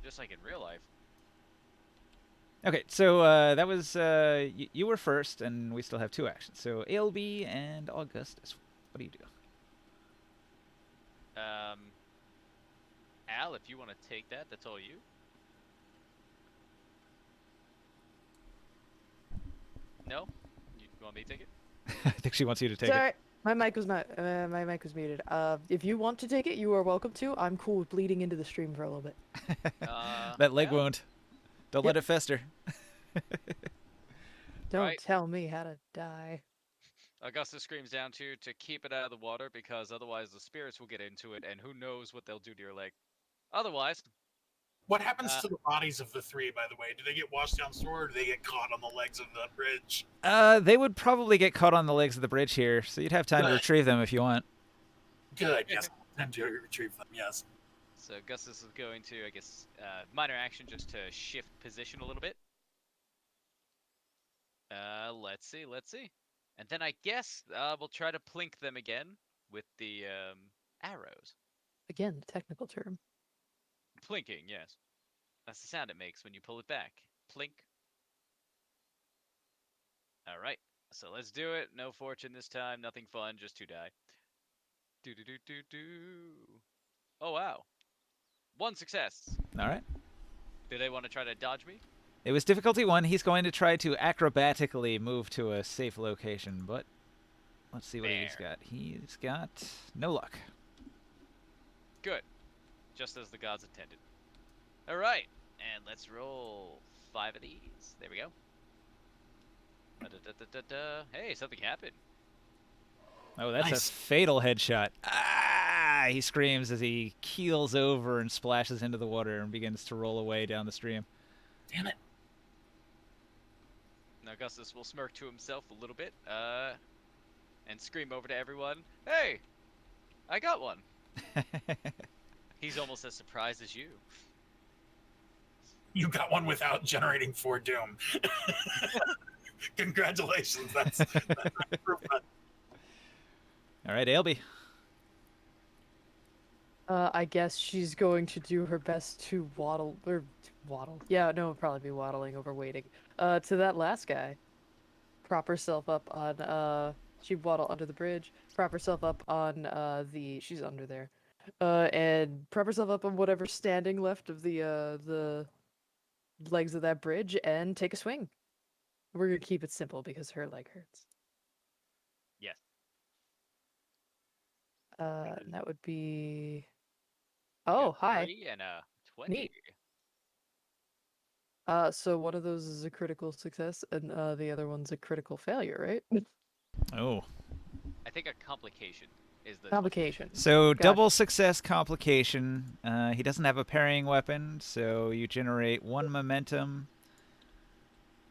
Just like in real life. Okay, so that was you were first, and we still have 2 actions. So ALB and Augustus, what do you do? Al, if you want to take that, that's all you. No? You want me to take it? I think she wants you to take Sorry, it. my mic was not. My mic was muted. If you want to take it, you are welcome to. I'm cool with bleeding into the stream for a little bit. That leg yeah. wound. Don't let it fester. Don't tell me how to die. Augustus screams down to keep it out of the water because otherwise the spirits will get into it, and who knows what they'll do to your leg. Otherwise, what happens to the bodies of the 3, by the way? Do they get washed down shore, or do they get caught on the legs of the bridge? They would probably get caught on the legs of the bridge here, so you'd have time to retrieve them if you want. Good. Yes, time to retrieve them. Yes. So Augustus is going to, I guess, minor action just to shift position a little bit. Let's see. And then I guess we'll try to plink them again with the arrows. Again, the technical term. Plinking, yes. That's the sound it makes when you pull it back. Plink. Alright, so let's do it. No fortune this time, nothing fun, just 2 die. Oh, wow. 1 success. Alright. Do they want to try to dodge me? It was difficulty 1. He's going to try to acrobatically move to a safe location, but let's see what he's got. He's got no luck. Good. Just as the gods intended. Alright, and let's roll 5 of these. There we go. Hey, something happened. Oh, that's a fatal headshot. Ah! He screams as he keels over and splashes into the water and begins to roll away down the stream. Damn it. Now Augustus will smirk to himself a little bit, and scream over to everyone, "Hey, I got one." He's almost as surprised as you. You got one without generating 4 doom. Congratulations. That's an improvement. All right, Ailby. I guess she's going to do her best to waddle. Yeah, no, probably be waddling over waiting. To that last guy. Prop herself up on, she'd waddle under the bridge, prop herself up on, she's under there. And prop herself up on whatever's standing left of the legs of that bridge and take a swing. We're gonna keep it simple because her leg hurts. Yes. And that would be. Oh, hi. 30 and a 20. Neat. So one of those is a critical success, and the other one's a critical failure, right? Oh. I think a complication is the Complication. So Gotcha. double success complication. He doesn't have a parrying weapon, so you generate 1 momentum.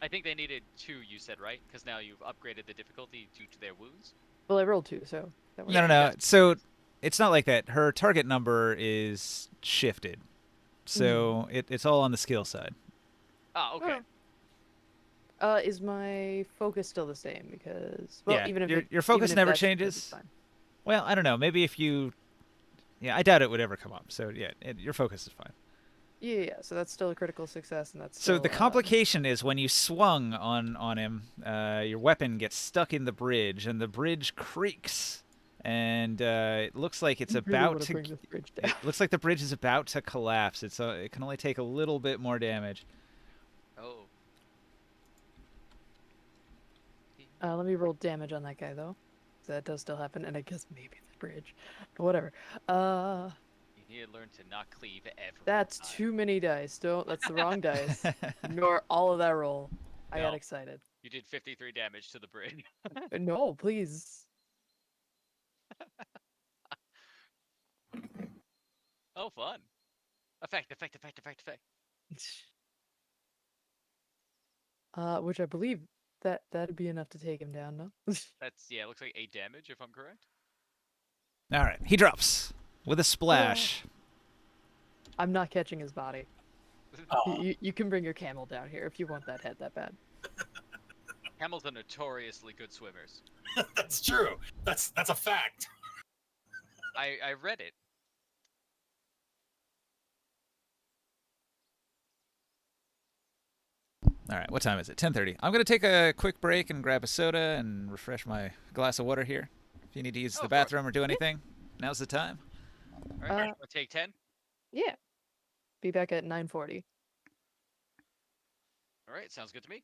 I think they needed 2, you said, right? Because now you've upgraded the difficulty due to their wounds. Well, I rolled 2, so that No, no, no. So it's not like that. Her target number is shifted. So it's all on the skill side. Ah, okay. Is my focus still the same? Because Yeah, even if your focus even if never that's shifted, it's changes. fine. Well, I don't know. Maybe if you... Yeah, I doubt it would ever come up. So, yeah, your focus is fine. Yeah, so that's still a critical success, and that's So still, the complication is when you swung on him, your weapon gets stuck in the bridge, and the bridge creaks, and it looks like it's I really about wanna to. bring this bridge down. It looks like the bridge is about to collapse. It can only take a little bit more damage. Oh. Let me roll damage on that guy though. So that does still happen, and I guess maybe the bridge, but whatever. You need to learn to not cleave every That's time. too many dice. That's the wrong dice. Ignore all of that roll. I got No. excited. You did 53 damage to the bridge. No, please. Oh, fun. Effect. Which I believe that'd be enough to take him down, no? That's, yeah, it looks like 8 damage, if I'm correct. All right, he drops with a splash. I'm not catching his body. Oh, You can bring your camel down here if you want that head that bad. Camels are notoriously good swimmers. that's true. That's a fact. I read it. All right, what time is it? 10:30. I'm gonna take a quick break and grab a soda and refresh my glass of water here. If you need to use Oh, the of course. bathroom or do anything, now's the time. All right, wanna take 10? Yeah. Be back at 9:40. All right, sounds good to me.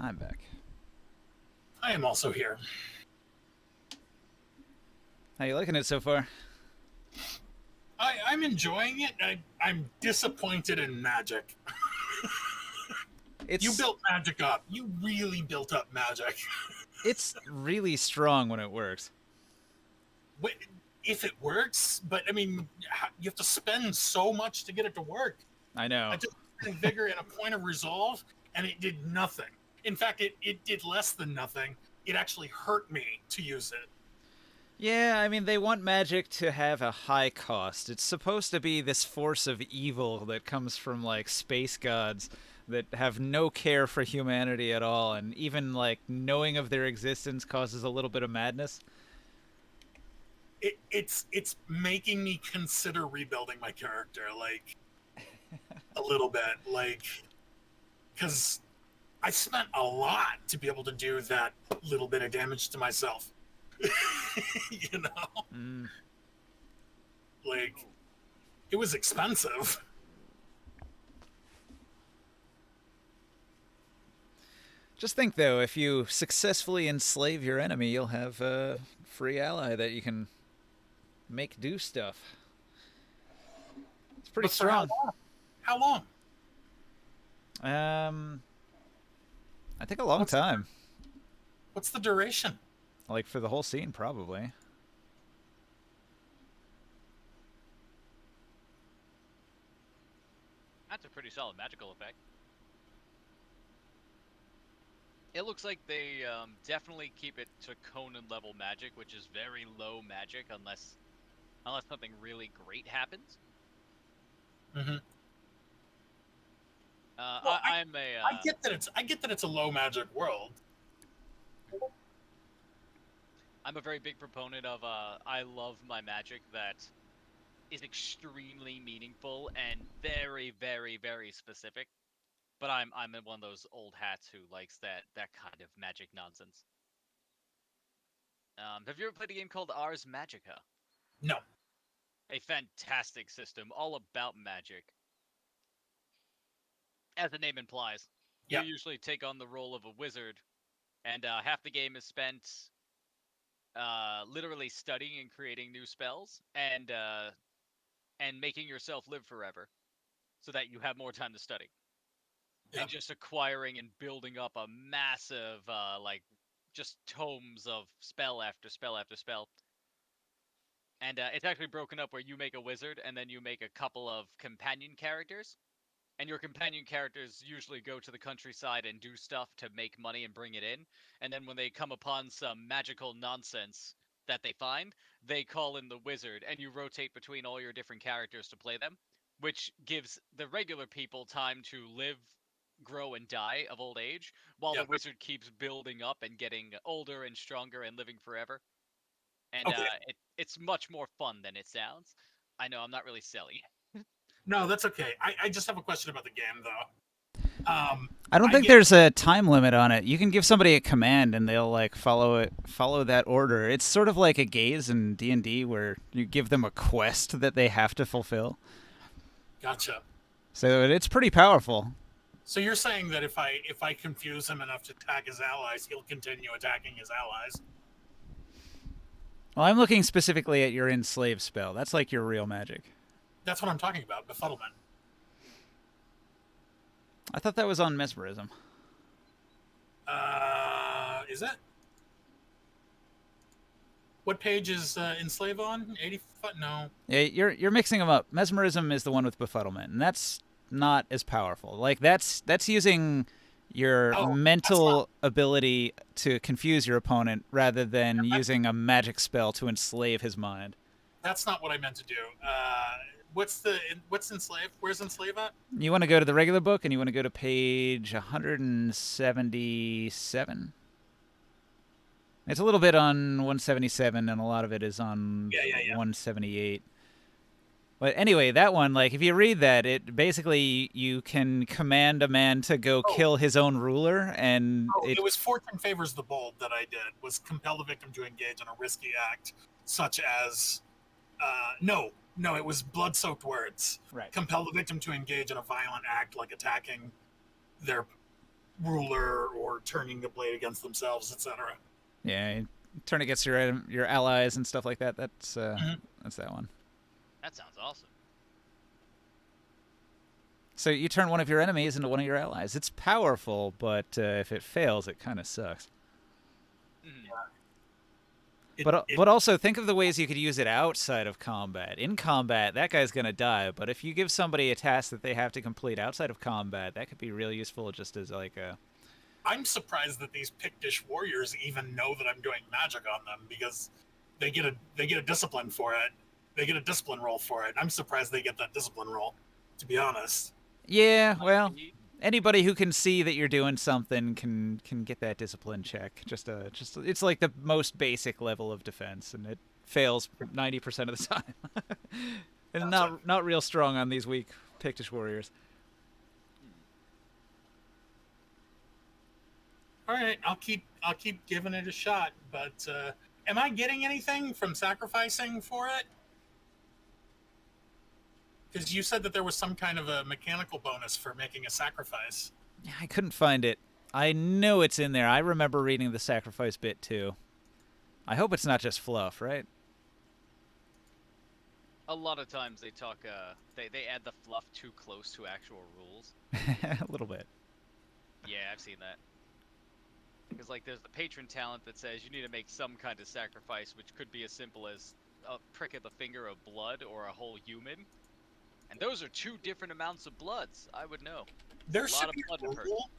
I'm back. I am also here. How you liking it so far? I'm enjoying it. I'm disappointed in magic. You built magic up. You really built up magic. It's really strong when it works. If it works, but I mean, you have to spend so much to get it to work. I know. I just had vigor and a point of resolve, and it did nothing. In fact, it did less than nothing. It actually hurt me to use it. Yeah, I mean, they want magic to have a high cost. It's supposed to be this force of evil that comes from, like, space gods that have no care for humanity at all, and even, like, knowing of their existence causes a little bit of madness. It's making me consider rebuilding my character, like, a little bit, like, because I spent a lot to be able to do that little bit of damage to myself. You know? Like, it was expensive. Just think, though, if you successfully enslave your enemy, you'll have a free ally that you can make do stuff. It's pretty strong. How long? I think a long time. What's the duration? Like, for the whole scene, probably. That's a pretty solid magical effect. It looks like they definitely keep it to Conan level magic, which is very low magic unless something really great happens. Mm-hmm. Well, I get that it's a low magic world. I'm a very big proponent of I love my magic that is extremely meaningful and very, very, very specific. But I'm one of those old hats who likes that kind of magic nonsense. Have you ever played a game called Ars Magica? No. A fantastic system all about magic. As the name implies, you usually take on the role of a wizard, and half the game is spent literally studying and creating new spells, and making yourself live forever, so that you have more time to study. And just acquiring and building up a massive, like, just tomes of spell after spell after spell. And it's actually broken up where you make a wizard, and then you make a couple of companion characters. And your companion characters usually go to the countryside and do stuff to make money and bring it in. And then when they come upon some magical nonsense that they find, they call in the wizard, and you rotate between all your different characters to play them, which gives the regular people time to live, grow, and die of old age, while the wizard keeps building up and getting older and stronger and living forever. And it's much more fun than it sounds. I know I'm not really selling it. No, that's okay. I just have a question about the game, though. I don't think there's a time limit on it. You can give somebody a command and they'll, like, follow that order. It's sort of like a gaze in D&D where you give them a quest that they have to fulfill. Gotcha. So it's pretty powerful. So you're saying that if I confuse him enough to attack his allies, he'll continue attacking his allies? Well, I'm looking specifically at your enslave spell. That's like your real magic. That's what I'm talking about, befuddlement. I thought that was on Mesmerism. Is it? What page is enslave on? 85? No. Yeah, you're mixing them up. Mesmerism is the one with befuddlement, and that's not as powerful. Like, that's using your mental ability to confuse your opponent rather than using a magic spell to enslave his mind. That's not what I meant to do. What's enslave? Where's enslave at? You want to go to the regular book, and you want to go to page 177. It's a little bit on 177, and a lot of it is on 178. But anyway, that one, like, if you read that, it basically, you can command a man to go kill his own ruler, and it was Fortune Favors the Bold that I did, was compel the victim to engage in a risky act, such as, no, it was blood-soaked words. Right. Compel the victim to engage in a violent act, like attacking their ruler or turning the blade against themselves, etc. Yeah, you turn against your allies and stuff like that. That's that one. That sounds awesome. So you turn one of your enemies into one of your allies. It's powerful, but if it fails, it kind of sucks. Mhm. But also think of the ways you could use it outside of combat. In combat, that guy's gonna die. But if you give somebody a task that they have to complete outside of combat, that could be real useful just as like a. I'm surprised that these Pictish Warriors even know that I'm doing magic on them, because they get a discipline for it. They get a discipline roll for it. I'm surprised they get that discipline roll, to be honest. Yeah, well, Indeed. anybody who can see that you're doing something can get that discipline check. It's like the most basic level of defense, and it fails 90% of the time. And not real strong on these weak Pictish warriors. All right, I'll keep giving it a shot. But am I getting anything from sacrificing for it? Because you said that there was some kind of a mechanical bonus for making a sacrifice. Yeah, I couldn't find it. I know it's in there. I remember reading the sacrifice bit too. I hope it's not just fluff, right? A lot of times they talk. They add the fluff too close to actual rules. A little bit. Yeah, I've seen that. Because like there's the patron talent that says you need to make some kind of sacrifice, which could be as simple as a prick of the finger of blood or a whole human. And those are two different amounts of bloods. I would know. There A should lot of be blood a to person. rule.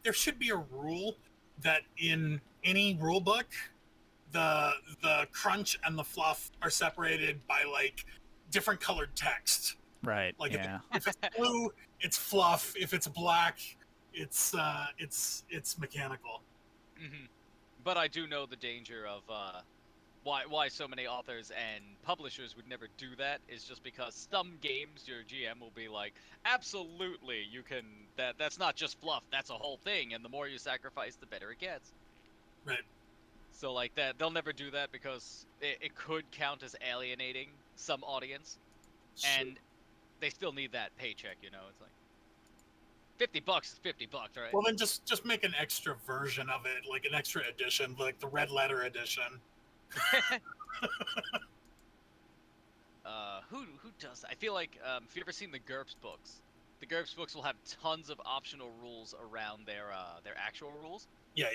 There should be a rule that in any rule book, the crunch and the fluff are separated by like different colored text. Right. Like yeah. if it's blue, it's fluff. If it's black, it's mechanical. Hmm. But I do know the danger of why so many authors and publishers would never do that is just because some games your GM will be like, absolutely, you can. That's not just fluff. That's a whole thing, and the more you sacrifice, the better it gets. Right. So like that, they'll never do that because it could count as alienating some audience, and they still need that paycheck. You know, it's like $50 is $50, right? Well, then just make an extra version of it, like an extra edition, like the red letter edition. Who does that? I feel like if you ever seen the GURPS books, the GURPS books will have tons of optional rules around their actual rules. Yeah.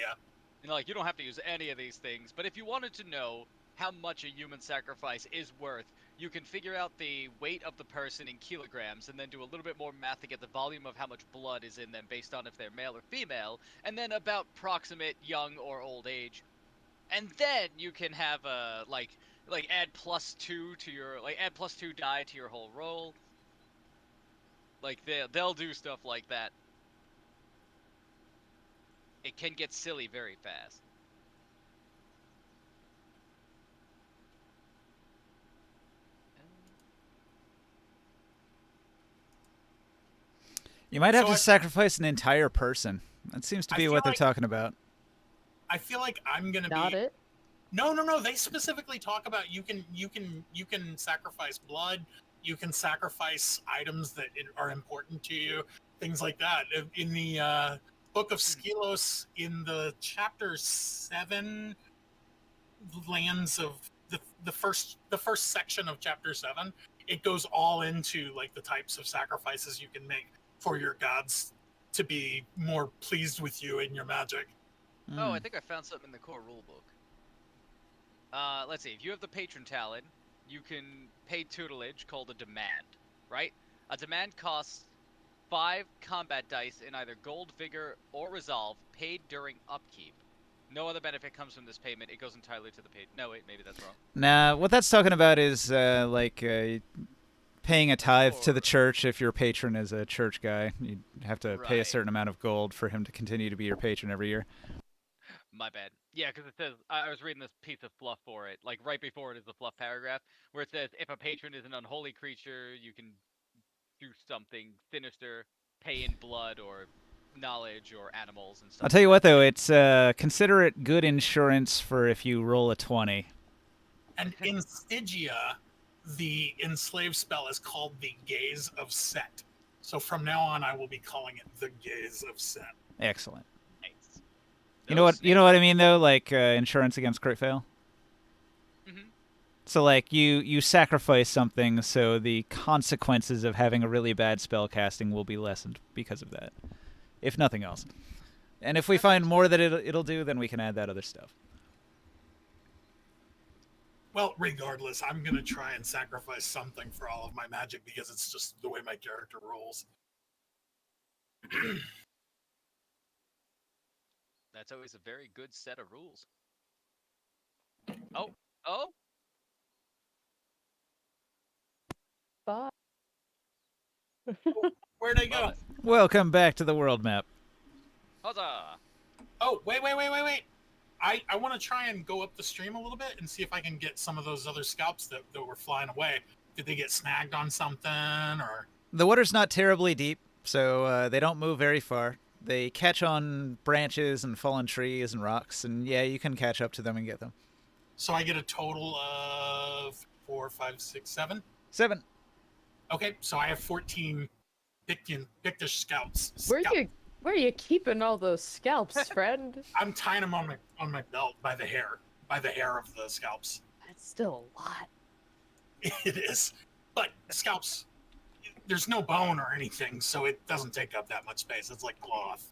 And like you don't have to use any of these things, but if you wanted to know how much a human sacrifice is worth, you can figure out the weight of the person in kilograms and then do a little bit more math to get the volume of how much blood is in them based on if they're male or female, and then about proximate young or old age. And then you can have a like add +2 to your add +2 die to your whole roll. Like they'll do stuff like that. It can get silly very fast. You might have So to sacrifice an entire person. That seems to I be feel what they're like- talking about. I feel like I'm gonna Not be. it. No. They specifically talk about you can sacrifice blood. You can sacrifice items that are important to you, things like that. In the book of Skelos, in the chapter 7 lands of the first section of chapter 7, it goes all into like the types of sacrifices you can make for your gods to be more pleased with you in your magic. Oh, I think I found something in the core rulebook. Let's see. If you have the patron talent, you can pay tutelage called a demand, right? A demand costs 5 combat dice in either gold, vigor, or resolve, paid during upkeep. No other benefit comes from this payment. It goes entirely to the paid. No, wait, maybe that's wrong. Nah, what that's talking about is paying a tithe to the Or- church. If your patron is a church guy, you'd have to pay a Right. certain amount of gold for him to continue to be your patron every year. My bad. Yeah, because it says I was reading this piece of fluff for it, like right before it is the fluff paragraph, where it says if a patron is an unholy creature, you can do something sinister, pay in blood or knowledge or animals and stuff. I'll tell you what, though, it's consider it good insurance for if you roll a 20. And in Stygia, the enslaved spell is called the Gaze of Set. So from now on, I will be calling it the Gaze of Set. Excellent. Nice. You know what? You know what I mean, though. Like insurance against crit fail. Mm-hmm. So like you sacrifice something, so the consequences of having a really bad spell casting will be lessened because of that, if nothing else. And if we find more that it'll do, then we can add that other stuff. Well, regardless, I'm gonna try and sacrifice something for all of my magic because it's just the way my character rolls. That's always a very good set of rules. Oh, Bye. Where'd I go? love it. Welcome back to the world map. Huzzah! Oh, wait. I want to try and go up the stream a little bit and see if I can get some of those other scalps that were flying away. Did they get snagged on something, or? The water's not terribly deep, so they don't move very far. They catch on branches and fallen trees and rocks, and yeah, you can catch up to them and get them. So I get a total of 4, 5, 6, 7. 7. Okay, so I have 14 Pictish scouts. Where are you keeping all those scalps, friend? I'm tying them on my belt by the hair of the scalps. That's still a lot. It is, but scalps, there's no bone or anything, so it doesn't take up that much space. It's like cloth.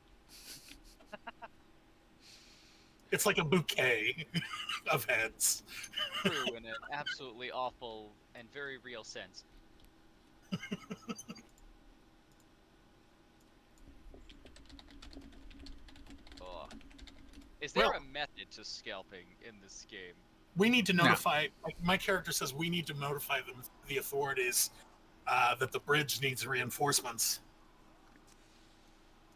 It's like a bouquet of heads. True in an absolutely awful and very real sense. Oh. Is there a method to scalping in this game? We need to notify. Like my character says, we need to notify them, the authorities, that the bridge needs reinforcements.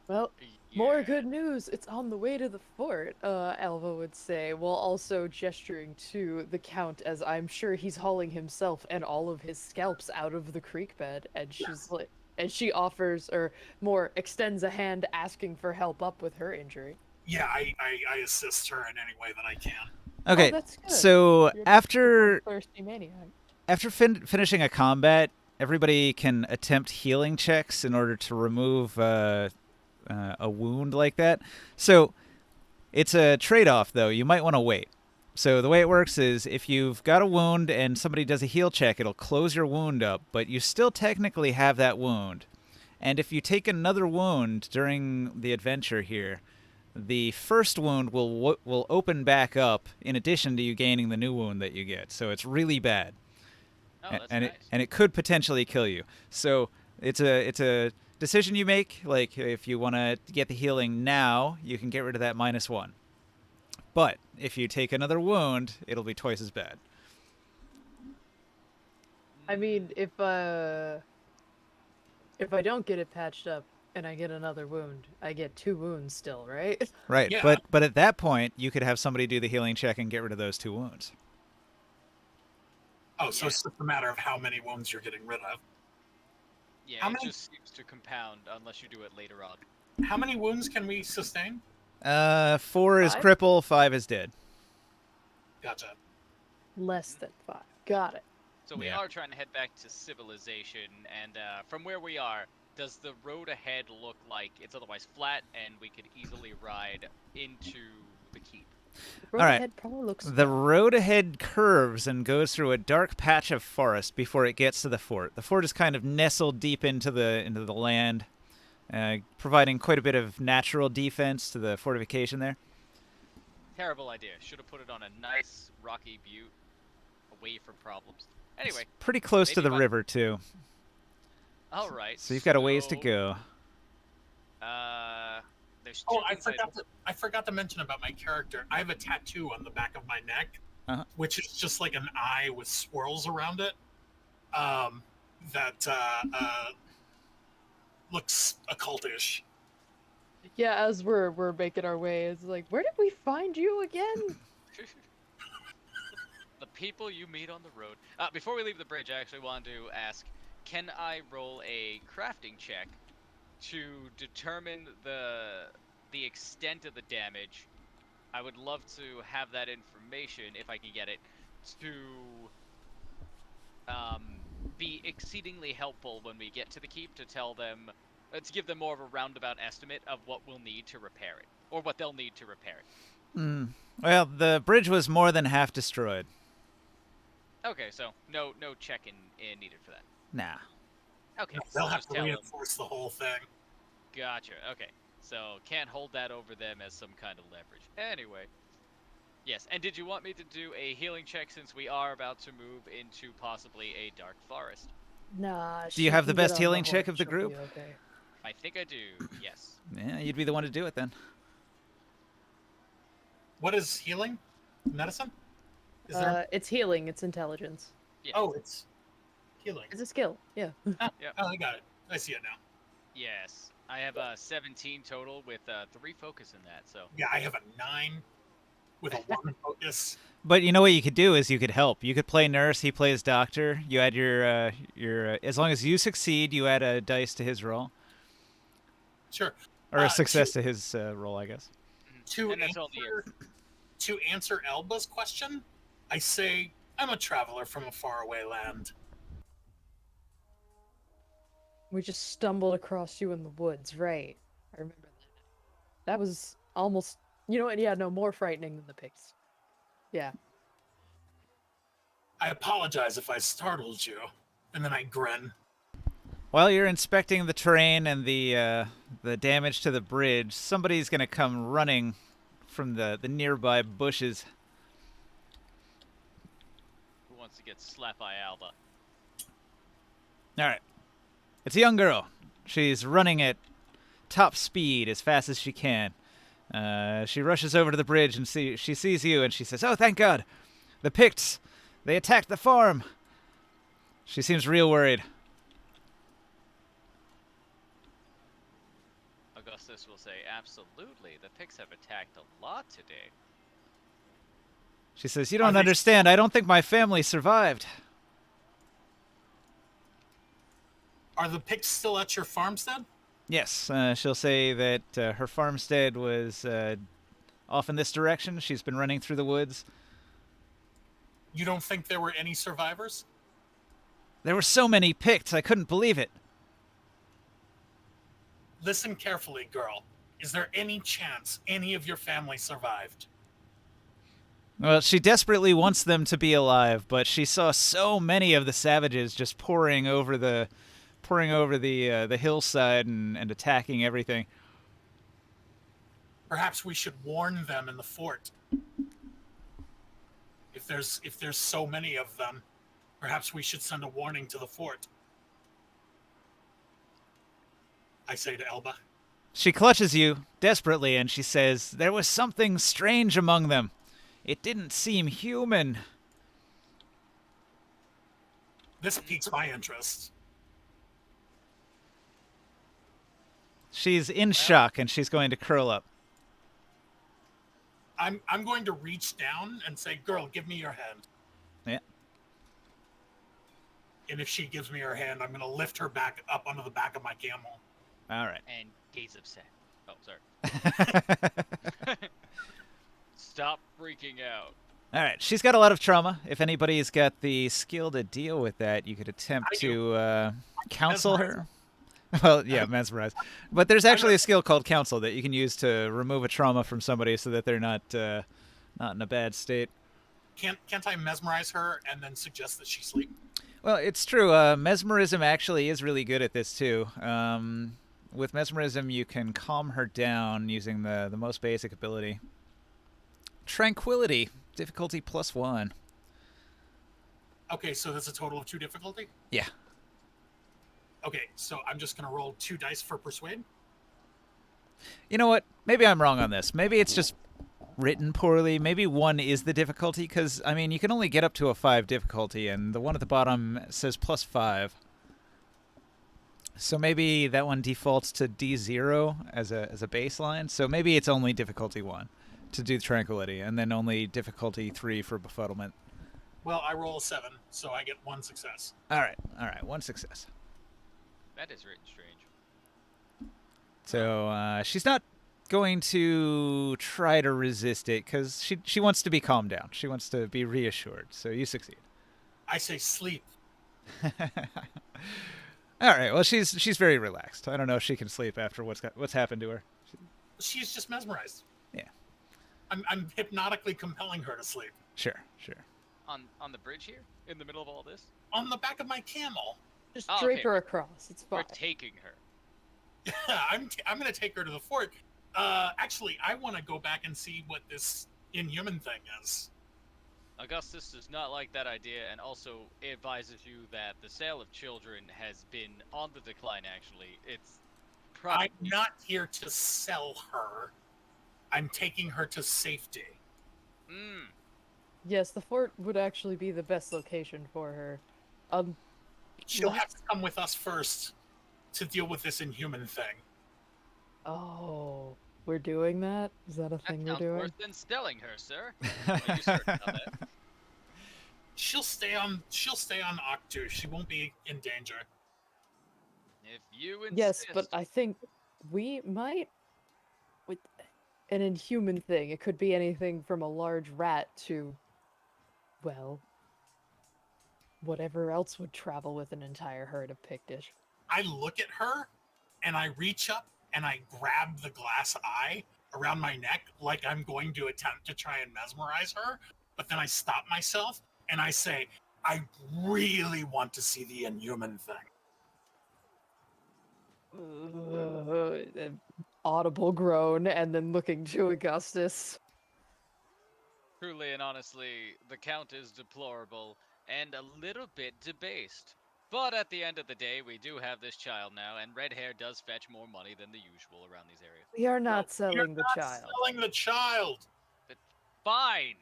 Well, more good news. It's on the way to the fort, Alva would say, while also gesturing to the Count as I'm sure he's hauling himself and all of his scalps out of the creek bed. And she's like, and she offers, or more, extends a hand asking for help up with her injury. Yeah, I assist her in any way that I can. Okay, that's good. so You're after thirsty maniac. finishing a combat, everybody can attempt healing checks in order to remove a wound like that. So it's a trade-off, though. You might want to wait. So the way it works is if you've got a wound and somebody does a heal check, it'll close your wound up, but you still technically have that wound. And if you take another wound during the adventure here, the first wound will open back up in addition to you gaining the new wound that you get. So it's really bad. Oh, that's and nice. it could potentially kill you. So it's a decision you make. Like if you want to get the healing now, you can get rid of that -1. But if you take another wound, it'll be twice as bad. I mean, if I don't get it patched up and I get another wound, I get 2 wounds still, right? Right. Yeah. But at that point, you could have somebody do the healing check and get rid of those 2 wounds. Oh, so it's just a matter of how many wounds you're getting rid of. Yeah, How it many- just seems to compound unless you do it later on. How many wounds can we sustain? 4 is 5? cripple, 5 is dead. Gotcha. Less than 5. Got it. So we Yeah. are trying to head back to civilization, and from where we are, does the road ahead look like it's otherwise flat and we could easily ride into the keep? The road All right. ahead probably looks The road ahead curves and goes through a dark patch of forest before it gets to the fort. The fort is kind of nestled deep into the land, providing quite a bit of natural defense to the fortification there. Terrible idea. Should have put it on a nice rocky butte, away from problems. Anyway, It's pretty close to maybe the by- river too, all right. so you've got a ways to so, go. There's Oh, two I things forgot to mention about my character. I have a tattoo on the back of my neck, Uh-huh. which is just like an eye with swirls around it. That looks occultish. Yeah, as we're making our way, it's like, where did we find you again? The people you meet on the road. Before we leave the bridge, I actually wanted to ask, can I roll a crafting check to determine the extent of the damage? I would love to have that information, if I can get it, to be exceedingly helpful when we get to the keep, to tell them To give them more of a roundabout estimate of what we'll need to repair it, or what they'll need to repair it. Well, the bridge was more than half destroyed. Okay, so no check-in needed for that. Nah. Okay, so They'll have just to tell them. reinforce the whole thing. Gotcha. Okay, so can't hold that over them as some kind of leverage. Anyway, yes. And did you want me to do a healing check since we are about to move into possibly a dark forest? Nah. Do you have the best healing check of the group? Okay. I think I do. Yes. Yeah, you'd be the one to do it then. What is healing? Medicine? Is there? It's healing. It's intelligence. Yes. Oh, it's healing. It's a skill. Yeah. Yep. Oh, I got it. I see it now. Yes. I have a 17 total with 3 focus in that. So. Yeah, I have a 9 with a 1 focus. But you know what you could do is you could help. You could play nurse. He plays doctor. You add your as long as you succeed, you add a dice to his roll, Sure. or a success to his roll, I guess. To And that's only answer Elba's question, I say I'm a traveler from a faraway land. We just stumbled across you in the woods, right? I remember that. That was almost, you know what? Yeah, no, more frightening than the pigs. Yeah. I apologize if I startled you. And then I grin. While you're inspecting the terrain and the damage to the bridge, somebody's gonna come running from the nearby bushes. Who wants to get slapped by Alba? All right. It's a young girl. She's running at top speed as fast as she can. She rushes over to the bridge and she sees you and she says, "Oh, thank God. The Picts, they attacked the farm." She seems real worried. Augustus will say, absolutely. The Picts have attacked a lot today. She says, "You don't understand. I don't think my family survived." Are the Picts still at your farmstead? Yes, she'll say that her farmstead was off in this direction. She's been running through the woods. You don't think there were any survivors? There were so many Picts, I couldn't believe it. Listen carefully, girl. Is there any chance any of your family survived? Well, she desperately wants them to be alive, but she saw so many of the savages just pouring over the hillside and attacking everything. Perhaps we should warn them in the fort. If there's so many of them, perhaps we should send a warning to the fort. I say to Elba. She clutches you desperately and she says, "There was something strange among them. It didn't seem human." This piques my interest. She's in shock and she's going to curl up. I'm going to reach down and say, "Girl, give me your hand." Yeah. And if she gives me her hand, I'm going to lift her back up onto the back of my camel. All right. And gaze upset. Oh, sorry. Stop freaking out. All right. She's got a lot of trauma. If anybody's got the skill to deal with that, you could attempt to counsel her. Well, yeah, mesmerize. But there's actually a skill called counsel that you can use to remove a trauma from somebody so that they're not in a bad state. Can't I mesmerize her and then suggest that she sleep? Well, it's true. Mesmerism actually is really good at this too. With mesmerism, you can calm her down using the most basic ability. Tranquility, difficulty +1. Okay, so that's a total of 2 difficulty? Yeah. Okay, so I'm just going to roll 2 dice for persuade. You know what? Maybe I'm wrong on this. Maybe it's just written poorly. Maybe 1 is the difficulty, because, I mean, you can only get up to a 5 difficulty, and the one at the bottom says +5. So maybe that one defaults to D0 as a baseline. So maybe it's only difficulty 1 to do tranquility, and then only difficulty 3 for befuddlement. Well, I roll a 7, so I get 1 success. All right, 1 success. That is written strange. So she's not going to try to resist it because she wants to be calmed down. She wants to be reassured. So you succeed. I say sleep. All right. Well, she's very relaxed. I don't know if she can sleep after what's happened to her. She's just mesmerized. Yeah. I'm hypnotically compelling her to sleep. Sure. On the bridge here, in the middle of all this. On the back of my camel. Just Oh, drape okay. her across. It's We're fine. taking her. I'm going to take her to the fort. Actually, I want to go back and see what this inhuman thing is. Augustus does not like that idea, and also advises you that the sale of children has been on the decline. Actually, it's probably I'm not here to sell her. I'm taking her to safety. Yes, the fort would actually be the best location for her. She'll What? have to come with us first to deal with this inhuman thing. Oh, we're doing that? Is that a that thing we're sounds doing? worse than selling her, sir. Are you certain about that? She'll stay on Octu. She won't be in danger. If you insist. Yes, but I think we might with an inhuman thing. It could be anything from a large rat to, well, whatever else would travel with an entire herd of Pictish. I look at her and I reach up and I grab the glass eye around my neck like I'm going to attempt to try and mesmerize her, but then I stop myself and I say, I really want to see the inhuman thing. An audible groan and then looking to Augustus. Truly and honestly, the Count is deplorable and a little bit debased. But at the end of the day, we do have this child now, and red hair does fetch more money than the usual around these areas. We are not You're selling the not child. selling the child. But fine!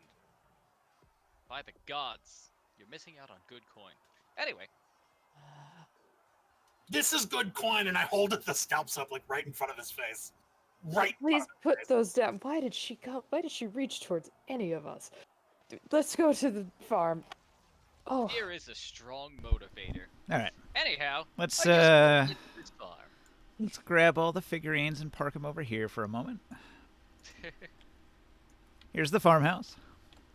By the gods, you're missing out on good coin. Anyway, This is good coin, and I hold the scalps up like right in front of his face. Right. in Please front of his put face. those down. Why did she go? Why did she reach towards any of us? Let's go to the farm. Oh, fear is a strong motivator. All right. Anyhow, Let's I guess we'll get to this farm. let's grab all the figurines and park them over here for a moment. Here's the farmhouse.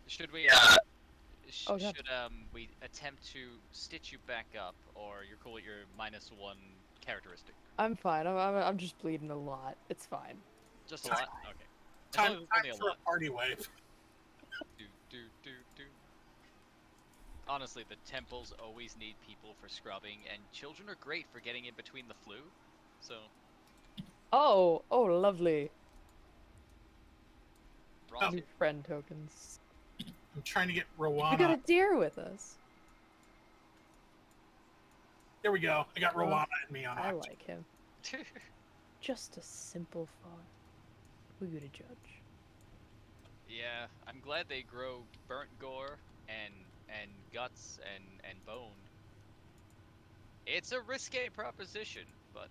Should we? Oh, God. Should we attempt to stitch you back up, or you're cool at your -1 characteristic? I'm fine. I'm just bleeding a lot. It's fine. Just a lot. Okay. As long Time, as it's only time a for lot. a party wave. Do. Honestly, the temples always need people for scrubbing, and children are great for getting in between the flu. So. Oh, lovely. Raw. New friend tokens. I'm trying to get We Rowana. got a deer with us. There we go. I got Rowana and me on I Octu. like him. Just a simple farm. Who you to judge? Yeah, I'm glad they grow burnt gore and guts and bone. It's a risque proposition, but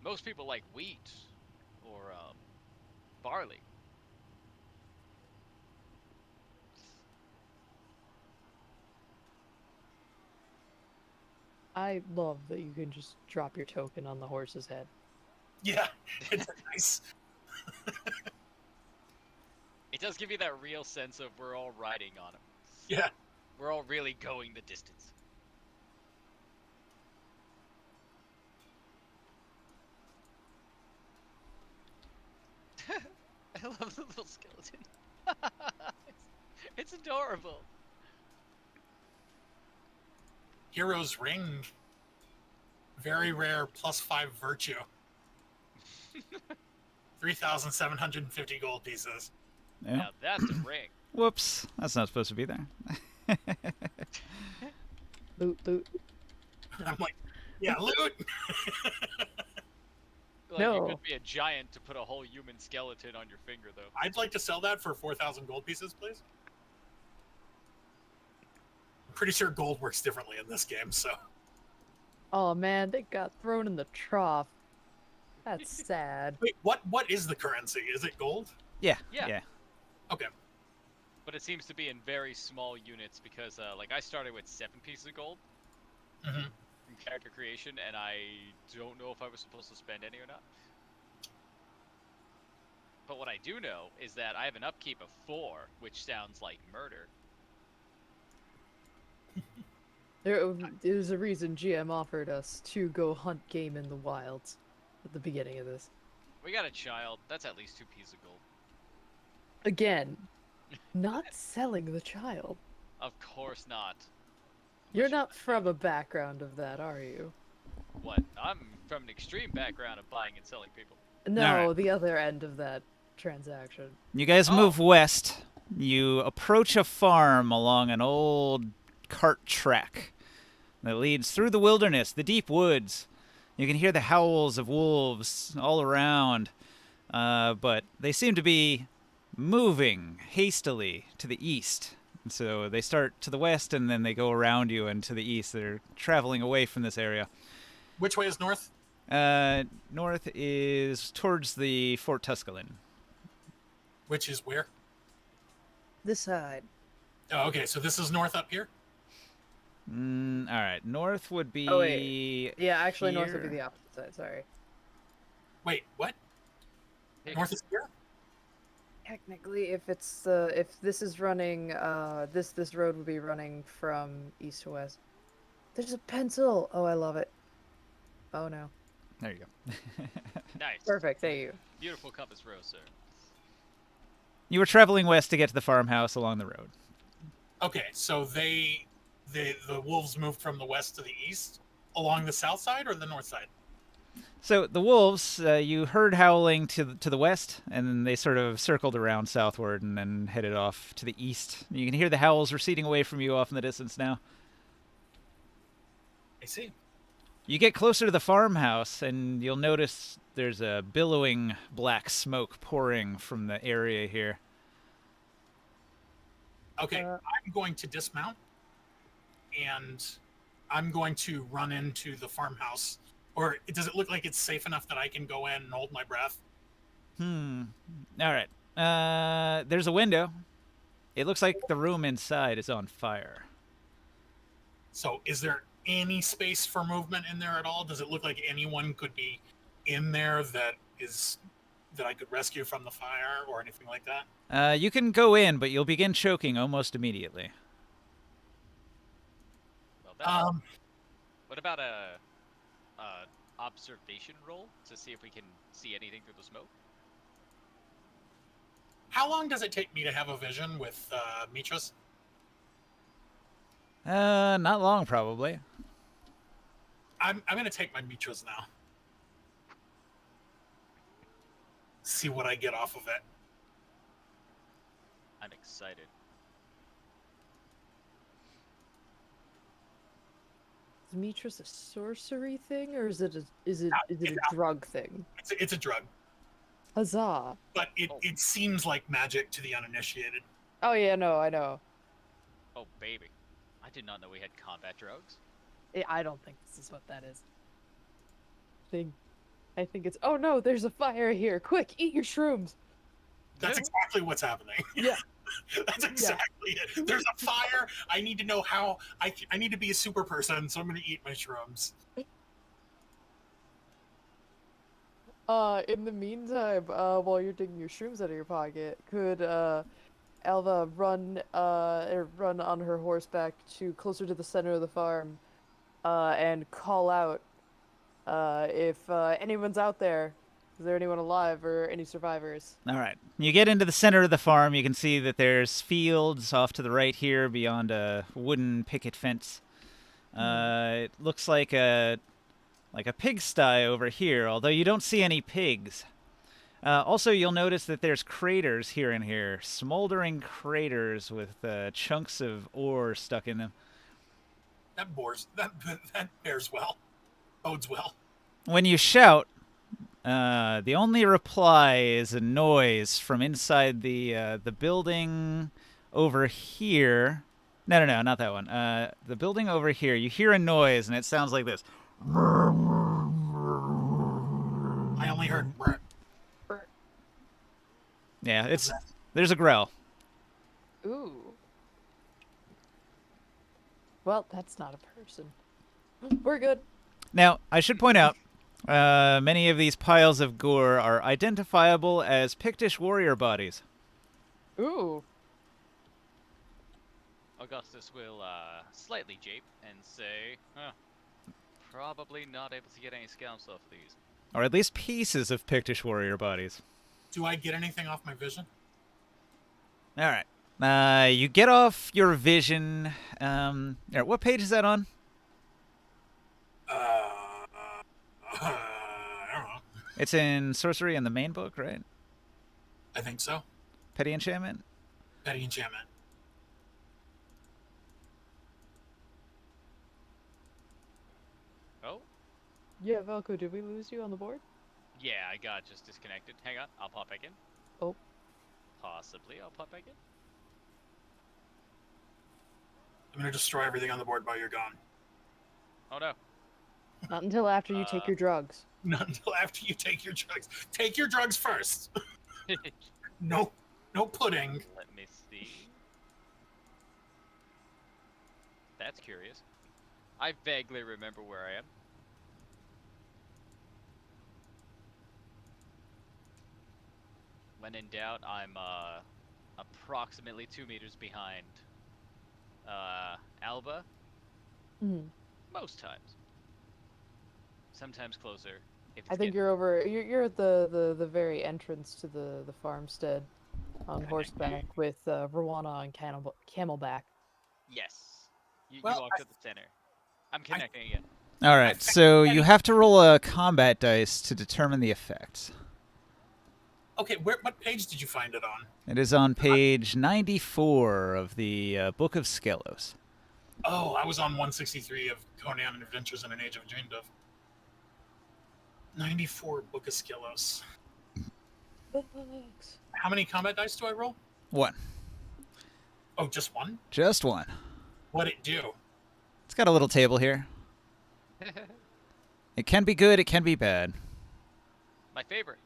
most people like wheat or barley. I love that you can just drop your token on the horse's head. Yeah, it's nice. It does give you that real sense of we're all riding on him. Yeah. We're all really going the distance. I love the little skeleton. it's adorable. Hero's Ring. Very rare, +5 virtue. 3,750 gold pieces. Yeah. Now that's a ring. Whoops. That's not supposed to be there. Loot. I'm like, yeah, loot. Like, No. You could be a giant to put a whole human skeleton on your finger, though. I'd like to sell that for 4,000 gold pieces, please. I'm pretty sure gold works differently in this game, so. Oh man, they got thrown in the trough. That's sad. Wait, what is the currency? Is it gold? Yeah. Yeah. Okay. But it seems to be in very small units because, like, I started with 7 pieces of gold Mm-hmm. from character creation, and I don't know if I was supposed to spend any or not. But what I do know is that I have an upkeep of 4, which sounds like murder. There's a reason GM offered us to go hunt game in the wilds at the beginning of this. We got a child. That's at least 2 pieces of gold. Again, not selling the child. Of course not. You're Unless not from a background of that, are you? What? I'm from an extreme background of buying and selling people. No, Alright. the other end of that transaction. You guys Oh. move west. You approach a farm along an old cart track that leads through the wilderness, the deep woods. You can hear the howls of wolves all around, but they seem to be moving hastily to the east. So they start to the west and then they go around you and to the east. They're traveling away from this area. Which way is north? North is towards the Fort Tusculum. Which is where? This side. Oh, okay. So this is north up here. All right, north would be. Oh, wait. Yeah, actually, north would be here. the opposite side. Sorry. Wait, what? Hey, North is here? Technically, if this is running, this road would be running from east to west. There's a pencil. Oh, I love it. Oh no. There you go. Nice. Perfect. Thank you. Beautiful compass rose, sir. You were traveling west to get to the farmhouse along the road. Okay, so the wolves moved from the west to the east along the south side or the north side? So the wolves, you heard howling to the west, and then they sort of circled around southward and then headed off to the east. You can hear the howls receding away from you off in the distance now. I see. You get closer to the farmhouse, and you'll notice there's a billowing black smoke pouring from the area here. Okay, I'm going to dismount and I'm going to run into the farmhouse. Or does it look like it's safe enough that I can go in and hold my breath? All right. There's a window. It looks like the room inside is on fire. So is there any space for movement in there at all? Does it look like anyone could be in there that I could rescue from the fire or anything like that? You can go in, but you'll begin choking almost immediately. Well, that's... What about a observation roll to see if we can see anything through the smoke? How long does it take me to have a vision with Mitras? Not long, probably. I'm going to take my Mitras now. See what I get off of it. I'm excited. Is Mitras a sorcery thing, or is it a drug thing? It's a drug, Huzzah! but it seems like magic to the uninitiated. Oh yeah, no, I know. Oh, baby. I did not know we had combat drugs. I don't think this is what that is. I think it's. Oh no, there's a fire here! Quick, eat your shrooms. That's exactly what's happening. Yeah. That's exactly it. There's a fire. I need to know how. I need to be a super person, so I'm going to eat my shrooms. In the meantime, while you're digging your shrooms out of your pocket, could Alva run on her horseback to closer to the center of the farm, and call out if anyone's out there. Is there anyone alive or any survivors? All right. You get into the center of the farm. You can see that there's fields off to the right here beyond a wooden picket fence. It looks like a pigsty over here, although you don't see any pigs. Also, you'll notice that there's craters here and here, smoldering craters with chunks of ore stuck in them. That bears well. Bodes well. When you shout, the only reply is a noise from inside the building over here. No, not that one. The building over here. You hear a noise, and it sounds like this. I only heard. Yeah, there's a growl. Ooh. Well, that's not a person. We're good. Now, I should point out, many of these piles of gore are identifiable as Pictish warrior bodies. Ooh. Augustus will slightly jape and say, probably not able to get any scalps off these. Or at least pieces of Pictish warrior bodies. Do I get anything off my vision? All right. You get off your vision. Here, what page is that on? I don't know. It's in Sorcery in the main book, right? I think so. Petty Enchantment? Petty enchantment. Oh? Yeah, Velko, did we lose you on the board? Yeah, I got just disconnected. Hang on, I'll pop back in. Oh. Possibly, I'll pop back in. I'm gonna destroy everything on the board while you're gone. Oh no. Not until after you take your drugs. Not until after you take your drugs. Take your drugs first. No pudding. Let me see. That's curious. I vaguely remember where I am. When in doubt, I'm approximately 2 meters behind Alba. Mhm. Most times. Sometimes closer. If I it's think getting- you're over. You're at the very entrance to the farmstead, on horseback with Rwana on camelback. Yes. You Well, walked to the center. I'm connecting again. All right, so you have to roll a combat dice to determine the effects. Okay, what page did you find it on? It is on page 94 of the Book of Skelos. Oh, I was on 163 of Conan and Adventures in an Age of Dreamed of. 94 Book of Skelos. How many combat dice do I roll? One. Oh, just one? Just one. What'd it do? It's got a little table here. It can be good, it can be bad. My favorite.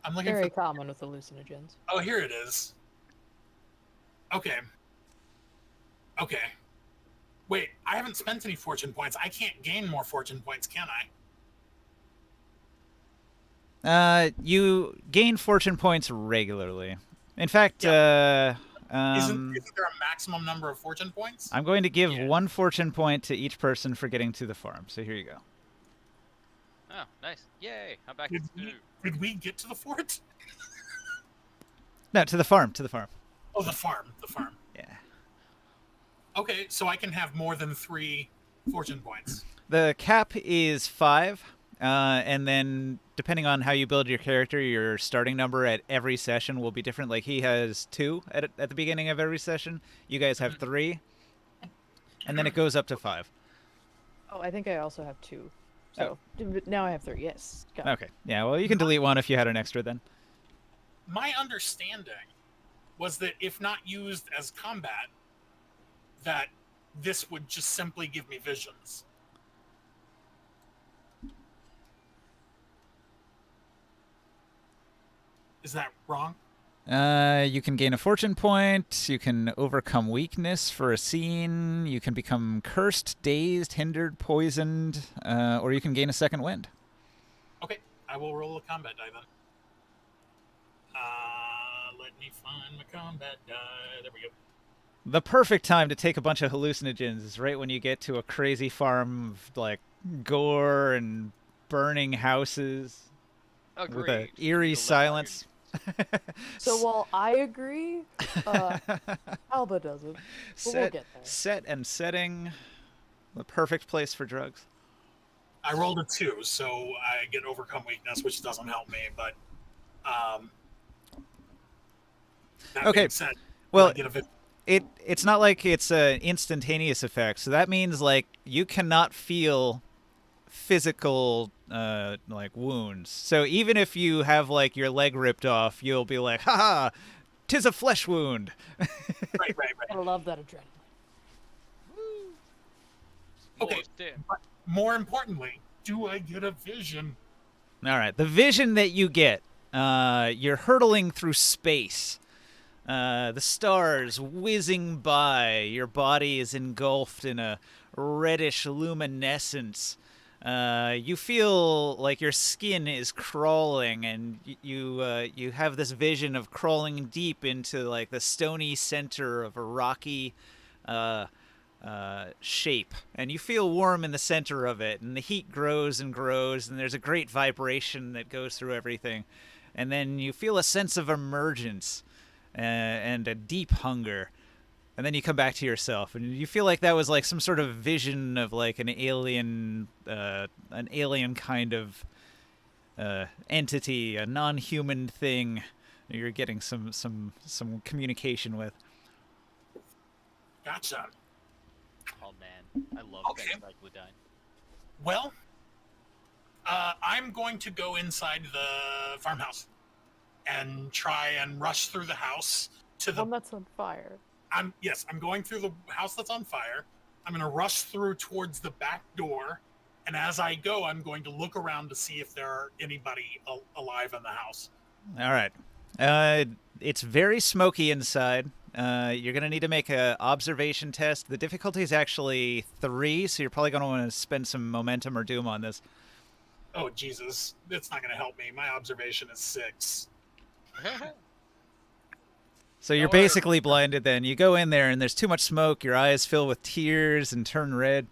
I'm looking Very for. common with hallucinogens. Oh, here it is. Okay. Wait, I haven't spent any fortune points. I can't gain more fortune points, can I? You gain fortune points regularly. In fact, Isn't there a maximum number of fortune points? I'm going to give Yeah. 1 fortune point to each person for getting to the farm. So here you go. Oh, nice. Yay. I'm back Did at 2. did we get to the fort? No, to the farm, to the farm. Oh, the farm. Yeah. Okay, so I can have more than 3 fortune points. The cap is 5, and then depending on how you build your character, your starting number at every session will be different. Like he has 2 at the beginning of every session. You guys have 3, and then it goes up to 5. Oh, I think I also have 2. So now I have 3. Yes. Got it. Okay. Yeah. Well, you can delete 1 if you had an extra then. My understanding was that if not used as combat, that this would just simply give me visions. Is that wrong? You can gain a fortune point. You can overcome weakness for a scene. You can become cursed, dazed, hindered, poisoned, or you can gain a second wind. Okay, I will roll a combat die then. Let me find my combat die. There we go. The perfect time to take a bunch of hallucinogens is right when you get to a crazy farm of like gore and burning houses Agreed. with an eerie The silence. So while I agree, Alba doesn't. But we'll get there. Set and setting, the perfect place for drugs. I rolled a 2, so I get overcome weakness, which doesn't help me, but that Okay, being said, well, I get a vision. It's not like it's an instantaneous effect, so that means like you cannot feel physical like wounds. So even if you have like your leg ripped off, you'll be like, haha, 'tis a flesh wound. Right. I love that adrenaline. Okay. Most damn. But more importantly, do I get a vision? All right, the vision that you get, you're hurtling through space. The stars whizzing by. Your body is engulfed in a reddish luminescence. You feel like your skin is crawling, and you have this vision of crawling deep into like the stony center of a rocky shape, and you feel warm in the center of it, and the heat grows and grows, and there's a great vibration that goes through everything, and then you feel a sense of emergence and a deep hunger, and then you come back to yourself, and you feel like that was like some sort of vision of like an alien kind of entity, a non-human thing. You're getting some communication with. Gotcha. Oh man, I love Okay. Fencyclidine. Well, I'm going to go inside the farmhouse and try and rush through the house to the. One that's on fire. I'm going through the house that's on fire. I'm going to rush through towards the back door, and as I go, I'm going to look around to see if there are anybody alive in the house. All right. It's very smoky inside. You're going to need to make an observation test. The difficulty is actually 3, so you're probably going to want to spend some momentum or doom on this. Oh, Jesus. That's not going to help me. My observation is 6. So you're basically blinded then. You go in there and there's too much smoke. Your eyes fill with tears and turn red.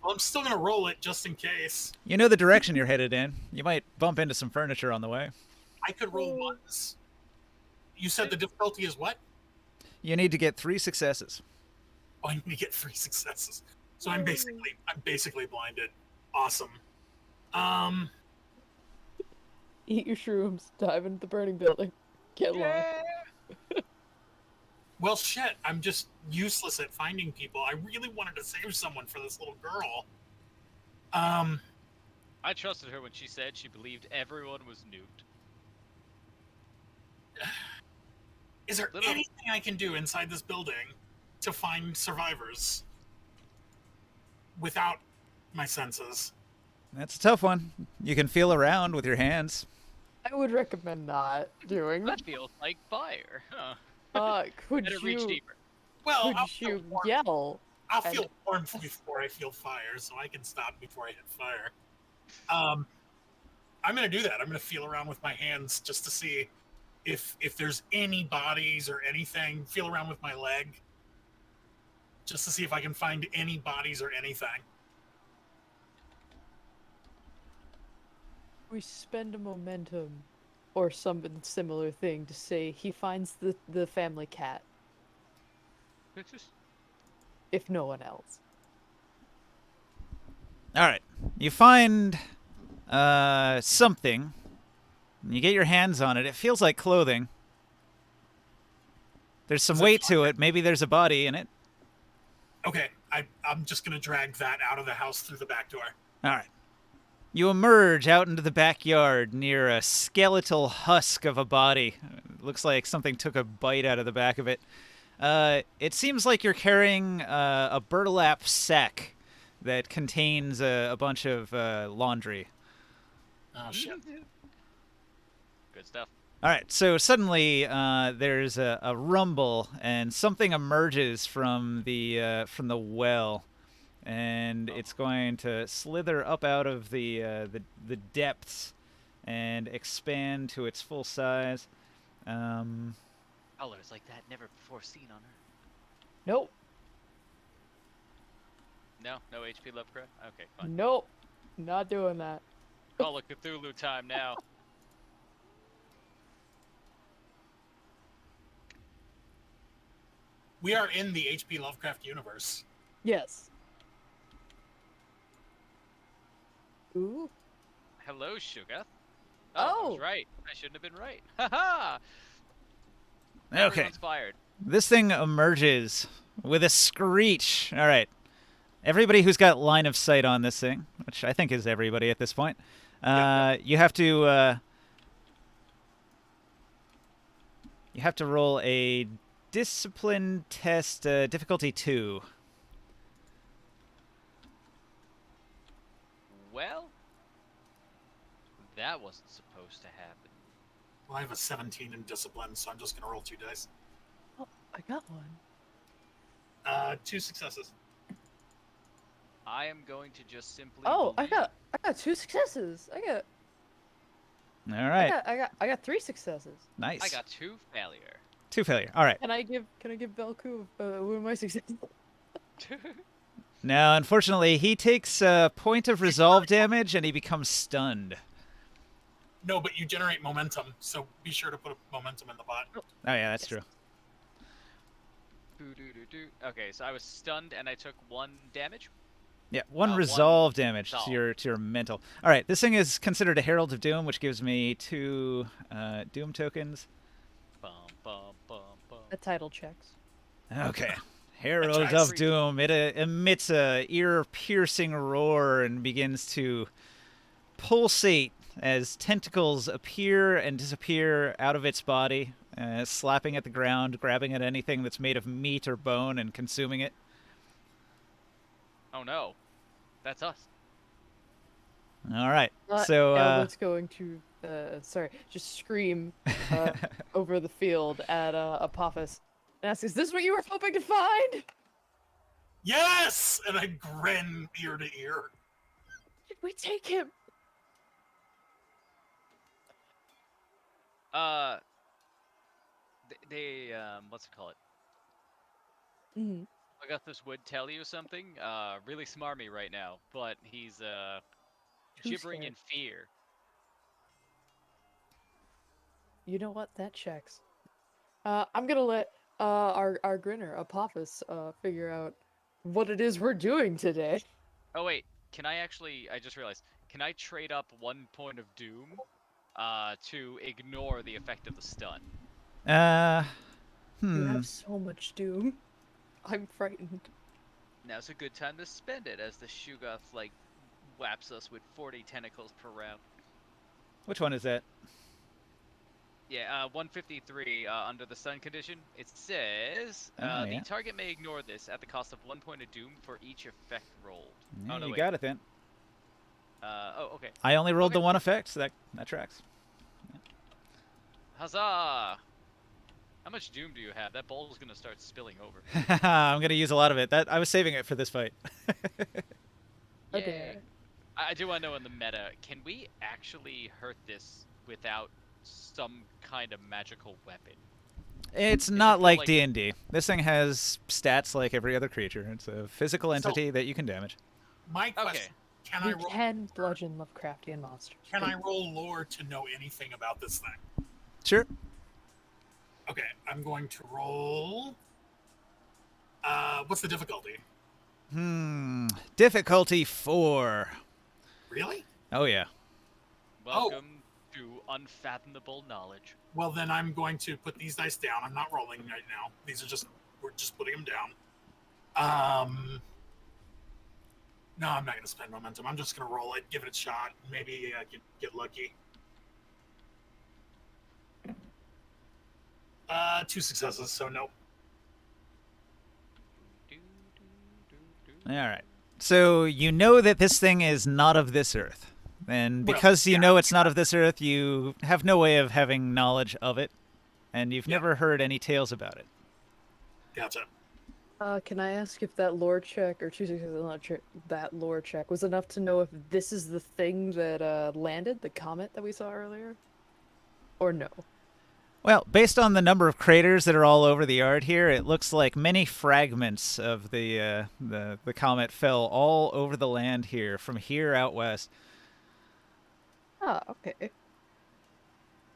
Well, I'm still going to roll it just in case. You know the direction you're headed in. You might bump into some furniture on the way. I could roll ones. You said the difficulty is what? You need to get 3 successes. Oh, I need to get 3 successes. So I'm basically blinded. Awesome. Eat your shrooms, dive into the burning building, get lost. Well, shit, I'm just useless at finding people. I really wanted to save someone for this little girl. I trusted her when she said she believed everyone was nuked. Is there anything I can do inside this building to find survivors without my senses? That's a tough one. You can feel around with your hands. I would recommend not doing that. That feels like fire. Huh. Could Better reach you deeper. Well, could you yell? I'll feel warmth before I feel fire, so I can stop before I hit fire. I'm going to do that. I'm going to feel around with my hands just to see if there's any bodies or anything. Feel around with my leg just to see if I can find any bodies or anything. We spend a momentum or some similar thing to say he finds the family cat, if no one else. All right. You find something. You get your hands on it. It feels like clothing. There's some weight to it. Maybe there's a body in it. Okay, I'm just going to drag that out of the house through the back door. All right. You emerge out into the backyard near a skeletal husk of a body. It looks like something took a bite out of the back of it. It seems like you're carrying a burlap sack that contains a bunch of laundry. Oh, shit. Good stuff. All right, so suddenly there's a rumble, and something emerges from the well, and it's going to slither up out of the depths and expand to its full size. Colors like that never before seen on her. Nope. No HP Lovecraft. Okay, fine. Nope. Not doing that. Call it Cthulhu time now. We are in the H.P. Lovecraft universe. Yes. Ooh. Hello, Sugar. I Oh. was right. I shouldn't have been right. Haha. Okay. Everyone's fired. This thing emerges with a screech. All right. Everybody who's got line of sight on this thing, which I think is everybody at this point, you have to roll a discipline test, difficulty 2. Well, that wasn't supposed to happen. Well, I have a 17 in discipline, so I'm just going to roll 2 dice. Oh, I got one. 2 successes. I am going to just simply. Oh, I believe- got 2 successes. All right. I got 3 successes. Nice. I got 2 failure. 2 failure. All right. Can I give Belku one of my successes? Now, unfortunately, he takes a point of resolve damage and he becomes stunned. No, but you generate momentum, so be sure to put momentum in the bot. Oh yeah, that's true. Okay, so I was stunned and I took 1 damage. Yeah, 1 one resolve damage resolve. to your mental. All right, this thing is considered a Herald of Doom, which gives me 2 Doom tokens. Bum, bum, bum, bum. The title checks. Okay. Herald right. of Doom. It emits a ear-piercing roar and begins to pulsate as tentacles appear and disappear out of its body, slapping at the ground, grabbing at anything that's made of meat or bone and consuming it. Oh no, that's us. All right. So Elwood's going to just scream over the field at Apophis and ask, "Is this what you were hoping to find?" Yes! And I grin ear to ear. Did we take him? They what's it call it? Mm-hmm. Augustus would tell you something really smarmy right now, but he's Too gibbering scared. in fear. You know what? That checks. I'm gonna let our grinner Apophis figure out what it is we're doing today. Oh wait, can I actually? I just realized. Can I trade up 1 point of doom to ignore the effect of the stun? You have so much doom. I'm frightened. Now's a good time to spend it, as the Shuggoth like whaps us with 40 tentacles per round. Which one is that? Yeah, 153 under the stun condition. It says Oh, yeah. the target may ignore this at the cost of 1 point of doom for each effect rolled. Yeah, oh no, you wait. got it then. Oh, okay. I only rolled Okay. the 1 effect, so that tracks. Huzzah! How much doom do you have? That bowl is gonna start spilling over. I'm gonna use a lot of it. I was saving it for this fight. Okay. Yay. I do want to know in the meta, can we actually hurt this without some kind of magical weapon? It's not like D&D. This thing has stats like every other creature. It's a physical entity that you can damage. My question, We can bludgeon Lovecraftian monsters. can I roll lore to know anything about this thing? Sure. Okay, I'm going to roll. What's the difficulty? Difficulty 4. Really? Oh, yeah. Welcome to unfathomable knowledge. Well, then I'm going to put these dice down. I'm not rolling right now. We're just putting them down. No, I'm not going to spend momentum. I'm just going to roll it, give it a shot. Maybe I can get lucky. 2 successes, so nope. All right. So you know that this thing is not of this earth. And because you know it's not of this earth, you have no way of having knowledge of it. And you've never heard any tales about it. Gotcha. Can I ask if that lore check, or 2 successes on that lore check, was enough to know if this is the thing that landed, the comet that we saw earlier? Or no? Well, based on the number of craters that are all over the yard here, it looks like many fragments of the comet fell all over the land here, from here out west. Ah, okay.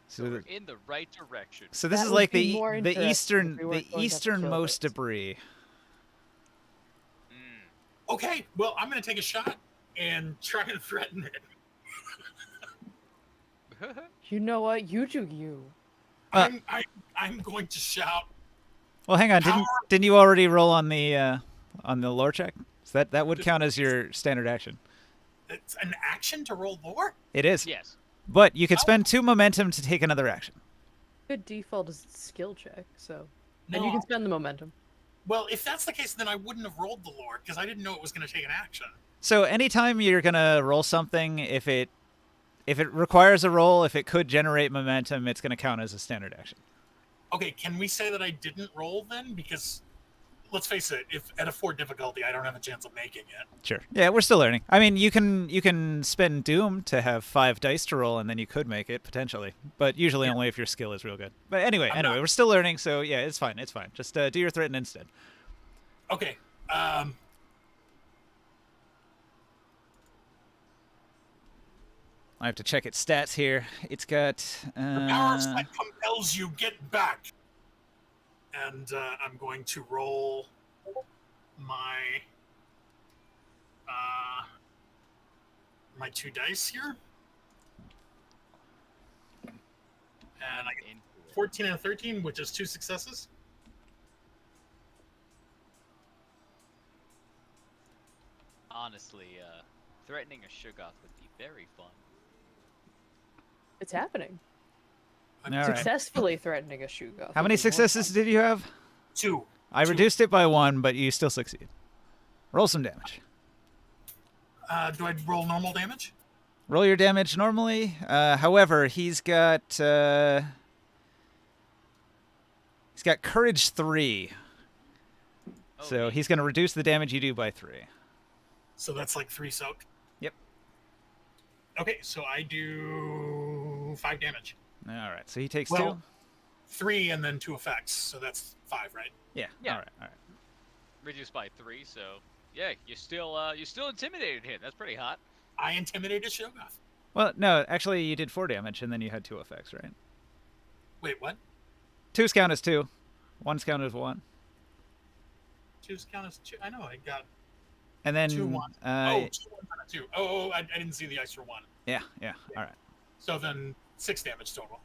So we're in the right direction. So this That is would like be more interesting if we weren't going to have to easternmost kill it. debris. Okay, well, I'm going to take a shot and try and threaten it. You know what? You do you. I'm going to shout. Well, hang on. Didn't you already roll on the lore check? So that would count as your standard action. It's an action to roll lore? It is. Yes. But you could spend 2 momentum to take another action. Good default is skill check, so. No. And you can spend the momentum. Well, if that's the case, then I wouldn't have rolled the lore because I didn't know it was going to take an action. So anytime you're gonna roll something, if it requires a roll, if it could generate momentum, it's gonna count as a standard action. Okay, can we say that I didn't roll then? Because let's face it, if at a 4 difficulty, I don't have a chance of making it. Sure. Yeah, we're still learning. I mean, you can spend Doom to have 5 dice to roll, and then you could make it potentially, but usually only if your skill is real good. But anyway, we're still learning, so yeah, it's fine. It's fine. Just do your threaten instead. Okay. I have to check its stats here. It's got The power that compels you get back. And I'm going to roll my my 2 dice here. And I get 14 and 13, which is 2 successes. Honestly, threatening a Shoggoth would be very fun. It's happening. I'm All right. Successfully threatening a Shoggoth. How many successes did you have? 2. I reduced it by 1, but you still succeed. Roll some damage. Do I roll normal damage? Roll your damage normally. However, he's got courage 3. So he's going to reduce the damage you do by 3. So that's like 3 soak. Yep. Okay, so I do 5 damage. All right. So he takes Well, 2. 3 and then 2 effects. So that's 5, right? Yeah. Yeah. All right. Reduced by 3, so yeah, you're still intimidated him. That's pretty hot. I intimidated Shoggoth. Well, no, actually, you did 4 damage, and then you had 2 effects, right? Wait, what? 2's count as 2. 1's count as 1. 2's count as 2. I know, I got And then 2 1. 2 1 out of 2. Oh, I didn't see the extra 1. Yeah. All right. So then 6 damage total.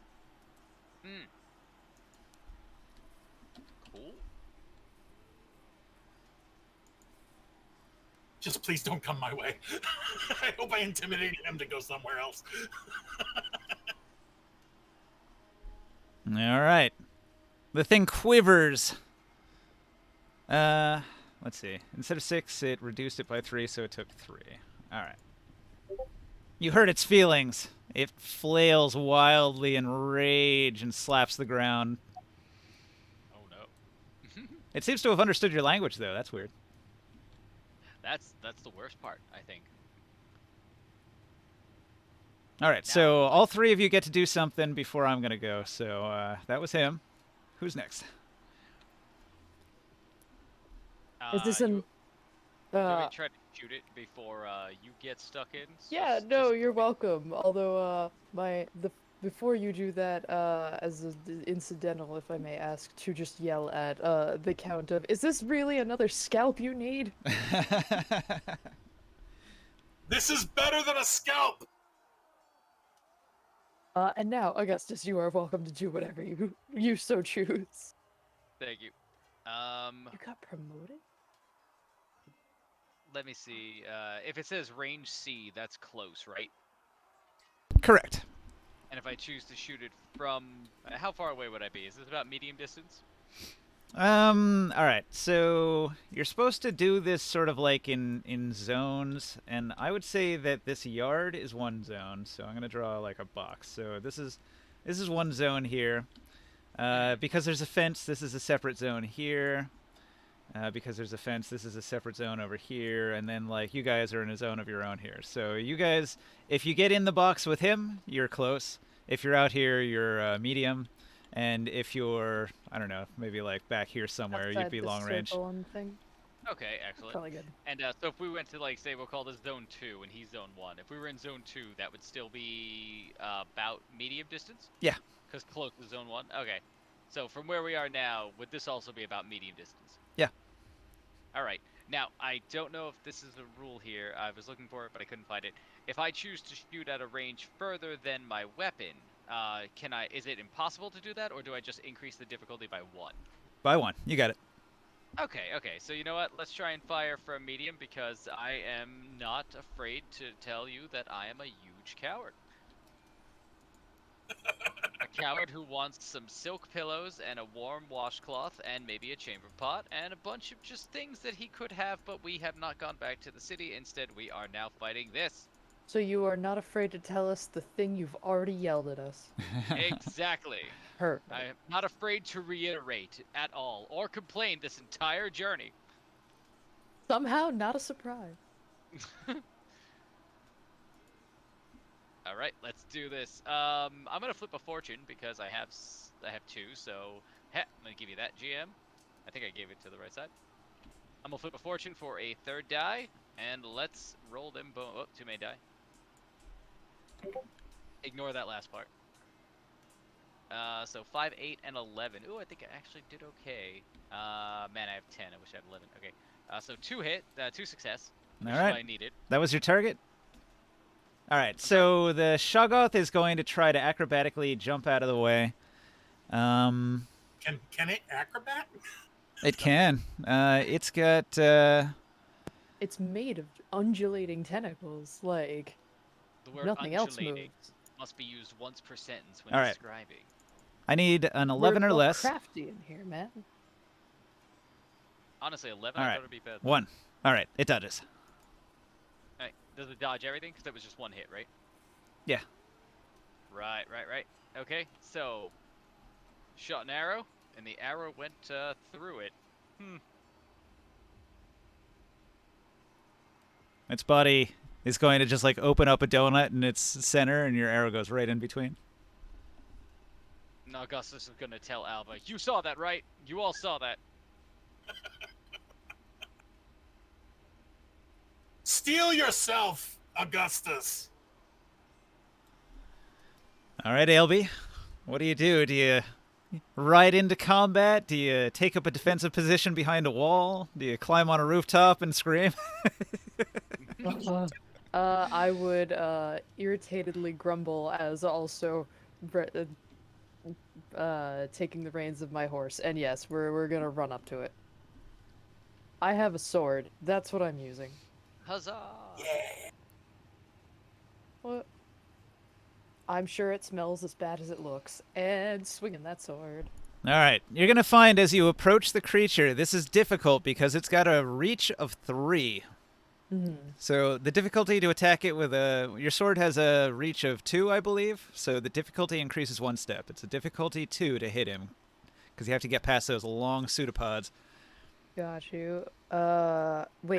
Cool. Just please don't come my way. I hope I intimidated him to go somewhere else. All right. The thing quivers. Let's see. Instead of 6, it reduced it by 3, so it took 3. All right. You hurt its feelings. It flails wildly in rage and slaps the ground. Oh no. It seems to have understood your language, though. That's weird. That's the worst part, I think. All right, so all 3 of you get to do something before I'm going to go. So that was him. Who's next? Is this You an? want me to try to shoot it before you get stuck in? Yeah, no, you're welcome. Although, before you do that, as an incidental, if I may ask, to just yell at the count of, is this really another scalp you need? This is better than a scalp! And now, Augustus, you are welcome to do whatever you so choose. Thank you. You got promoted? Let me see. If it says range C, that's close, right? Correct. And if I choose to shoot it from, how far away would I be? Is this about medium distance? All right. So you're supposed to do this sort of like in zones, and I would say that this yard is one zone. So I'm gonna draw like a box. So this is one zone here. Because there's a fence, this is a separate zone here. Because there's a fence, this is a separate zone over here, and then like you guys are in a zone of your own here. So you guys, if you get in the box with him, you're close. If you're out here, you're medium. And if you're, I don't know, maybe like back here somewhere, Outside you'd be the long range. circle and thing? Okay, excellent. Probably good. And so if we went to like, say, we'll call this zone 2 and he's zone 1. If we were in zone 2, that would still be about medium distance? Yeah. Because close to zone 1? Okay. So from where we are now, would this also be about medium distance? Yeah. Alright. Now, I don't know if this is a rule here. I was looking for it, but I couldn't find it. If I choose to shoot at a range further than my weapon, is it impossible to do that, or do I just increase the difficulty by 1? By 1. You got it. Okay, so you know what? Let's try and fire from medium, because I am not afraid to tell you that I am a huge coward. A coward who wants some silk pillows and a warm washcloth and maybe a chamber pot and a bunch of just things that he could have, but we have not gone back to the city. Instead, we are now fighting this. So you are not afraid to tell us the thing you've already yelled at us. Exactly. Perfect. I am not afraid to reiterate at all, or complain this entire journey. Somehow, not a surprise. All right, let's do this. I'm gonna flip a fortune because I have two. So, I'm gonna give you that, GM. I think I gave it to the right side. I'm gonna flip a fortune for a third die, and let's roll them both. Oh, too many die. Ignore that last part. So 5, 8, and 11. Ooh, I think I actually did okay. Man, I have 10. I wish I had 11. Okay. So 2 success, which All is what right. I needed. That was your target? All right, so the Shoggoth is going to try to acrobatically jump out of the way. Can it acrobat? It can. It's got... It's made of undulating tentacles, like The word nothing else undulating moves. must be used once per sentence when All right. describing. I need an 11 We're or less. crafty in here, man. Honestly, 11 All I right. thought would be better. 1. All right, it dodges. All right. Does it dodge everything? Because that was just one hit, right? Yeah. Right. Okay, so shot an arrow, and the arrow went through it. Its body is going to just like open up a donut in its center, and your arrow goes right in between. And Augustus is gonna tell Alva, "You saw that, right? You all saw that." Steel yourself, Augustus. All right, Ailby. What do you do? Do you ride into combat? Do you take up a defensive position behind a wall? Do you climb on a rooftop and scream? I would irritatedly grumble as also taking the reins of my horse. And yes, we're gonna run up to it. I have a sword. That's what I'm using. Huzzah! Yeah. What? I'm sure it smells as bad as it looks. And swinging that sword. All right. You're going to find as you approach the creature, this is difficult because it's got a reach of 3. So the difficulty to attack it with your sword has a reach of 2, I believe. So the difficulty increases 1 step. It's a difficulty 2 to hit him because you have to get past those long pseudopods. Got you. Wait,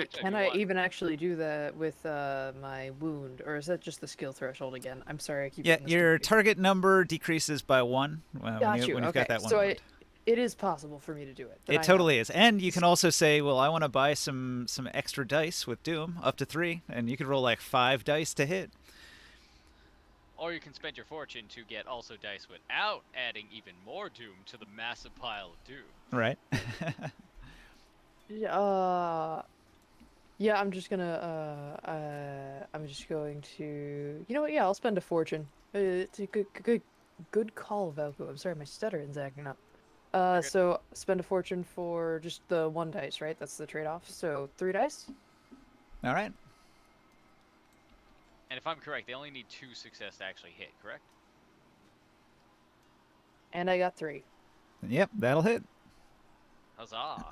Actually, can if you I want- even actually do that with my wound, or is that just the skill threshold again? I'm sorry, I keep Yeah, getting this your confused. target number decreases by 1 when Got you've you. got Okay, that one so wound. it is possible for me to do it. then I It know. totally is. And you can also say, well, I want to buy some extra dice with Doom, up to 3, and you could roll like 5 dice to hit. Or you can spend your fortune to get also dice without adding even more doom to the massive pile of doom. Right. Yeah, I'm just going to, you know what? Yeah, I'll spend a fortune. It's a good call, Valko. I'm sorry, my stuttering's acting up. You're good. So spend a fortune for just the 1 dice, right? That's the trade-off. So 3 dice. All right. And if I'm correct, they only need 2 success to actually hit, correct? And I got 3. Yep, that'll hit. Huzzah!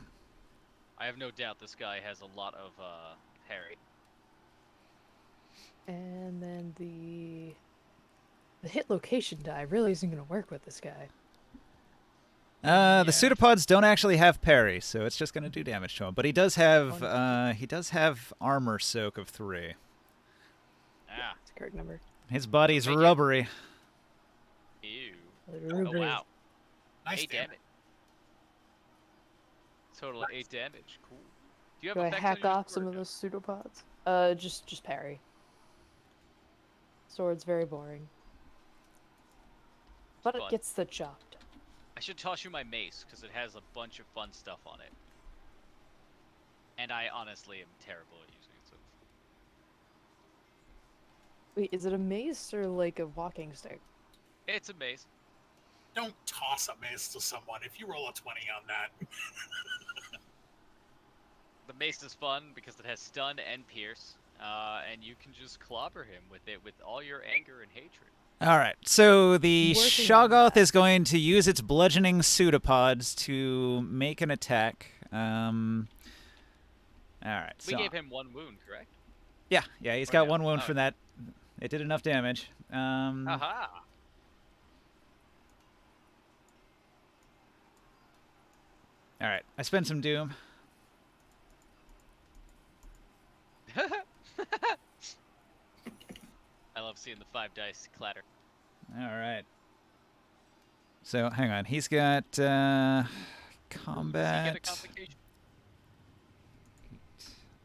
I have no doubt this guy has a lot of parry. And then the hit location die really isn't going to work with this guy. The pseudopods don't actually have parry, so it's just going to do damage to him. But he does have armor soak of 3. Ah, It's a correct number. His body's Make it. rubbery. ew. Rubbery. Oh wow. Nice 8 damage. damage. Total 8 damage. Cool. Do you have Do I effects hack on your off sword some or of no? those pseudopods? Just parry. Sword's very boring. But fun. it gets the job done. I should toss you my mace because it has a bunch of fun stuff on it. And I honestly am terrible at using it. So Wait, is it a mace or like a walking stick? it's a mace. Don't toss a mace to someone if you roll a 20 on that. The mace is fun because it has stun and pierce, and you can just clobber him with it with all your anger and hatred. All right, so the Working on Shoggoth that. is going to use its bludgeoning pseudopods to make an attack. All right, We so gave him 1 wound, correct? yeah, he's Or got no? 1 wound Oh. from that. It did enough damage. Aha! All right, I spend some doom. I love seeing the 5 dice clatter. All right. So hang on, he's got Does he combat. get a complication?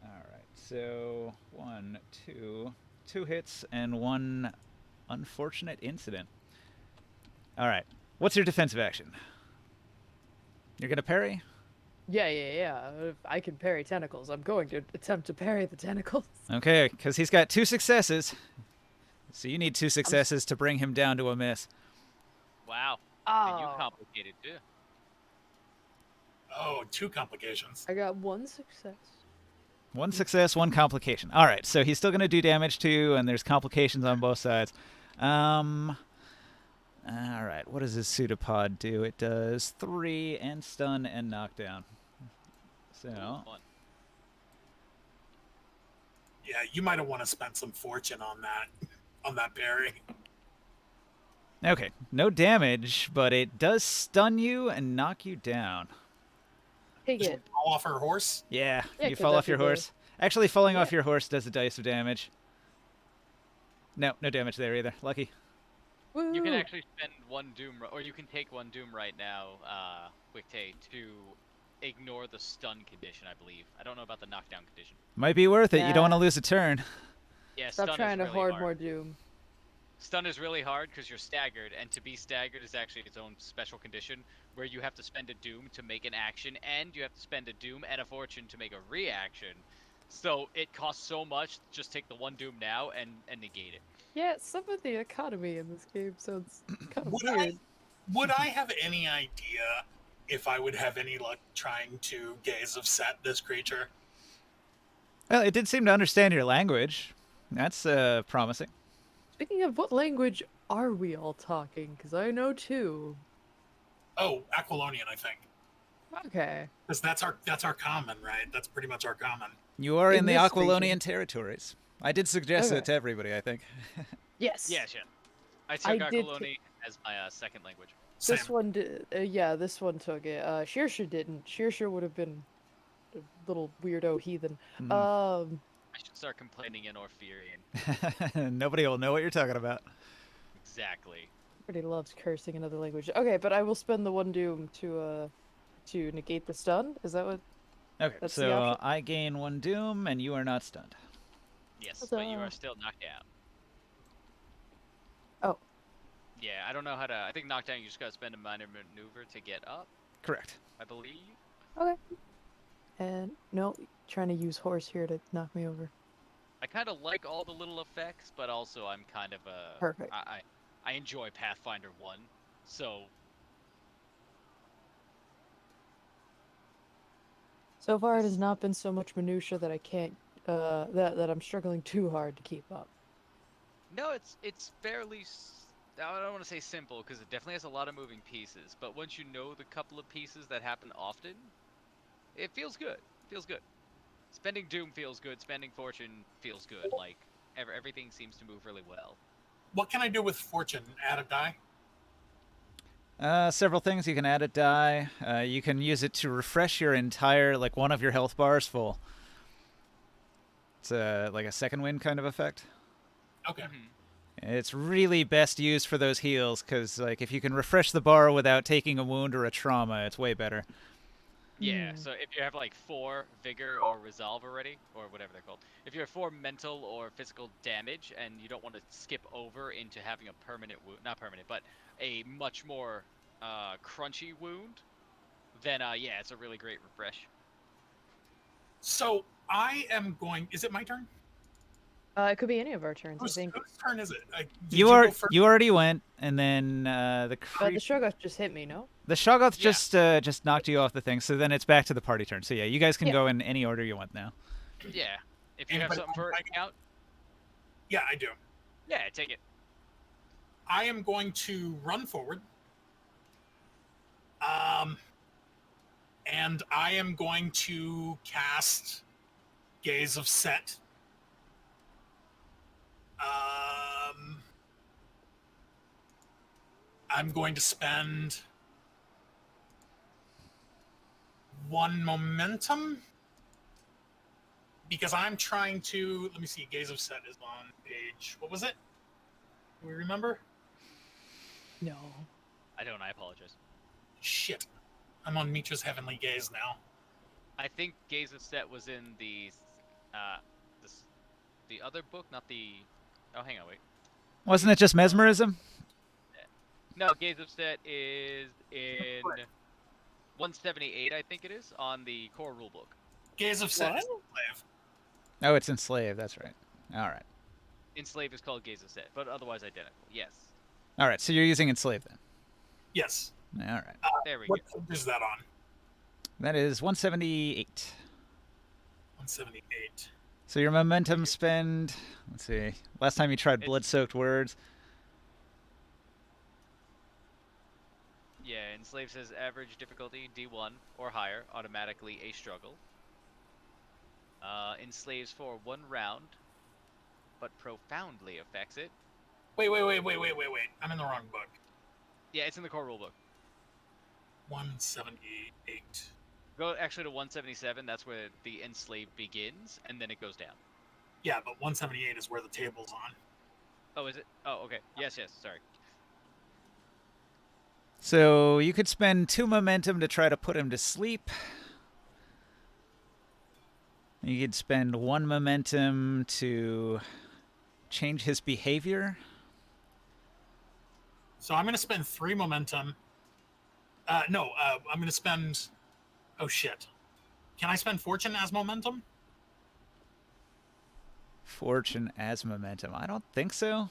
All right, so 1, 2 hits and 1 unfortunate incident. All right, what's your defensive action? You're gonna parry? Yeah. If I can parry tentacles, I'm going to attempt to parry the tentacles. Okay, because he's got 2 successes. So you need 2 successes to bring him down to a miss. Wow. And you Oh, complicated too. Oh, 2 complications. I got 1 success. 1 success, 1 complication. All right, so he's still going to do damage too, and there's complications on both sides. All right, what does his pseudopod do? It does 3 and stun and knockdown. So, Ooh, fun. Yeah, you might have want to spend some fortune on that parry. okay, no damage, but it does stun you and knock you down. Take Just it. fall off her horse. Yeah, Yeah, you 'cause fall that'd off your be the- horse. Actually, falling off Yeah. your horse does a dice of damage. No damage there either. Lucky. Woo! You can actually spend 1 doom, or you can take 1 doom right now, Wictate, to ignore the stun condition, I believe. I don't know about the knockdown condition. Might be worth it. You don't want to Yeah. lose a turn. Yeah, Stop stun trying is to really hoard hard. more doom. Stun is really hard because you're staggered, and to be staggered is actually its own special condition where you have to spend a doom to make an action, and you have to spend a doom and a fortune to make a reaction. So it costs so much, just take the 1 doom now and negate it. Yeah, some of the economy in this game sounds kind of Would weird. Would I have any idea if I would have any luck trying to gaze of set this creature? Well, it did seem to understand your language. That's promising. Speaking of, what language are we all talking? Because I know 2. Oh, Aquilonian, I think. Okay. Because that's our common, right? That's pretty much our common. You are in In the this Aquilonian region. territories. I did suggest it Okay. to everybody, I think. Yes. Yeah, sure. I I took did Aquiloni as my second language. This Same. one did. Yeah, this one took it. Shearsha didn't. Shearsha would have been a little weirdo heathen. Hmm. I should start complaining in Orphirian. Nobody will know what you're talking about. Exactly. Everybody loves cursing in other languages. Okay, but I will spend the 1 doom to negate the stun. Is that what? Okay, That's the so option? I gain 1 doom, and you are not stunned. Yes, but you Huzzah. are still knocked down. Oh. Yeah, I don't know how to. I think knockdown, you just gotta spend a minor maneuver to get up, Correct. I believe. Okay. And no, trying to use horse here to knock me over. I kind of like all the little effects, but also I'm kind of a. Perfect. I enjoy Pathfinder 1, so. So far, it has not been so much minutia that I can't. That I'm struggling too hard to keep up. No, it's fairly. I don't want to say simple because it definitely has a lot of moving pieces, but once you know the couple of pieces that happen often, it feels good. Feels good. Spending Doom feels good. Spending Fortune feels good. Like everything seems to move really well. What can I do with fortune? Add a die? Several things. You can add a die. You can use it to refresh your entire, like, one of your health bars full. It's like a second wind kind of effect. Okay. It's really best used for those heals, because, like, if you can refresh the bar without taking a wound or a trauma, it's way better. Yeah, Hmm. so if you have like 4 vigor or resolve already, or whatever they're called, if you have 4 mental or physical damage and you don't want to skip over into having a permanent wound, not permanent, but a much more crunchy wound, then yeah, it's a really great refresh. So I am going. Is it my turn? It could be any of our turns, I Whose think. turn is it? Did You go are first? you already went, and then the The Shoggoth just hit me, no? the Shoggoth Yeah. just knocked you off the thing, so then it's back to the party turn. So yeah, you guys can Yeah. go in any order you want now. Yeah, if you have Anybody something for want to account, Yeah, I do. yeah, take it. I am going to run forward. And I am going to cast Gaze of Set. I'm going to spend 1 momentum. Because I'm trying to... Let me see. Gaze of Set is on page... What was it? Do we remember? No. I don't. I apologize. Shit. I'm on Mitra's Heavenly Gaze now. I think Gaze of Set was in the other book, not the. Oh, hang on, wait. Wasn't it just Mesmerism? No, Gaze of Set is in 178, I think it is, on the core rulebook. Gaze of Set What? is Slave. Oh, it's Enslaved. That's right. All right. Enslaved is called Gaze of Set, but otherwise identical. Yes. All right. So you're using Enslaved then. Yes. All right. There we What go. page is that on? That is 178. 178. So your momentum spend. Let's see. Last time you tried blood-soaked words. Yeah, Enslaved says average difficulty D1 or higher, automatically a struggle. Enslaves for 1 round, but profoundly affects it. Wait. I'm in the wrong book. Yeah, it's in the core rulebook. 178. Go actually to 177. That's where the Enslaved begins, and then it goes down. Yeah, but 178 is where the table's on. Oh, is it? Oh, okay. Yes, sorry. So you could spend 2 momentum to try to put him to sleep. You could spend 1 momentum to change his behavior. So I'm going to spend 3 momentum. I'm going to spend... Oh, shit. Can I spend Fortune as momentum? Fortune as momentum. I don't think so.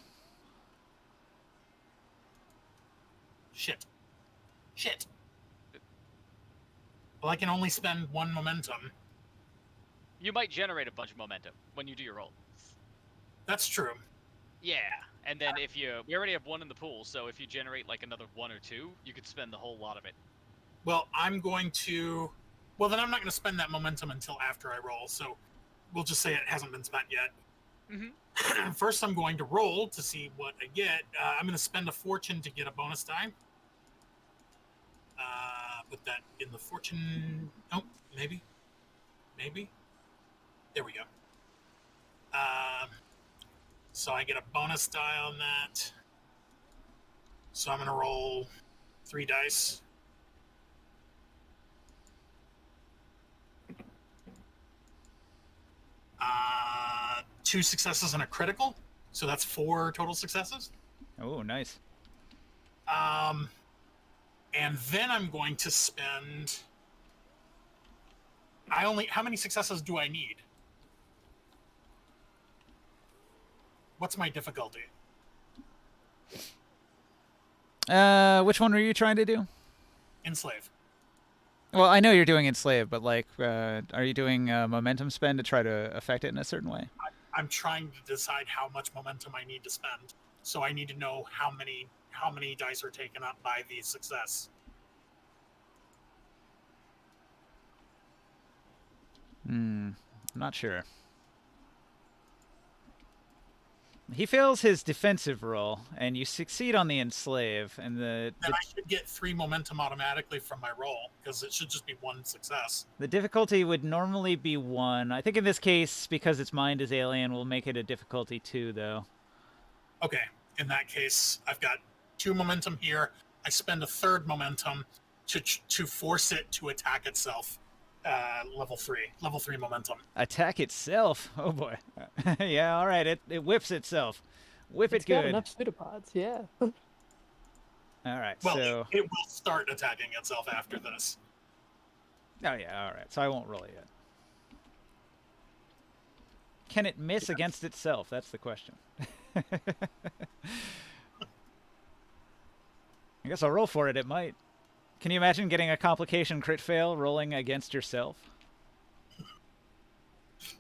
Shit. Well, I can only spend 1 momentum. You might generate a bunch of momentum when you do your roll. That's true. Yeah, and then we already have 1 in the pool, so if you generate like another 1 or 2, you could spend the whole lot of it. Well, I'm going to... Well, then I'm not going to spend that momentum until after I roll, so we'll just say it hasn't been spent yet. Mm-hmm. First, I'm going to roll to see what I get. I'm going to spend a Fortune to get a bonus die. Put that in the Fortune... Oh, maybe. There we go. So I get a bonus die on that. So I'm going to roll 3 dice. Uh, 2 successes and a critical. So that's 4 total successes. Oh, nice. And then I'm going to spend... How many successes do I need? What's my difficulty? Which one were you trying to do? Enslave. Well, I know you're doing Enslave, but like, are you doing momentum spend to try to affect it in a certain way? I'm trying to decide how much momentum I need to spend. So I need to know how many dice are taken up by the success. I'm not sure. He fails his defensive roll, and you succeed on the Enslave, and Then I should get 3 momentum automatically from my roll, because it should just be 1 success. the difficulty would normally be 1. I think in this case, because its mind is alien, we'll make it a difficulty 2, though. Okay, in that case, I've got 2 momentum here. I spend a 3rd momentum to force it to attack itself. Level 3 momentum. Attack itself? Oh boy. Yeah, all right. It whips itself. Whip It's it good. got enough pseudopods, yeah. All right. Well, so. it will start attacking itself after this. Oh yeah. All right. So I won't roll it yet. Can it miss against itself? That's the question. I guess I'll roll for it. It might. Can you imagine getting a complication crit fail rolling against yourself?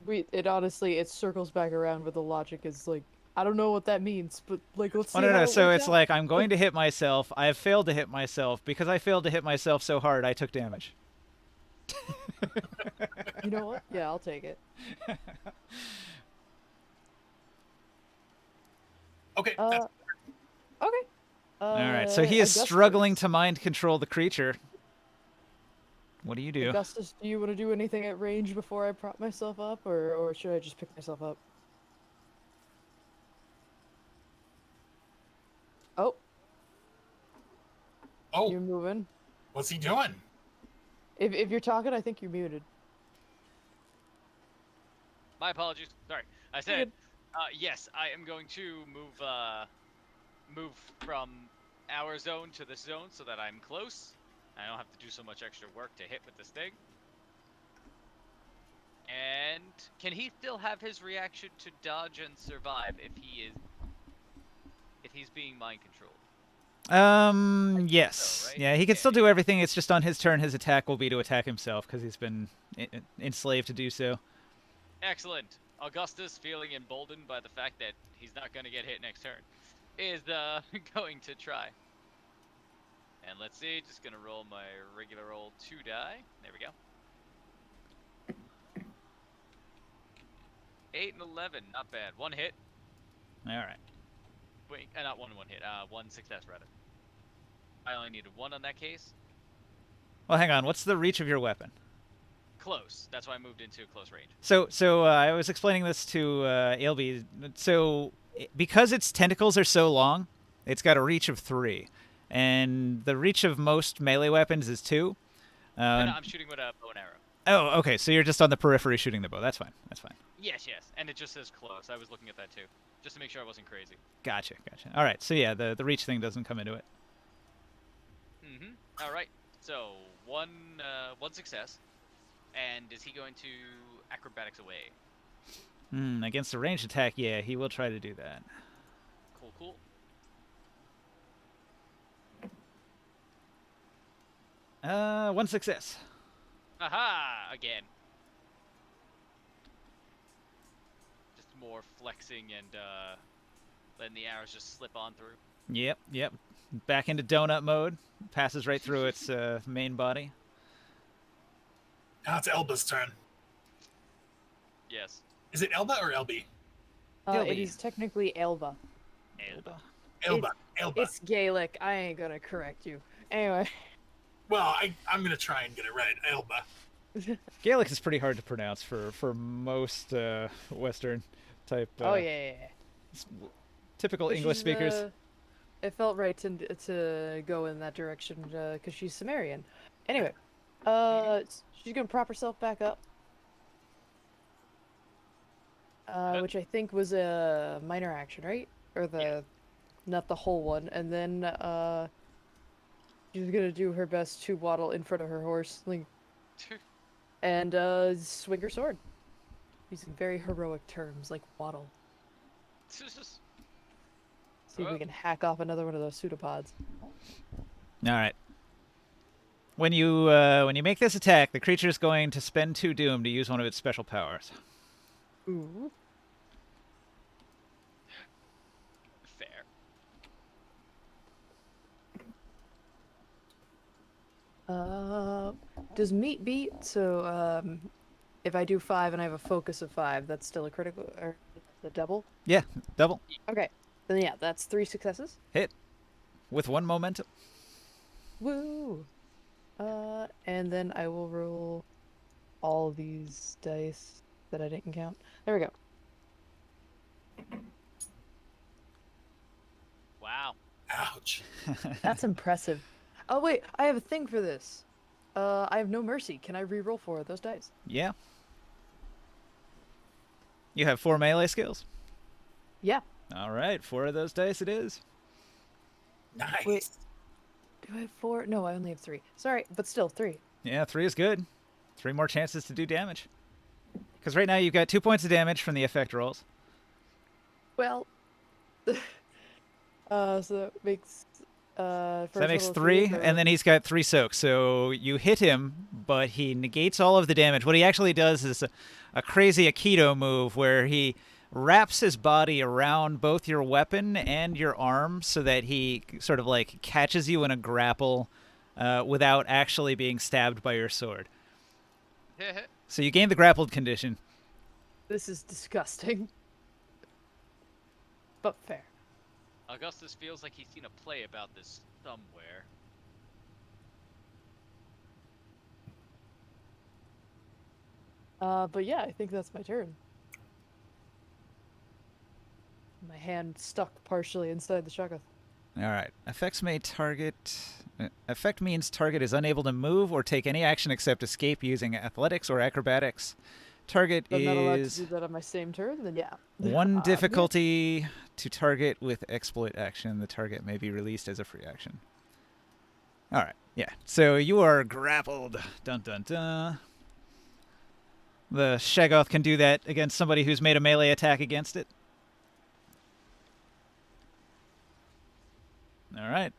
It honestly, it circles back around where the logic is like, I don't know what that means, but like, let's see Oh, no, how no. it So works it's out. like, I'm going to hit myself. I have failed to hit myself. Because I failed to hit myself so hard, I took damage. You know what? Yeah, I'll take it. Okay, Okay. All right. So he is struggling to mind control the creature. What do you do? Augustus, do you want to do anything at range before I prop myself up, or should I just pick myself up? Oh, Oh, you're moving. what's he doing? If you're talking, I think you're muted. My apologies. Sorry. I said, yes, I am going to move from our zone to this zone so that I'm close. I don't have to do so much extra work to hit with this thing. And can he still have his reaction to dodge and survive if he's being mind controlled? Yes. so, right? Yeah, he can still do everything. It's just on his turn, his attack will be to attack himself because he's been enslaved to do so. Excellent. Augustus, feeling emboldened by the fact that he's not going to get hit next turn, is going to try. And let's see, just going to roll my regular old 2 die. There we go. 8 and 11, not bad. 1 hit. All right. Wait, not one hit. 1 success rather. I only needed 1 on that case. Well, hang on. What's the reach of your weapon? Close. That's why I moved into close range. So I was explaining this to Ailby. So because its tentacles are so long, it's got a reach of 3, and the reach of most melee weapons is 2. No, I'm shooting with a bow and arrow. Oh, okay. So you're just on the periphery shooting the bow. That's fine. That's fine. Yes, and it just says close. I was looking at that too, just to make sure I wasn't crazy. Gotcha. All right. So yeah, the reach thing doesn't come into it. Mm-hmm. All right. So one success, and is he going to acrobatics away? Against a ranged attack, yeah, he will try to do that. Cool. 1 success. Aha! Again. Just more flexing and letting the arrows just slip on through. Yep. Back into donut mode. Passes right through its main body. Now it's Elba's turn. Yes. Is it Elba or LB? It is technically Elva. Elba. It's Gaelic. I ain't gonna correct you. Anyway. Well, I'm gonna try and get it right. Elba. Gaelic is pretty hard to pronounce for most Western type. Oh yeah. Typical But English she's, speakers. It felt right to go in that direction because she's Sumerian. Anyway, she's gonna prop herself back up, which I think was a minor action, right? Or not the whole one. And then she's gonna do her best to waddle in front of her horse, and swing her sword, using very heroic terms like waddle. See if we can hack off another one of those pseudopods. All right. When you make this attack, the creature is going to spend 2 doom to use one of its special powers. Ooh. Fair. Does meat beat? So if I do 5 and I have a focus of 5, that's still a critical or the double? Yeah, double. Okay. Then yeah, that's 3 successes. Hit. With 1 momentum. Woo! And then I will roll all these dice that I didn't count. There we go. Wow. Ouch. That's impressive. Oh wait, I have a thing for this. I have no mercy. Can I re-roll 4 of those dice? Yeah. You have 4 melee skills? Yeah. All right, 4 of those dice it is. Nice. Wait. Do I have 4? No, I only have 3. Sorry, but still 3. Yeah, 3 is good. 3 more chances to do damage. Because right now you've got 2 points of damage from the effect rolls. Well, so that makes So that makes 3, and then he's got 3 soaks. So you hit him, but he negates all of the damage. What he actually does is a crazy Aikido move where he wraps his body around both your weapon and your arm so that he sort of like catches you in a grapple without actually being stabbed by your sword. So you gain the grappled condition. This is disgusting. But fair. Augustus feels like he's seen a play about this somewhere. But yeah, I think that's my turn. My hand stuck partially inside the Shoggoth. All right. Effect means target is unable to move or take any action except escape using athletics or acrobatics. Target If I'm not allowed to is do that on my same turn, then yeah. one Yeah. difficulty to target with exploit action. The target may be released as a free action. All right. Yeah. So you are grappled. Dun dun dun. The Shoggoth can do that against somebody who's made a melee attack against it. All right.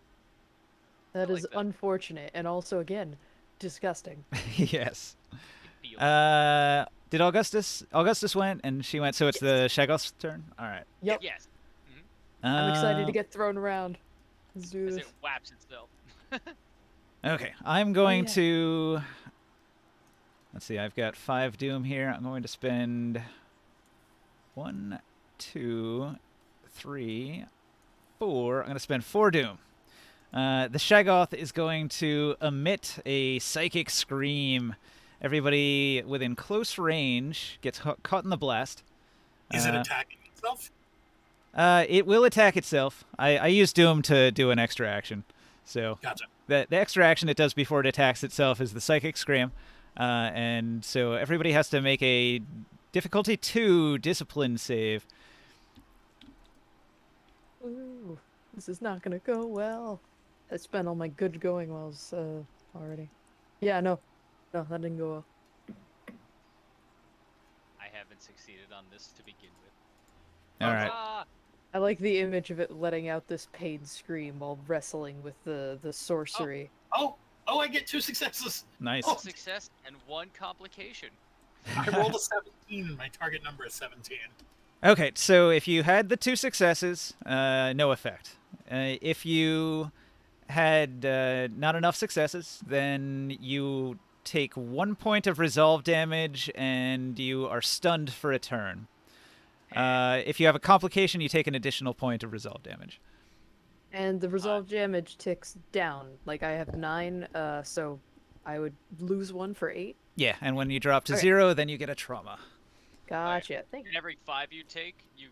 That I is like that. unfortunate and also, again, disgusting. Yes. Feel Did Augustus? Augustus went, and she went. So it's the Shoggoth's turn. All right. Yep. Yes. I'm excited to Uh, get thrown around. Let's do As this. it whaps itself. Okay, I'm going yeah. to. Let's see. I've got 5 doom here. I'm going to spend 1, 2, 3, 4. I'm going to spend 4 doom. The Shoggoth is going to emit a psychic scream. Everybody within close range gets caught in the blast. Is it attacking itself? It will attack itself. I use Doom to do an extra action. So Gotcha. the extra action it does before it attacks itself is the Psychic Scream. And so everybody has to make a difficulty 2 discipline save. Ooh, this is not gonna go well. I spent all my good going wells already. Yeah, no, that didn't go well. I haven't succeeded on this to begin with. All right. Ah! I like the image of it letting out this pain scream while wrestling with the sorcery. Oh, I get 2 successes. Nice. Oh. Success and 1 complication. I rolled a 17 and my target number is 17. Okay, so if you had the 2 successes, no effect. If you had not enough successes, then you take 1 point of resolve damage and you are stunned for a turn. If you have a complication, you take an additional point of resolve damage. And the resolve damage ticks down. Like I have 9, so I would lose 1 for 8. Yeah, and when you drop to Okay. 0, then you get a trauma. Gotcha. Thank And you. every 5 you take, you.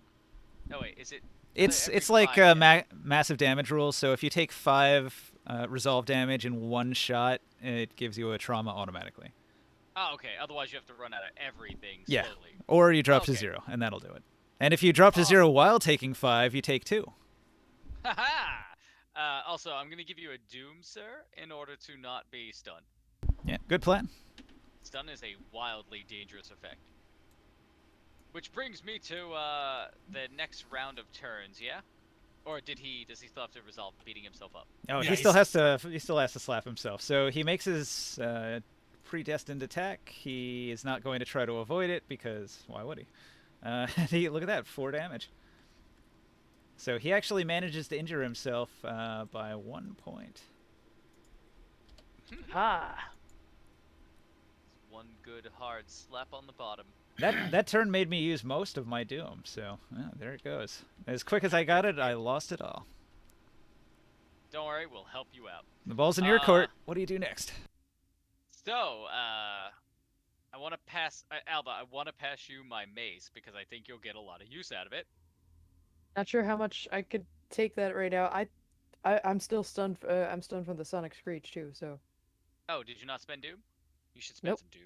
Oh wait, is it? It's every like 5, massive damage rules. So if you take 5 resolve damage in one shot, it gives you a trauma automatically. Oh, okay. Otherwise, you have to run out of everything Yeah. slowly. Or you drop to Okay. 0, and that'll do it. And if you drop to 0 while taking 5, you take 2. Haha! Also, I'm gonna give you a doom, sir, in order to not be stunned. Yeah, good plan. Stun is a wildly dangerous effect. Which brings me to the next round of turns, yeah? Or does he still have to resolve beating himself up? Oh, Yeah, he still has to slap himself. So he makes his predestined attack. He is not going to try to avoid it because why would he? Look at that, 4 damage. So he actually manages to injure himself by 1 point. Ah. One good hard slap on the bottom. That turn made me use most of my doom. So there it goes. As quick as I got it, I lost it all. Don't worry, we'll help you out. The ball's in your court. What do you do next? So, I want to pass Alba. I want to pass you my mace because I think you'll get a lot of use out of it. Not sure how much I could take that right now. I'm still stunned. I'm stunned from the sonic screech too. So. Oh, did you not spend doom? You should spend Nope. some doom.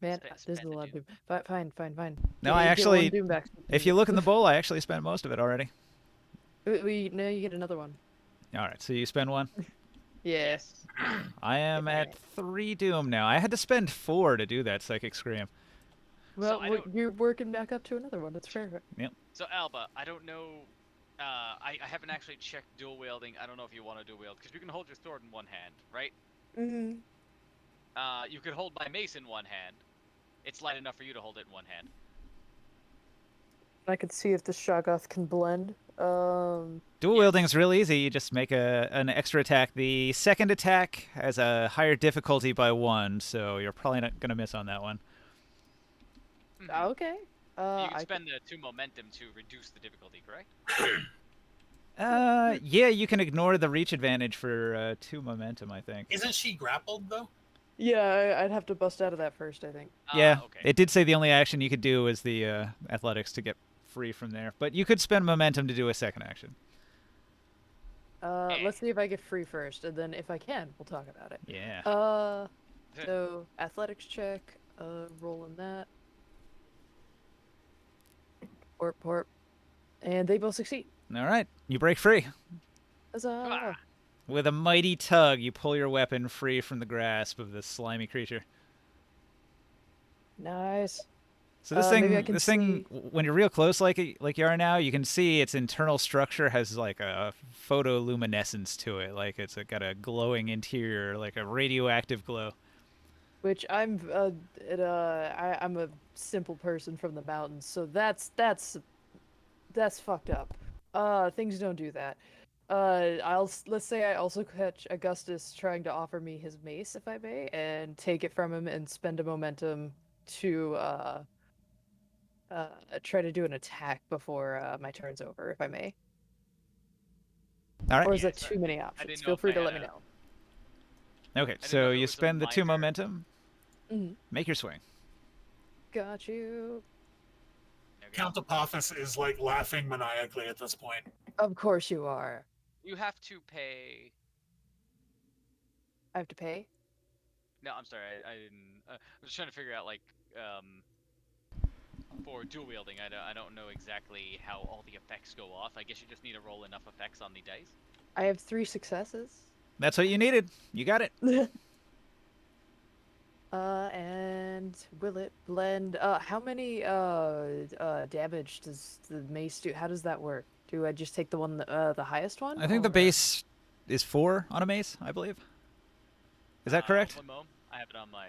Man, Spend this is a the lot of doom. doom. Fine. No, You I get actually. one doom back. If you look in the bowl, I actually spent most of it already. No, you get another one. All right, so you spend 1. Yes. I am at 3 doom now. I had to spend 4 to do that psychic scream. Well, I don't- you're working back up to another one. That's fair. So Alba, I don't know. I haven't actually checked dual wielding. I don't know if you want to dual wield because you can hold your sword in one hand, right? Mm-hmm. You could hold my mace in one hand. It's light enough for you to hold it in one hand. I could see if the Shoggoth can blend. Dual wielding is real easy. You just make an extra attack. The second attack has a higher difficulty by 1, so you're probably not going to miss on that one. Okay. You can I spend the 2 momentum to reduce the difficulty, correct? Yeah, you can ignore the reach advantage for 2 momentum, I think. Isn't she grappled though? Yeah, I'd have to bust out of that first, I think. Yeah, Okay. it did say the only action you could do was the athletics to get free from there, but you could spend momentum to do a second action. Let's see if I get free first, and then if I can, we'll talk about it. Yeah. So athletics check, rolling that. Porp, and they both succeed. All right, you break free. Huzzah! With a mighty tug, you pull your weapon free from the grasp of this slimy creature. Nice. So this Maybe I thing, can when you're real close, like you are now, you can see its internal structure has like a photoluminescence to it, like got a glowing interior, like a radioactive glow. Which I'm I'm a simple person from the mountains, so that's fucked up. Things don't do that. Let's say I also catch Augustus trying to offer me his mace, if I may, and take it from him and spend a momentum to try to do an attack before my turn's over, if I may. All right. Or is Yeah, that too many options? know Feel if free I to had let me a- know. Okay, didn't know so if it you was a spend the 2 minor- momentum. Mhm. Make your swing. Got you. Okay. Count Apophis is like laughing maniacally at this point. Of course you are. You have to pay. I have to pay? No, I'm sorry. I didn't. I was just trying to figure out like for dual wielding. I don't know exactly how all the effects go off. I guess you just need to roll enough effects on the dice. I have 3 successes. That's what you needed. You got it. And will it blend? How many damage does the mace do? How does that work? Do I just take the one, the highest one? I think the or- base is 4 on a mace, I believe. Is that correct? One moment. I have it on my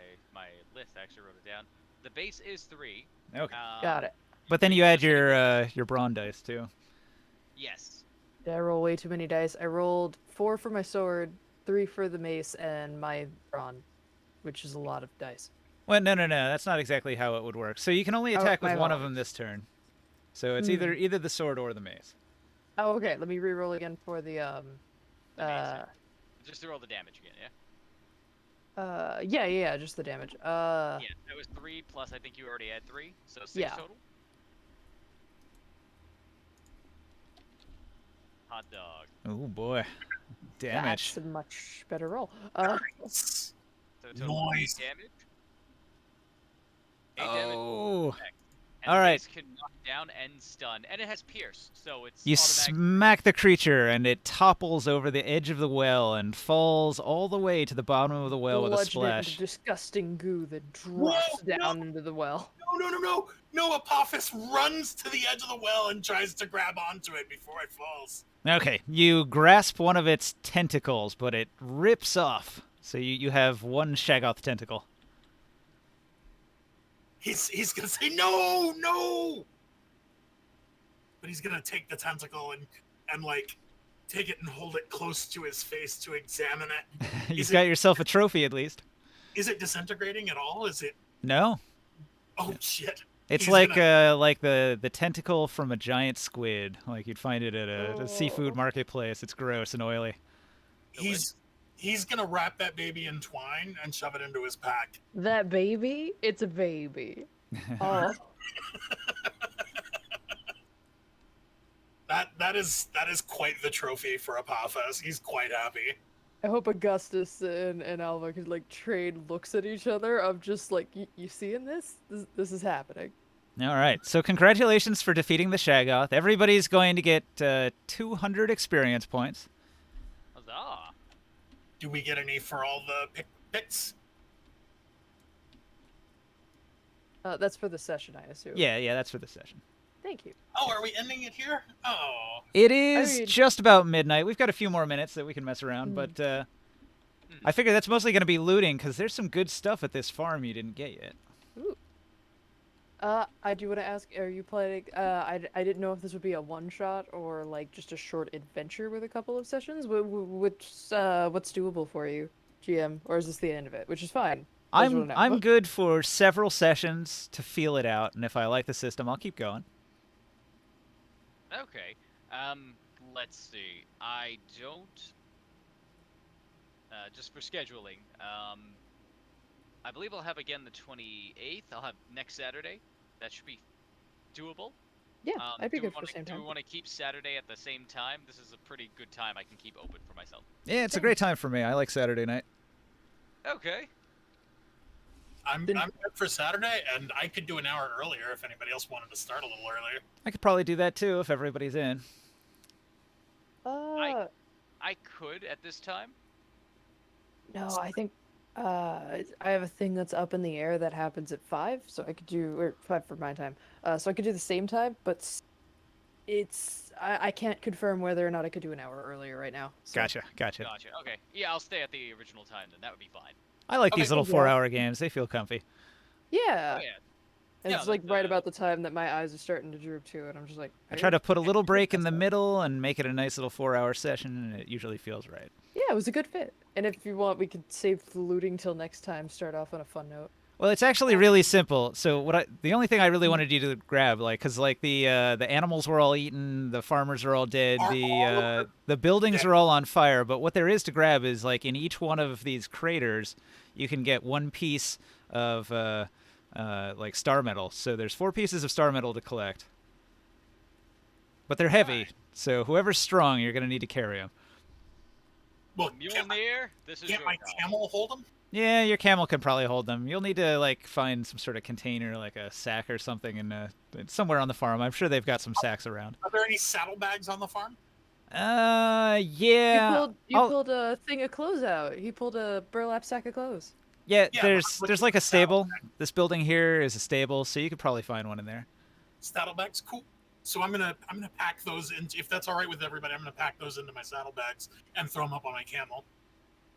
list. I actually wrote it down. The base is 3. Okay. Got it. But then you add your brawn dice too. Yes. Did I roll way too many dice? I rolled 4 for my sword, 3 for the mace, and my brawn, which is a lot of dice. Well, no. That's not exactly how it would work. So you can only Oh, attack with my one of apologies. them this turn. So it's either the sword or the mace. Oh, okay. Let me re-roll again for the Just to roll the damage again. Yeah. yeah, just the damage. Yeah. That was 3 plus. I think you already had 3, so 6 Yeah. total. Hot dog. Oh boy, damage. That's a much better roll. Yes. So total Nice. 8 damage. 8 damage. Oh, And all the right. mace can knock down and stun, and it has pierce, so it's You automatic. smack the creature, and it topples over the edge of the well and falls all the way to the bottom of the well with a Bludgeon it into splash. disgusting goo that drops Whoa, down into the well. No, Apophis runs to the edge of the well and tries to grab onto it before it falls. Okay, you grasp one of its tentacles, but it rips off. So you have one Shaggoth tentacle. He's gonna say no! But he's gonna take the tentacle and like take it and hold it close to his face to examine it. You've got yourself a trophy at least. Is it disintegrating at all? Is it? No, Oh shit! it's He's like gonna- the tentacle from a giant squid, like you'd find it at a seafood marketplace. It's gross and oily. He's gonna wrap that baby in twine and shove it into his pack. That baby? It's a baby. Oh. That is quite the trophy for Apophis. He's quite happy. I hope Augustus and Alva could like trade looks at each other of just like, you seeing this? This is happening. All right, so congratulations for defeating the Shaggoth. Everybody's going to get 200 experience points. Huzzah! Do we get any for all the picks? That's for the session, I assume. Yeah, that's for the session. Thank you. Oh, are we ending it here? Oh. It is mean- just about midnight. We've got a few more minutes that we can mess around, but I figure that's mostly going to be looting because there's some good stuff at this farm you didn't get yet. Ooh. I do want to ask, are you planning, I didn't know if this would be a one-shot or, like, just a short adventure with a couple of sessions? What's doable for you, GM? Or is this the end of it? Which is fine. I just wanna know. I'm good for several sessions to feel it out, and if I like the system, I'll keep going. Okay. Let's see. I don't. Just for scheduling. I believe I'll have again the 28th. I'll have next Saturday. That should be doable. Yeah, I'd be do we good for wanna, the same Do we time. want to keep Saturday at the same time? This is a pretty good time I can keep open for myself. Yeah, it's a great time for me. I like Saturday night. Okay. I'm Then- good for Saturday, and I could do an hour earlier if anybody else wanted to start a little earlier. I could probably do that too if everybody's in. Uh, I could at this time. no, I think I have a thing that's up in the air that happens at 5, so I could do, or 5 for my time. So I could do the same time, but I can't confirm whether or not I could do an hour earlier right now. So. Gotcha. Gotcha. Okay. Yeah, I'll stay at the original time then. That would be fine. I like Okay, these little cool, yeah. 4-hour games. They feel comfy. Yeah. Oh yeah. And Yeah, it's like that's, right about the time that my eyes are starting to droop too, and I'm just like. I try to put a little break in the That's fine. middle and make it a nice little 4-hour session, and it usually feels right. Yeah, it was a good fit. And if you want, we could save the looting till next time. Start off on a fun note. Well, it's actually really simple. So the only thing I really wanted you to grab, because the animals were all eaten, the farmers are all dead, Are all of the buildings dead? are all on fire. But what there is to grab is like in each one of these craters, you can get one piece of like star metal. So there's 4 pieces of star metal to collect. But they're heavy, so whoever's strong, you're gonna need to carry them. Well, can Mjolnir, this is my your job. camel hold them? Yeah, your camel can probably hold them. You'll need to like find some sort of container, like a sack or something, and somewhere on the farm. I'm sure they've got some sacks around. Are there any saddlebags on the farm? Yeah. You pulled a thing of clothes out. He pulled a burlap sack of clothes. Yeah, Yeah, there's but there's like a stable. This building here is a stable, so you could probably find one in there. Saddlebags, cool. So I'm gonna pack those in. If that's all right with everybody, I'm gonna pack those into my saddlebags and throw them up on my camel.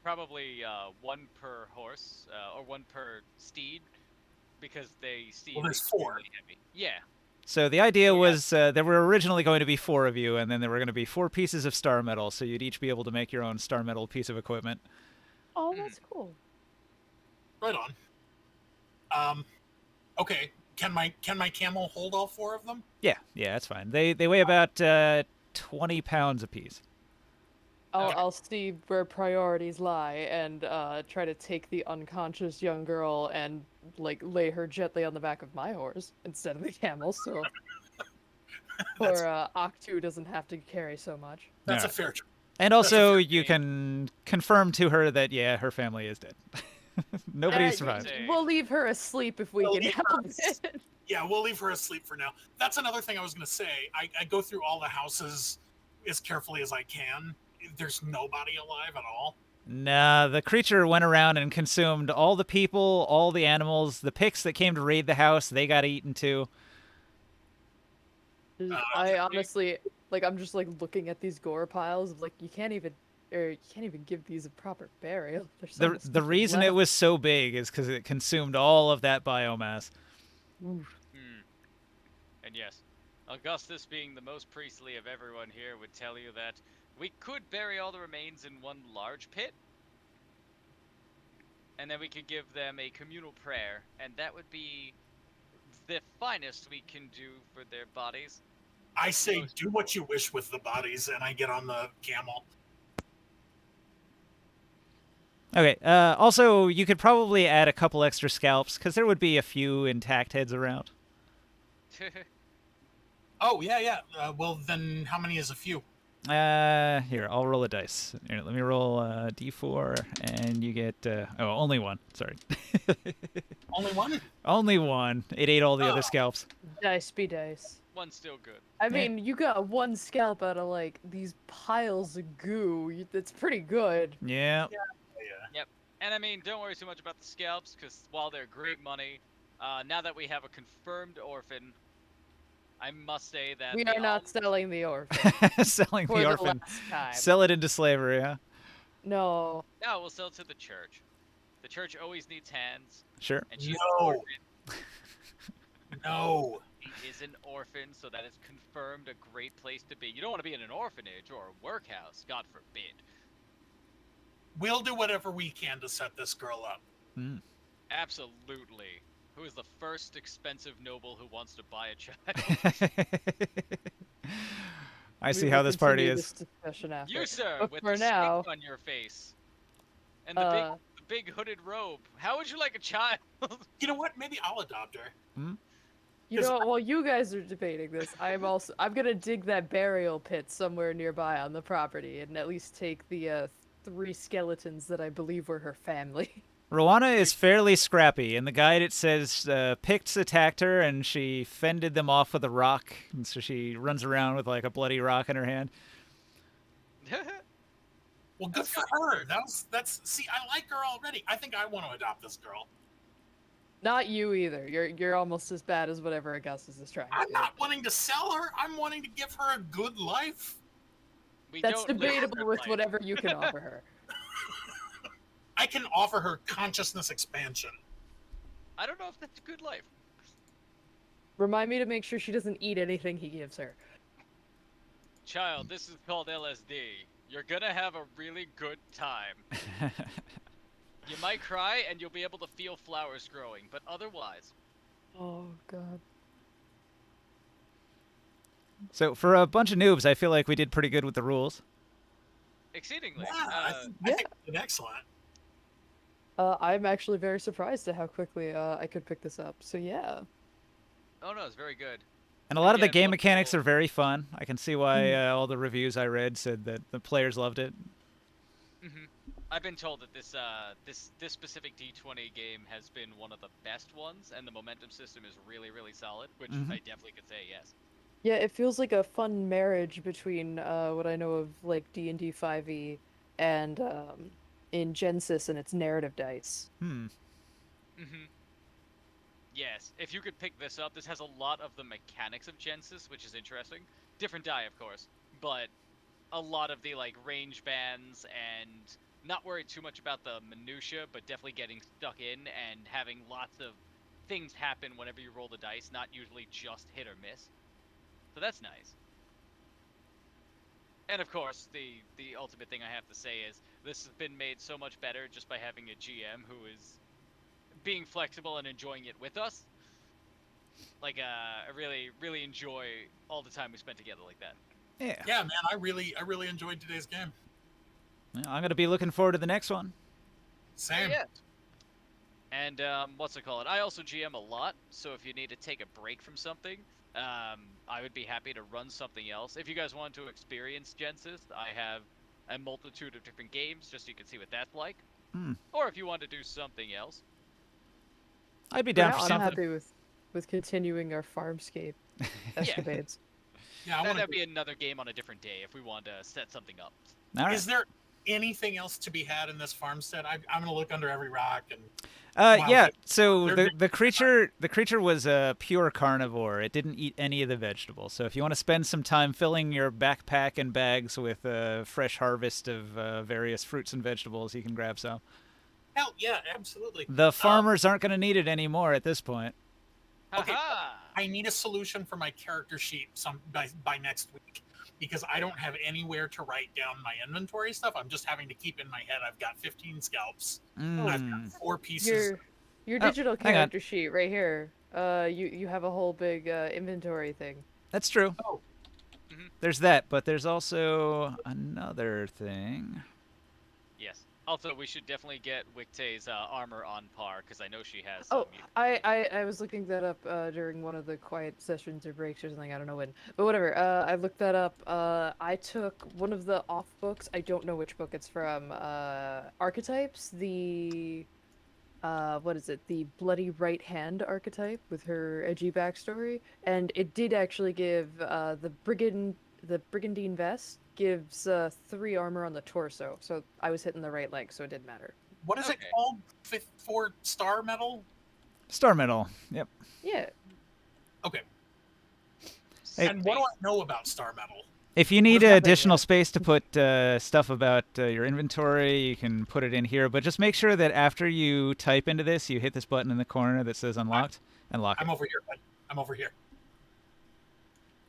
Probably 1 per horse or 1 per steed, because they seem there's 4. extremely heavy. Yeah. So the idea Yeah. was there were originally going to be 4 of you, and then there were going to be 4 pieces of star metal, so you'd each be able to make your own star metal piece of equipment. Oh, that's cool. Right on. Okay. Can my camel hold all 4 of them? Yeah, that's fine. They weigh about 20 pounds apiece. I'll see where priorities lie and try to take the unconscious young girl and like lay her gently on the back of my horse instead of the camel, so Octu doesn't have to carry so much. That's Yeah. a fair choice. And also, fair you can confirm to her that, yeah, her family is dead. Nobody survived. Say- We'll leave her asleep if we We'll can leave help her it. Yeah, we'll leave her asleep for now. That's another thing I was going to say. I go through all the houses as carefully as I can. There's nobody alive at all. Nah, the creature went around and consumed all the people, all the animals, the Picts that came to raid the house, they got eaten too. I honestly, like, I'm just like looking at these gore piles of like you can't even give these a proper burial. There's so much The stuff reason it left. was so big is because it consumed all of that biomass. Oof. And yes, Augustus, being the most priestly of everyone here, would tell you that we could bury all the remains in one large pit, and then we could give them a communal prayer, and that would be the finest we can do for their bodies. I say do what you wish with the bodies, and I get on the camel. Okay, also, you could probably add a couple extra scalps, because there would be a few intact heads around. Oh, yeah. Well, then how many is a few? Here, I'll roll a dice. Here, let me roll a d4, and you get, only 1, sorry. Only one? Only 1. It ate all the Oh. other scalps. Dice be dice. One's still good. I mean, you got 1 scalp out of like these piles of goo. That's pretty good. Yeah. Yeah. And I mean, don't worry too much about the scalps, because while they're great money, now that we have a confirmed orphan, I must say that We the are not alms- selling the orphan Selling for the the orphan. last time. Sell it into slavery, huh? No. No, we'll sell to the church. The church always needs hands, Sure. and she's No. an orphan. No. She is an orphan, so that is confirmed a great place to be. You don't want to be in an orphanage or a workhouse, God forbid. We'll do whatever we can to set this girl up. Mm. Absolutely. Who is the first expensive noble who wants to buy a child? I We see will how this party continue is. this discussion after. You, sir, But with for the now, snake on your face. And the big hooded robe. How would you like a child? You know what? Maybe I'll adopt her. You know, while you guys are debating this, I'm gonna dig that burial pit somewhere nearby on the property and at least take the 3 skeletons that I believe were her family. Rowana is fairly scrappy. In the guide, it says Picts attacked her and she fended them off with a rock. And so she runs around with like a bloody rock in her hand. Well, good for her. See, I like her already. I think I want to adopt this girl. Not you either. You're almost as bad as whatever Augustus is trying to I'm do. not wanting to sell her. I'm wanting to give her a good life. That's debatable with whatever you can offer her. I can offer her consciousness expansion. I don't know if that's a good life. Remind me to make sure she doesn't eat anything he gives her. Child, this is called LSD. You're gonna have a really good time. You might cry and you'll be able to feel flowers growing, but otherwise... Oh, God. So for a bunch of noobs, I feel like we did pretty good with the rules. Exceedingly. Yeah, I think we did excellent. I'm actually very surprised at how quickly I could pick this up. So yeah. Oh no, it's very good. And a lot of the Again, game what mechanics people- are very fun. I can see why all the reviews I read said that the players loved it. I've been told that this specific D20 game has been one of the best ones, and the momentum system is really, really solid, which I definitely could say yes. Yeah, it feels like a fun marriage between what I know of like D&D 5e and in Genesis and its narrative dice. Yes, if you could pick this up, this has a lot of the mechanics of Genesis, which is interesting. Different die, of course, but a lot of the like range bands and not worried too much about the minutia, but definitely getting stuck in and having lots of things happen whenever you roll the dice, not usually just hit or miss. So that's nice. And of course, the ultimate thing I have to say is this has been made so much better just by having a GM who is being flexible and enjoying it with us. Like, I really, really enjoy all the time we spent together like that. Yeah. Yeah, man, I really enjoyed today's game. Well, I'm going to be looking forward to the next one. Same. Yeah. And what's it called? I also GM a lot, so if you need to take a break from something, I would be happy to run something else. If you guys want to experience Genesis, I have a multitude of different games, just so you can see what that's like. Or if you want to do something else. I'd be down for I'm something. happy with continuing our farmscape escapades. Yeah, That'd be another game on a different day if we want to set something up. All right. Is there anything else to be had in this farmstead? I'm going to look under every rock and. Yeah. So They're the creature was a pure carnivore. It didn't eat any of the vegetables. So if you want to spend some time filling your backpack and bags with a fresh harvest of various fruits and vegetables, you can grab some. Hell yeah, absolutely. The farmers aren't going to need it anymore at this point. Okay, Aha! I need a solution for my character sheet by next week, because I don't have anywhere to write down my inventory stuff. I'm just having to keep in my head I've got 15 scalps. I've got 4 pieces. Your digital hang on. character sheet right here. You have a whole big inventory thing. That's true. Oh. There's that, but there's also another thing. Yes. Also, we should definitely get Wicte's armor on par, because I know she has Oh, some. I was looking that up during one of the quiet sessions or breaks or something. I don't know when, but whatever. I looked that up. I took one of the off books. I don't know which book it's from. Archetypes. The what is it? The bloody right hand archetype with her edgy backstory, and it did actually give the brigandine vest gives 3 armor on the torso. So I was hitting the right leg, so it didn't matter. What is it called? For star metal? Star Metal. Yep. Yeah. Okay. Hey. And what do I know about star metal? If you need What's that additional right space to put stuff about your inventory, you can put it in here. But just make sure that after you type into this, you hit this button in the corner that says unlocked and lock I'm it. over here, bud. I'm over here.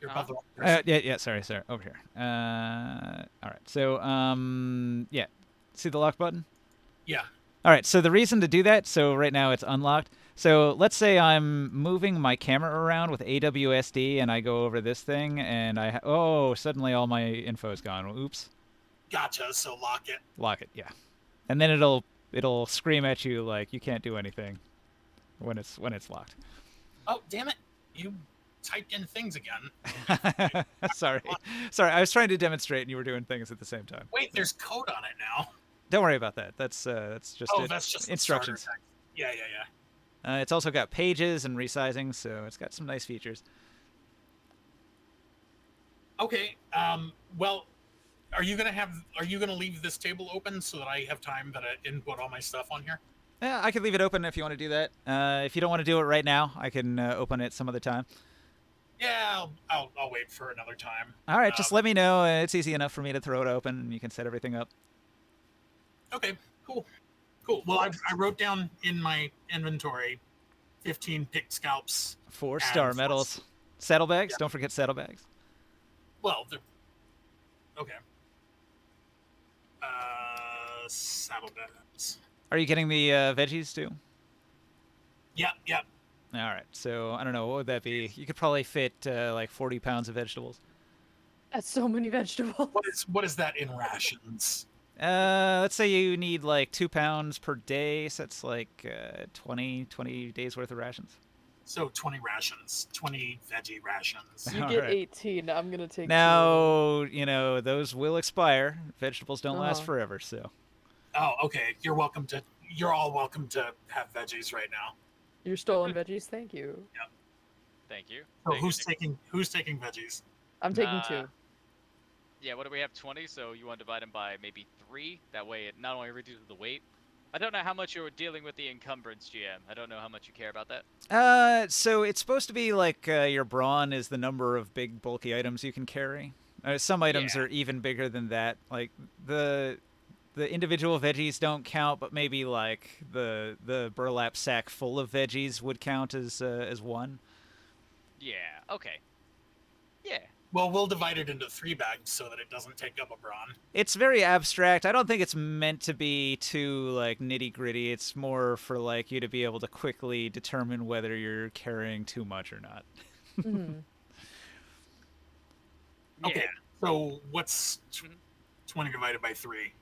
You're above the wrong person. Yeah, sorry, over here. All right, so, yeah. See the lock button? Yeah. All right, so the reason to do that, so right now it's unlocked. So let's say I'm moving my camera around with AWSD and I go over this thing and suddenly all my info is gone. Oops. Gotcha, so lock it. Lock it, yeah. And then it'll it'll scream at you like you can't do anything when it's locked. Oh, damn it! You typed in things again. Sorry, I was trying to demonstrate, and you were doing things at the same time. Wait, there's code on it now. Don't worry about that. That's just That's just instructions. The starter text. Yeah. It's also got pages and resizing, so it's got some nice features. Okay. Well, are you gonna leave this table open so that I have time to input all my stuff on here? Yeah, I could leave it open if you want to do that. If you don't want to do it right now, I can open it some other time. Yeah, I'll wait for another time. All right, just let me know. It's easy enough for me to throw it open, and you can set everything up. Okay, cool. Well, I wrote down in my inventory 15 picked scalps. 4 star medals. Saddlebags. Yeah. Don't forget saddlebags. Well, okay. Saddlebags. Are you getting the veggies too? Yep. All right. So I don't know. What would that be? You could probably fit like 40 pounds of vegetables. That's so many vegetables. What is that in rations? Let's say you need like 2 pounds per day, so that's like 20 days worth of rations. So 20 rations, 20 veggie rations. You All get right. 18. I'm gonna take. Now, those will expire. Vegetables don't last Uh-huh. forever, so. Oh, okay. You're all welcome to have veggies right now. Your stolen veggies. Thank you. Thank you. So Thank you. who's taking veggies? I'm taking 2. Yeah, what do we have? 20, so you want to divide them by maybe 3? That way it not only reduces the weight. I don't know how much you're dealing with the encumbrance, GM. I don't know how much you care about that. So it's supposed to be like your brawn is the number of big bulky items you can carry. Some items Yeah. are even bigger than that. Like the individual veggies don't count, but maybe like the burlap sack full of veggies would count as 1. Yeah, okay. Yeah. Well, we'll divide it into 3 bags so that it doesn't take up a brawn. It's very abstract. I don't think it's meant to be too like nitty gritty. It's more for like you to be able to quickly determine whether you're carrying too much or not. Mhm. Okay. Yeah. So what's Mhm. 20 divided by 3?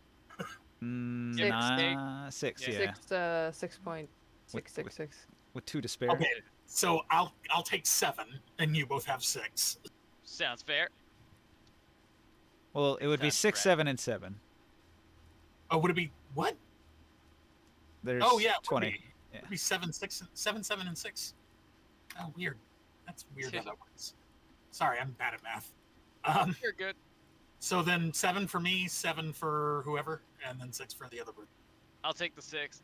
Six. 6, Yeah. yeah. 6.666. With 2 to spare. Okay. So I'll take 7, and you both have 6. Sounds fair. Well, it would be Sounds 6, rad. 7, and 7. Oh, would it be what? There's Oh yeah, it would 20. be. Yeah. It'd be 7, 7, and 6. Oh, weird. That's weird how that works. Sorry, I'm bad at math. You're good. So then 7 for me, 7 for whoever, and then 6 for the other group. I'll take the 6.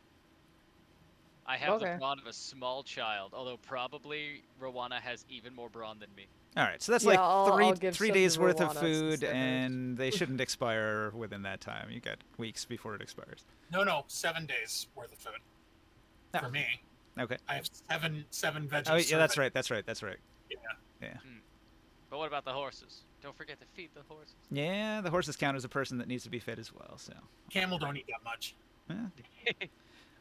I have the Okay. brawn of a small child, although probably Rowana has even more brawn than me. All right, so that's Yeah, like I'll give 3 some days to worth of Rowana food, since they're hers. and they shouldn't expire within that time. You got weeks before it expires. No, 7 days worth of food. Ah. For me, Okay. I have seven veggies. Oh, yeah, served. that's right. Yeah. But what about the horses? Don't forget to feed the horses. Yeah, the horses count as a person that needs to be fed as well. So, Camel don't eat that much.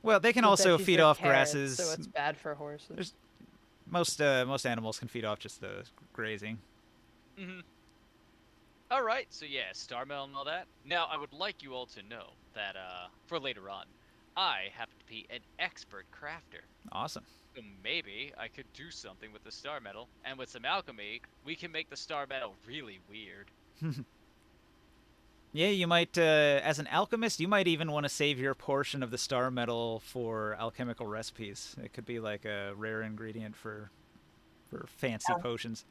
well, they can The also veggies feed are off carrots, grasses. so it's bad for horses. There's- Most animals can feed off just the grazing. Mm-hmm. All right, so yeah, Starmel and all that. Now, I would like you all to know that for later on, I happen to be an expert crafter. Awesome. So maybe I could do something with the star metal, and with some alchemy, we can make the star metal really weird. Yeah, you might, as an alchemist, you might even want to save your portion of the star metal for alchemical recipes. It could be like a rare ingredient for fancy Are- potions.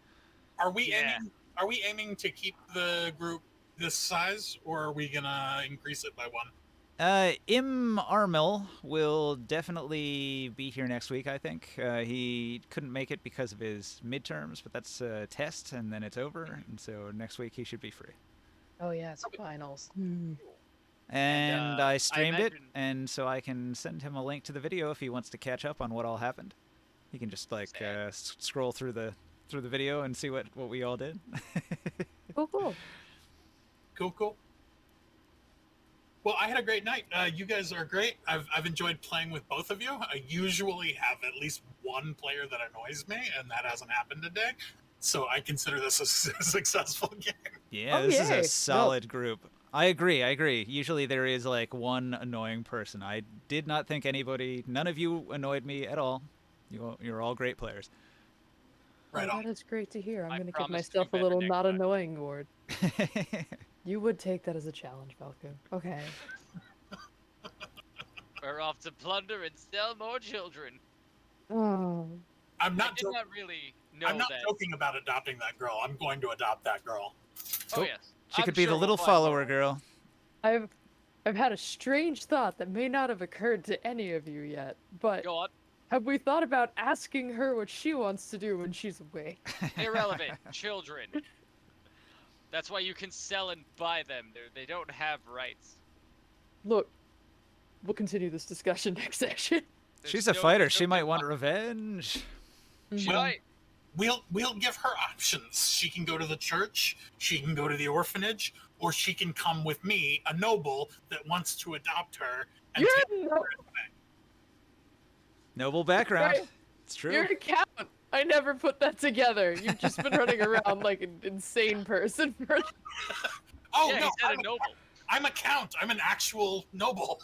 Are we Yeah. aiming? Are we aiming to keep the group this size, or are we gonna increase it by 1? Im Armel will definitely be here next week, I think. He couldn't make it because of his midterms, but that's a test, and then it's over, and so next week he should be free. Oh yeah, it's finals. And I streamed it, imagine- and so I can send him a link to the video if he wants to catch up on what all happened. He can just like Sad. scroll through the video and see what we all did. Cool. Cool. Well, I had a great night. You guys are great. I've enjoyed playing with both of you. I usually have at least one player that annoys me, and that hasn't happened today. So I consider this a successful game. Yeah, Oh, this is yay. a No. solid group. I agree. I agree. Usually there is like one annoying person. I did not think anybody. None of you annoyed me at all. You're all great players. Right Oh, on. that is great to hear. I'm I gonna give promise to do myself a better little next not time. annoying award. You would take that as a challenge, Falco. Okay. We're off to plunder and sell more children. Oh. I'm I not did joking. not really know I'm not that. joking about adopting that girl. I'm going to adopt that girl. Oh Cool. yes, She I'm could be sure the we'll little find follower more. girl. I've had a strange thought that may not have occurred to any of you yet, but Go on. have we thought about asking her what she wants to do when she's away? Irrelevant. Children. That's why you can sell and buy them. They don't have rights. Look, we'll continue this discussion next session. She's There's a no- fighter. there's no She might want democracy. revenge. She Well, might. We'll give her options. She can go to the church, she can go to the orphanage, or she can come with me, a noble that wants to adopt her. And You're no, Noble background. Right. It's true. you're an account. I never put that together. You've just been running around like an insane person. oh Yeah, no, he said a noble. I'm a count. I'm an actual noble.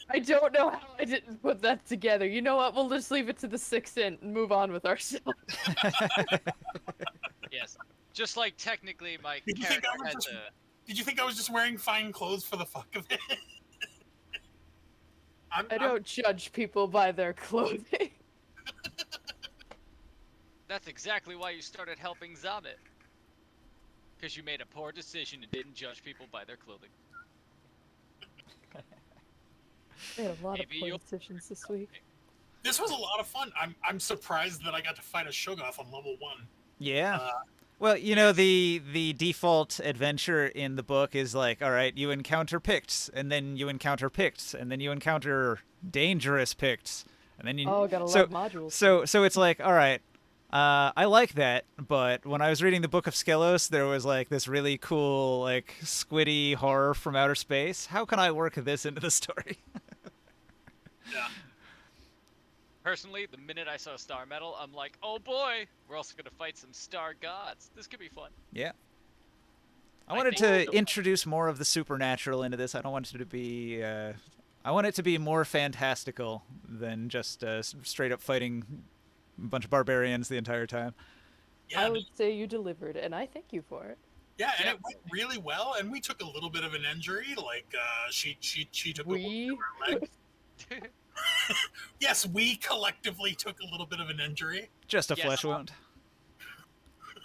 I don't know how I didn't put that together. You know what? We'll just leave it to the 6th int and move on with ourselves. Yes. Just like technically my Did you think character I was has just- a. Did you think I was just wearing fine clothes for the fuck of it? I don't judge people by their clothing. That's exactly why you started helping Zamet. Because you made a poor decision and didn't judge people by their clothing. We had a lot of Maybe play you'll- decisions this week. This was a lot of fun. I'm surprised that I got to fight a Shoggoth on level 1. Yeah. Uh, Well, you know, the default adventure in the book is like, all right, you encounter Picts, and then you encounter Picts, and then you encounter dangerous Picts, and then you. Oh, got a lot so, of modules. So it's like, all right, I like that, but when I was reading the Book of Skelos, there was like this really cool, like squiddy horror from outer space. How can I work this into the story? yeah. Personally, the minute I saw Star Metal, I'm like, oh boy, we're also gonna fight some star gods. This could be fun. Yeah. I I wanted think to so. introduce more of the supernatural into this. I don't want it to be. I want it to be more fantastical than just straight up fighting a bunch of barbarians the entire time. Yeah, I would say you delivered, and I thank you for it. yeah, and Yeah. it went really well. And we took a little bit of an injury. Like she took a We? wound to her leg. Yes, we collectively took a little bit of an injury. Just a Yes. flesh wound.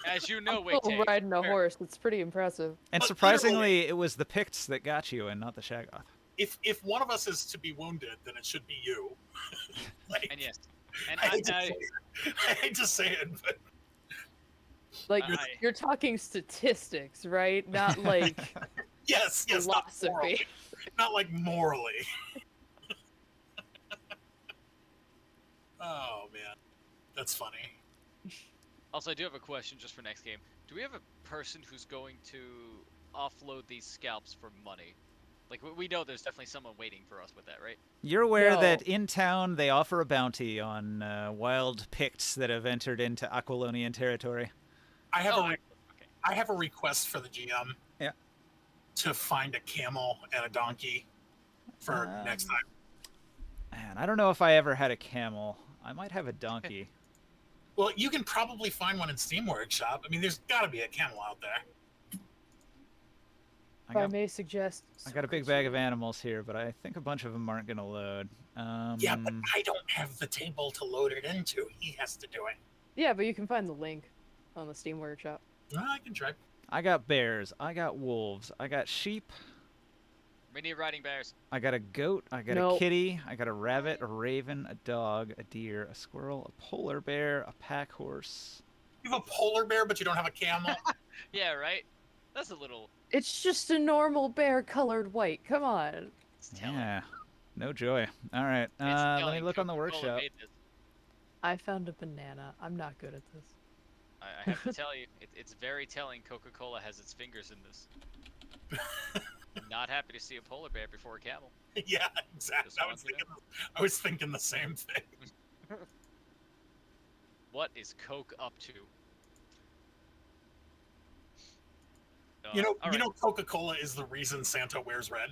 As you know, Still Wait, riding a horse. It's pretty impressive. And But surprisingly, it was the Picts that got you and not the Shaggoth. If one of us is to be wounded, then it should be you. Like, And yes, and I hate, to I, say it, I hate to say it, but Like, I- you're talking statistics, right? Not like yes, not philosophy. morally. Not like morally. Oh man, that's funny. also I do have a question just for next game. Do we have a person who's going to offload these scalps for money? Like we know there's definitely someone waiting for us with that, right? You're aware No. that in town they offer a bounty on wild Picts that have entered into Aquilonian territory. I have Oh, a okay. I have a request for the GM. Yeah. To find a camel and a donkey for next time. Man, I don't know if I ever had a camel. I might have a donkey. Well, you can probably find one in Steam Workshop. I mean, there's got to be a camel out there. I If I got, may suggest. I got a big bag of animals here, but I think a bunch of them aren't going to load. Yeah, but I don't have the table to load it into. He has to do it. Yeah, but you can find the link on the Steam Workshop. No, I can try. I got bears. I got wolves. I got sheep. We need riding bears. I got a goat. I got a No. kitty. I got a rabbit, a raven, a dog, a deer, a squirrel, a polar bear, a pack horse. You have a polar bear, but you don't have a camel. Yeah, right. That's a little. It's just a normal bear colored white. Come on. It's telling. Yeah. No joy. All right. It's Let me telling look on the Coca-Cola workshop. made this. I found a banana. I'm not good at this. I have to tell you, it's very telling Coca-Cola has its fingers in this. Not happy to see a polar bear before a camel. Yeah, exactly. Just want you to I was thinking the same thing. What is Coke up to? All right. Coca-Cola is the reason Santa wears red.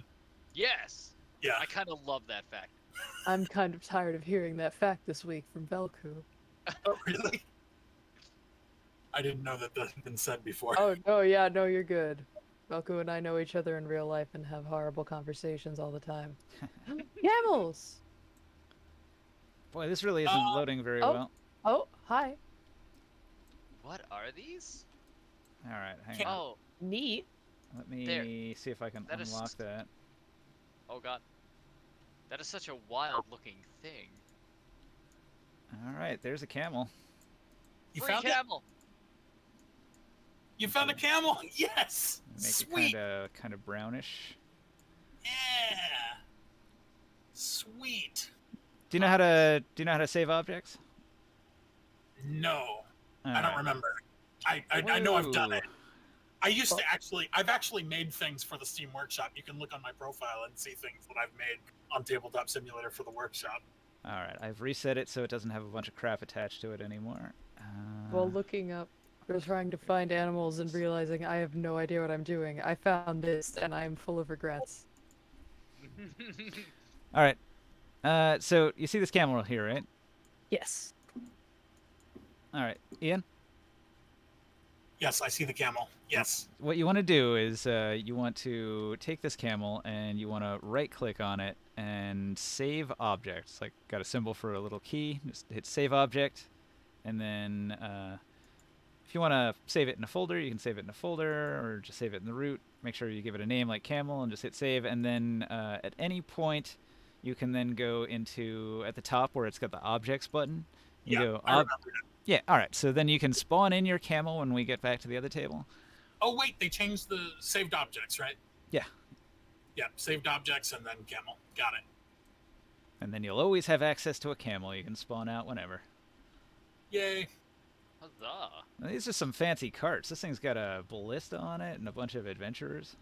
Yes. Yeah. I kind of love that fact. I'm kind of tired of hearing that fact this week from Velku. Oh, really? I didn't know that had been said before. Oh, no, yeah, no, you're good. Velku and I know each other in real life and have horrible conversations all the time. Camels! Boy, this really isn't loading very oh. well. Oh, hi. What are these? All right, hang on. Oh, Neat. Let me see if I can That is- unlock that. oh god. That is such a wild-looking thing. All right, there's a camel. You Free found it? camel. You found a camel? Yes! Make Sweet! it kind of brownish. Yeah! Sweet! Do you know how to save objects? No. All I don't right. remember. I know I've done Whoa. it. I've actually made things for the Steam Workshop. You can look on my profile and see things that I've made on Tabletop Simulator for the workshop. All right, I've reset it so it doesn't have a bunch of crap attached to it anymore. While looking up or trying to find animals and realizing I have no idea what I'm doing, I found this and I'm full of regrets. All right. So you see this camel here, right? Yes. All right, Ian. Yes, I see the camel. Yes. What you want to do is you want to take this camel and you want to right-click on it and save objects. Like got a symbol for a little key. Just hit save object, and then if you want to save it in a folder, you can save it in a folder or just save it in the root. Make sure you give it a name like camel and just hit save. And then at any point, you can then go into at the top where it's got the objects button. You go I remember it. Yeah, all right. So then you can spawn in your camel when we get back to the other table. Oh, wait, they changed the saved objects, right? Yeah. Yeah, saved objects and then camel. Got it. And then you'll always have access to a camel. You can spawn out whenever. Yay. Huzzah. Now, these are some fancy carts. This thing's got a ballista on it and a bunch of adventurers.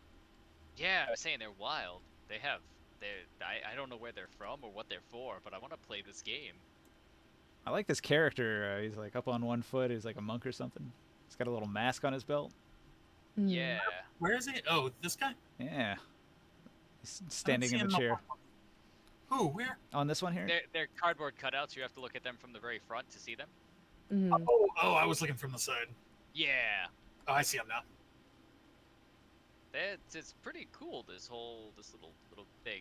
Yeah, I was saying they're wild. I don't know where they're from or what they're for, but I want to play this game. I like this character. He's like up on one foot. He's like a monk or something. He's got a little mask on his belt. Yeah. Where is he? Oh, this guy? Yeah. He's standing in see the him. chair. Who? Where? On this one here? They're cardboard cutouts. You have to look at them from the very front to see them. Mhm. Oh, I was looking from the side. Yeah. Oh, I see him now. It's pretty cool, this little thing.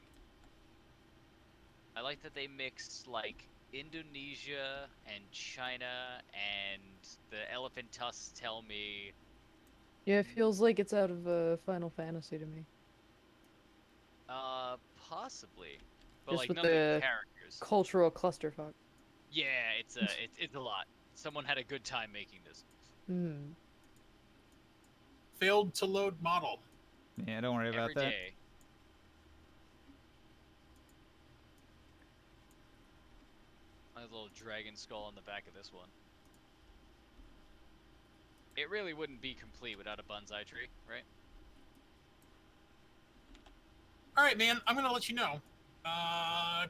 I like that they mix like Indonesia and China, and the elephant tusks tell me Yeah, it feels like it's out of Final Fantasy to me. possibly. But Just like with none of the the characters. Cultural clusterfuck. Yeah, it's a lot. Someone had a good time making this. Hmm. Failed to load model. Yeah, don't worry about Every that. day. Nice little dragon skull on the back of this one. It really wouldn't be complete without a bonsai tree, right? All right, man, I'm going to let you know.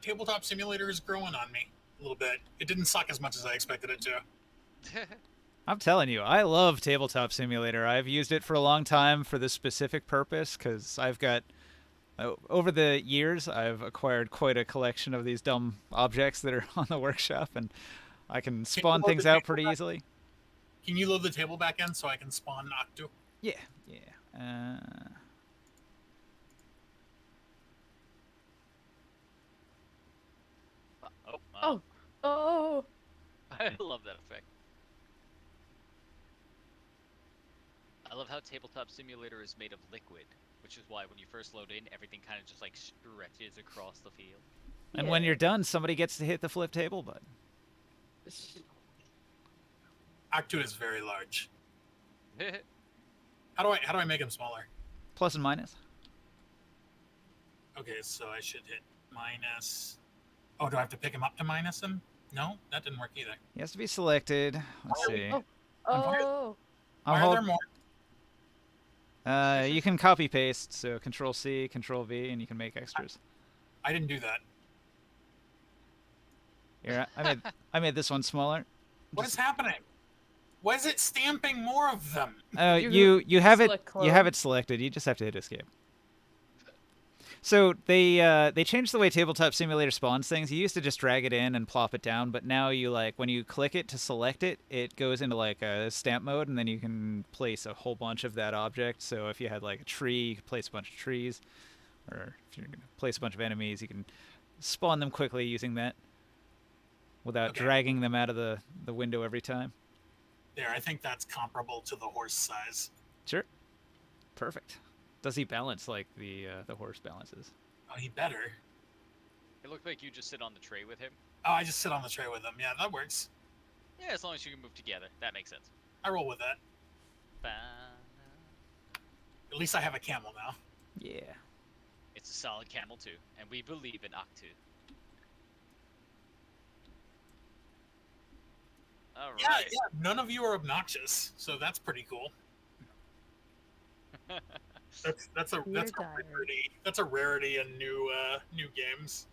Tabletop Simulator is growing on me a little bit. It didn't suck as much as I expected it to. I'm telling you, I love Tabletop Simulator. I've used it for a long time for this specific purpose because I've got, over the years, I've acquired quite a collection of these dumb objects that are on the workshop, and I can spawn things out pretty easily. Can you load the table back in so I can spawn Octo? Yeah, yeah. Oh. Oh. I love that effect. I love how Tabletop Simulator is made of liquid, which is why when you first load in, everything kind of just like stretches across the field. And when you're done, somebody gets to hit the flip table button. Octo is very large. How do I make him smaller? Plus and minus. Okay, so I should hit minus. Oh, do I have to pick him up to minus him? No, that didn't work either. He has to be selected. Let's see. Oh. Oh. Why are there more? You can copy paste, so Control C, Control V, and you can make extras. I didn't do that. Here, I made this one smaller. What is happening? Why is it stamping more of them? You have it select you have clone? it selected. You just have to hit escape. So they changed the way Tabletop Simulator spawns things. You used to just drag it in and plop it down, but now you when you click it to select it, it goes into like a stamp mode, and then you can place a whole bunch of that object. So if you had like a tree, you could place a bunch of trees, or if you're gonna place a bunch of enemies, you can spawn them quickly using that without Okay. dragging them out of the window every time. There, I think that's comparable to the horse size. Sure, perfect. Does he balance like the horse balances? Oh, he better. It looked like you just sit on the tray with him. Oh, I just sit on the tray with him. Yeah, that works. Yeah, as long as you can move together. That makes sense. I roll with that. At least I have a camel now. Yeah. It's a solid camel too, and we believe in Octu. All Yeah, right. yeah. None of you are obnoxious, so that's pretty cool. That's a Dear rarity. That's a rarity in new games.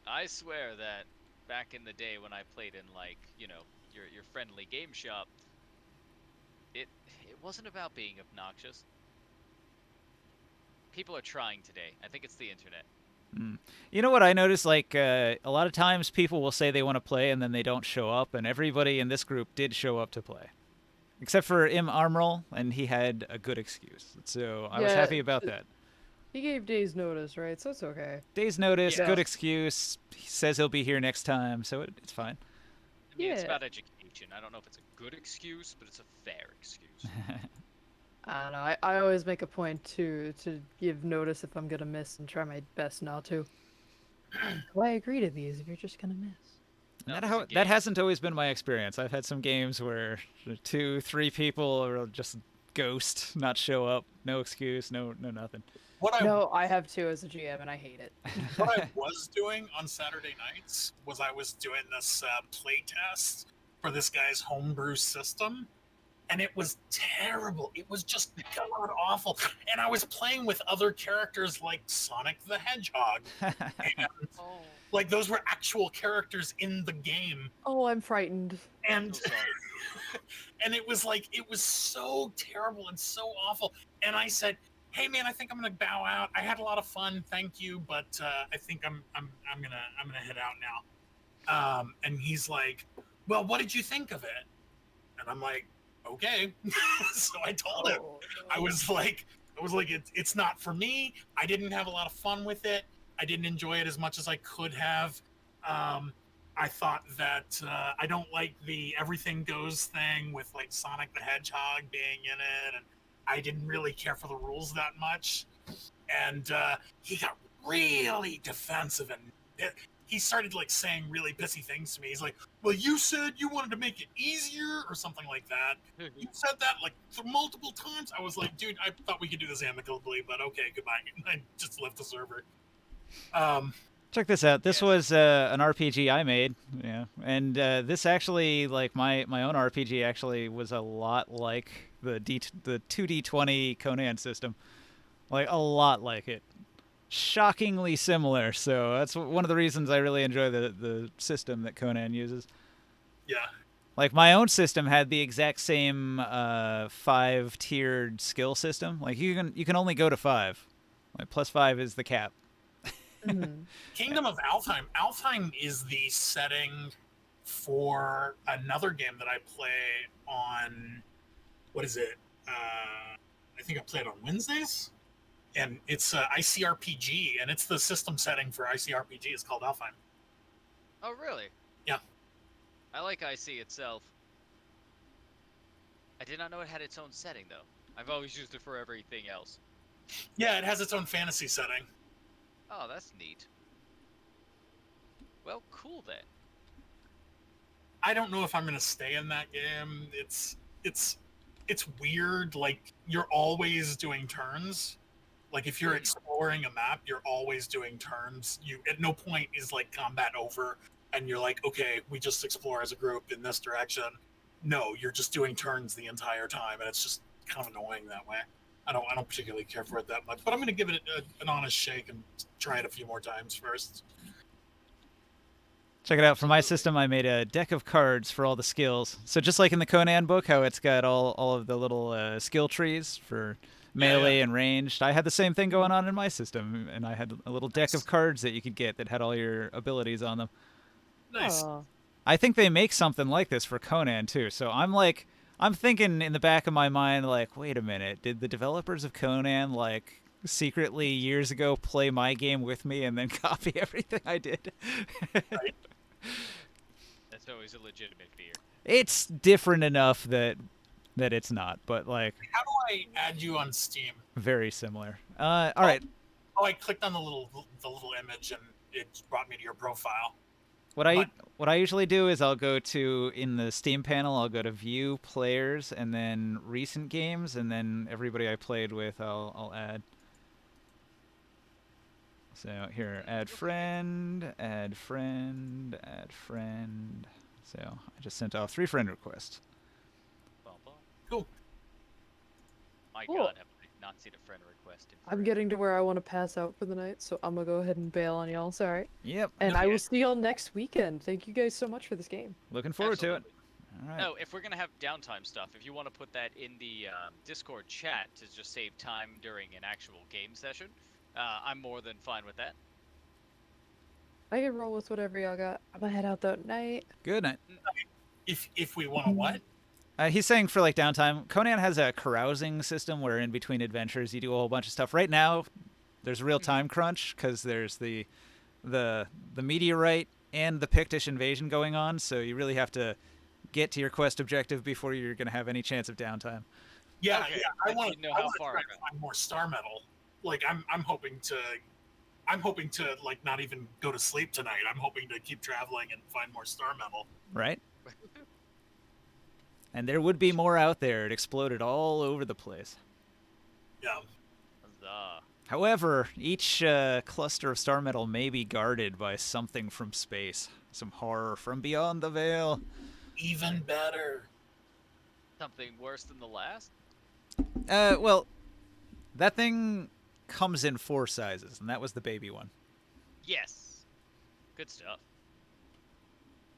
I swear that back in the day when I played in your friendly game shop, it wasn't about being obnoxious. People are trying today. I think it's the internet. You know what I noticed? Like a lot of times, people will say they want to play and then they don't show up, and everybody in this group did show up to play, except for Im Armrol, and he had a good excuse. So I was Yeah, happy about that. He gave days notice, right? So it's okay. Days notice, Yeah. good excuse. He says he'll be here next time, so it's fine. I mean, it's Yeah. about education. I don't know if it's a good excuse, but it's a fair excuse. I don't know. I always make a point to give notice if I'm gonna miss and try my best not to. Why agree to these if you're just gonna miss? No, That, it's a that game. hasn't always been my experience. I've had some games where 2, 3 people will just ghost, not show up, no excuse, no nothing. No, I have two as a GM and I hate it. What I was doing on Saturday nights was I was doing this play test for this guy's homebrew system, and it was terrible. It was just god awful. And I was playing with other characters like Sonic the Hedgehog, and Oh, like those were actual characters in the game, Oh, I'm frightened. and so sorry. and it was so terrible and so awful. And I said, "Hey man, I think I'm gonna bow out. I had a lot of fun, thank you, but I think I'm gonna head out now." And he's like, "Well, what did you think of it?" And I'm like, "Okay." So I told him, Oh, I was like, it's not for me. I didn't have a lot of fun with it. I didn't enjoy it as much as I could have. I thought that I don't like the everything goes thing with like Sonic the Hedgehog being in it, and I didn't really care for the rules that much. And he got really defensive, and he started like saying really pissy things to me. He's like, "Well, you said you wanted to make it easier or something like that. You said that like multiple times." I was like, "Dude, I thought we could do this amicably, but okay, goodbye." And I just left the server. Check this out. This Yeah. was an RPG I made, and this actually, like my own RPG, actually was a lot like the 2D20 Conan system, like a lot like it, shockingly similar. So that's one of the reasons I really enjoy the system that Conan uses. Yeah. Like my own system had the exact same 5-tiered skill system. Like you can only go to 5. Like +5 is the cap. Mhm. Kingdom of Alfheim. Alfheim is the setting for another game that I play on. What is it? I think I play it on Wednesdays, and it's ICRPG, and it's the system setting for ICRPG. It's called Alfheim. Oh, really? Yeah. I like IC itself. I did not know it had its own setting, though. I've always used it for everything else. Yeah, it has its own fantasy setting. Oh, that's neat. Well, cool then. I don't know if I'm gonna stay in that game. It's weird. Like you're always doing turns. Like if you're exploring a map, you're always doing turns. You at no point is like combat over and you're like, okay, we just explore as a group in this direction. No, you're just doing turns the entire time, and it's just kind of annoying that way. I don't particularly care for it that much, but I'm gonna give it an honest shake and try it a few more times first. Check it out. For my Absolutely. system, I made a deck of cards for all the skills. So just like in the Conan book, how it's got all of the little skill trees for melee Yeah. and ranged, I had the same thing going on in my system, and I had a little deck of cards that you could get that had all your abilities on them. Nice. Oh. I think they make something like this for Conan too. So I'm thinking in the back of my mind, like, wait a minute, did the developers of Conan like secretly years ago play my game with me and then copy everything I did? Right. That's always a legitimate fear. It's different enough that it's not, but like How do I add you on Steam? very similar. All right. Oh, I clicked on the little image and it brought me to your profile. What I But what I usually do is I'll go to in the Steam panel, I'll go to View Players and then Recent Games, and then everybody I played with, I'll add. So here, add friend, add friend, add friend. So I just sent off 3 friend requests. Bum, bum. cool. My Cool. God, have I not seen a friend request in I'm forever. getting to where I want to pass out for the night, so I'm gonna go ahead and bail on y'all. Sorry. Yep. And I Okay. will see y'all next weekend. Thank you guys so much for this game. Looking forward to it. Absolutely. All right. Oh, if we're gonna have downtime stuff, if you want to put that in the Discord chat to just save time during an actual game session, I'm more than fine with that. I can roll with whatever y'all got. I'm gonna head out that night. Good night. If we want to what? He's saying for like downtime, Conan has a carousing system where in between adventures you do a whole bunch of stuff. Right now, there's a real time crunch because there's the meteorite and the Pictish invasion going on, so you really have to get to your quest objective before you're going to have any chance of downtime. Yeah, Okay, yeah. I I want didn't know to how far try it to got. find more star metal. Like I'm hoping to like not even go to sleep tonight. I'm hoping to keep traveling and find more star metal. Right? And there would be more out there. It exploded all over the place. Yeah. Huzzah. However, each cluster of star metal may be guarded by something from space. Some horror from beyond the veil. Even better. Something worse than the last? Well, that thing comes in 4 sizes, and that was the baby one. Yes. Good stuff.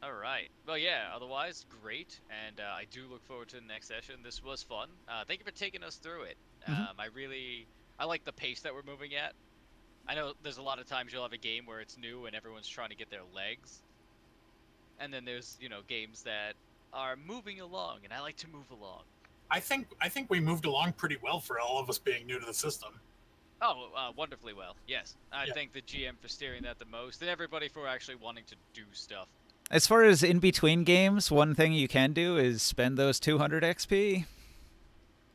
All right. Well, yeah. Otherwise, great, and I do look forward to the next session. This was fun. Thank you for taking us through it. I like the pace that we're moving at. I know there's a lot of times you'll have a game where it's new and everyone's trying to get their legs, and then there's games that are moving along, and I like to move along. I think we moved along pretty well for all of us being new to the system. Oh, wonderfully well. Yes, I Yeah. thank the GM for steering that the most, and everybody for actually wanting to do stuff. As far as in between games, one thing you can do is spend those 200 XP.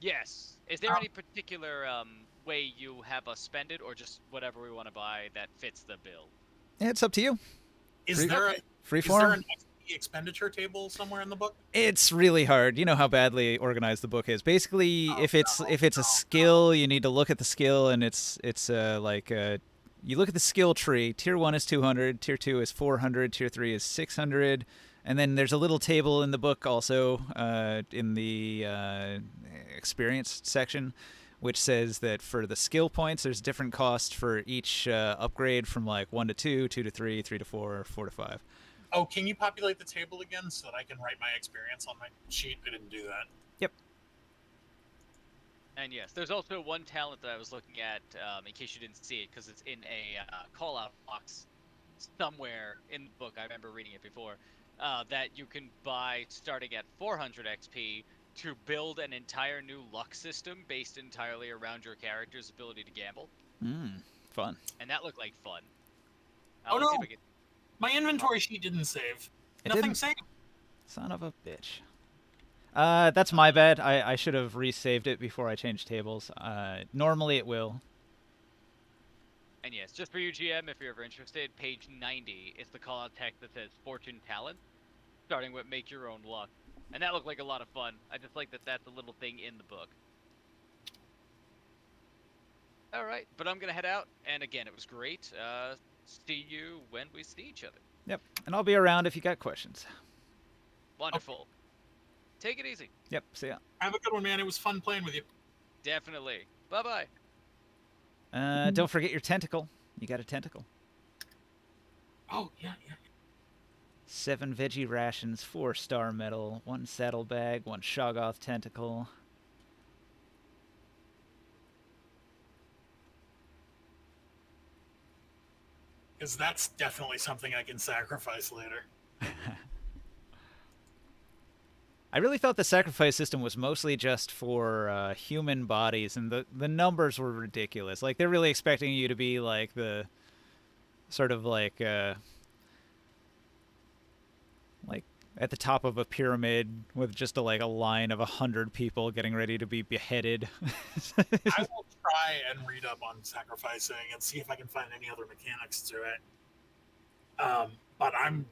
Yes. Is there any particular way you have us spend it, or just whatever we want to buy that fits the bill? Yeah, it's up to you. Is Free- there Freeform. an XP expenditure table somewhere in the book? It's really hard. You know how badly organized the book is. Basically, if it's a skill, you need to look at the skill, and it's you look at the skill tree. Tier 1 is 200, Tier 2 is 400, Tier 3 is 600, and then there's a little table in the book also in the experience section, which says that for the skill points, there's different costs for each upgrade from like 1 to 2, 2 to 3, 3 to 4, 4 to 5. Oh, can you populate the table again so that I can write my experience on my sheet? I didn't do that. Yep. And yes, there's also one talent that I was looking at, in case you didn't see it, because it's in a call-out box somewhere in the book. I remember reading it before. That you can buy starting at 400 XP to build an entire new luck system based entirely around your character's ability to gamble. Fun. And that looked like fun. Oh, Let's see no. if I can... My inventory sheet didn't save. It Nothing didn't? saved. Son of a bitch. That's my bad. I should have resaved it before I changed tables. Normally it will. And yes, just for you, GM, if you're ever interested, page 90 is the call-out text that says Fortune Talent, starting with Make Your Own Luck. And that looked like a lot of fun. I just like that that's a little thing in the book. Alright, but I'm going to head out, and again, it was great. See you when we see each other. Yep. And I'll be around if you got questions. Wonderful. Take it easy. Yep. See ya. Have a good one, man. It was fun playing with you. Definitely. Bye-bye. Don't forget your tentacle. You got a tentacle. Oh, yeah, yeah. 7 veggie rations, 4 star metal, 1 saddlebag, 1 Shoggoth tentacle. Because that's definitely something I can sacrifice later. I really thought the sacrifice system was mostly just for human bodies, and the numbers were ridiculous. Like, they're really expecting you to be like the sort of like at the top of a pyramid with just a line of 100 people getting ready to be beheaded. I will try and read up on sacrificing and see if I can find any other mechanics to it. But I'm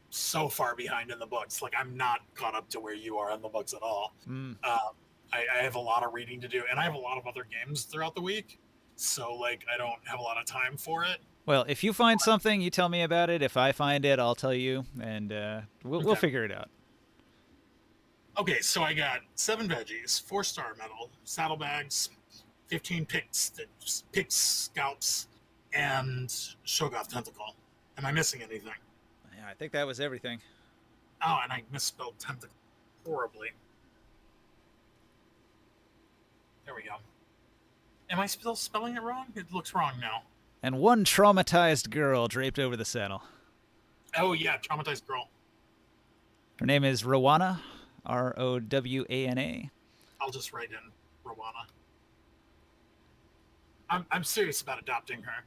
so far behind in the books. Like, I'm not caught up to where you are in the books at all. I have a lot of reading to do, and I have a lot of other games throughout the week. So, like, I don't have a lot of time for it. Well, if you find something, you tell me about it. If I find it, I'll tell you, and we'll figure it out. Okay, so I got 7 veggies, 4 star metal, saddlebags, 15 picked scalps, and Shoggoth tentacle. Am I missing anything? Yeah, I think that was everything. Oh, and I misspelled tentacle horribly. There we go. Am I still spelling it wrong? It looks wrong now. And 1 traumatized girl draped over the saddle. Oh, yeah, traumatized girl. Her name is Rowana, Rowana. I'll just write in Rowana. I'm serious about adopting her.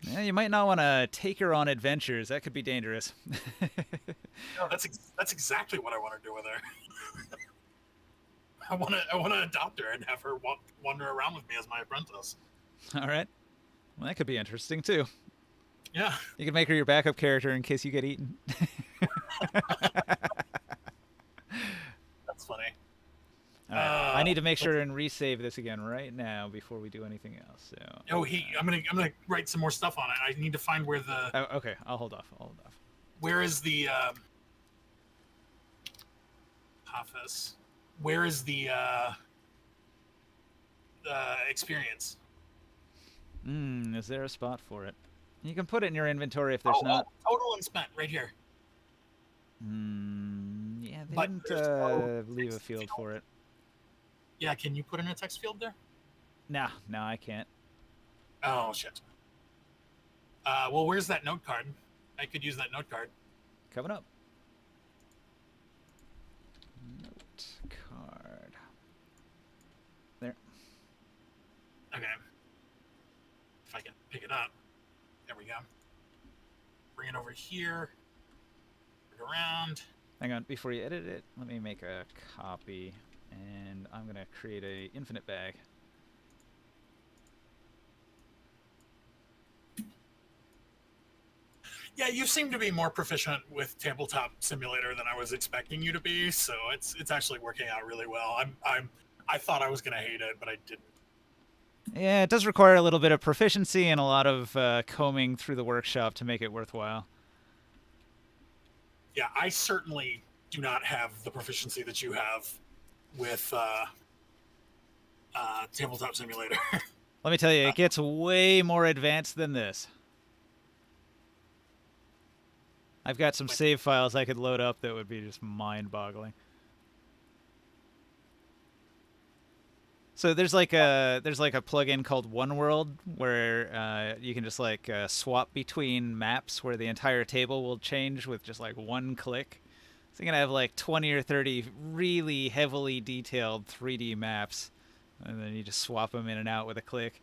Yeah, you might not want to take her on adventures. That could be dangerous. No, that's exactly what I want to do with her. I want to adopt her and have her wander around with me as my apprentice. All right. Well, that could be interesting, too. Yeah. You can make her your backup character in case you get eaten. That's funny. All right. I need to make sure and resave this again right now before we do anything else. So. I'm gonna write some more stuff on it. I need to find where the. Oh, okay. I'll hold off. Where is the office? Where is the experience? Is there a spot for it? You can put it in your inventory if there's not. Total and spent right here. Yeah, they didn't leave a field for it. Yeah, can you put in a text field there? No, I can't. Oh, shit. Well, where's that note card? I could use that note card. Coming up. Note card. There. Okay. If I can pick it up. There we go. Bring it over here. Bring it around. Hang on, before you edit it, let me make a copy, and I'm going to create a infinite bag. Yeah, you seem to be more proficient with Tabletop Simulator than I was expecting you to be, so it's actually working out really well. I thought I was gonna hate it, but I didn't. Yeah, it does require a little bit of proficiency and a lot of combing through the workshop to make it worthwhile. Yeah, I certainly do not have the proficiency that you have with Tabletop Simulator. Let me tell you, it gets way more advanced than this. I've got some save files I could load up that would be just mind-boggling. So there's like a plugin called One World where you can just swap between maps where the entire table will change with just like one click. So you're gonna have like 20 or 30 really heavily detailed 3D maps, and then you just swap them in and out with a click.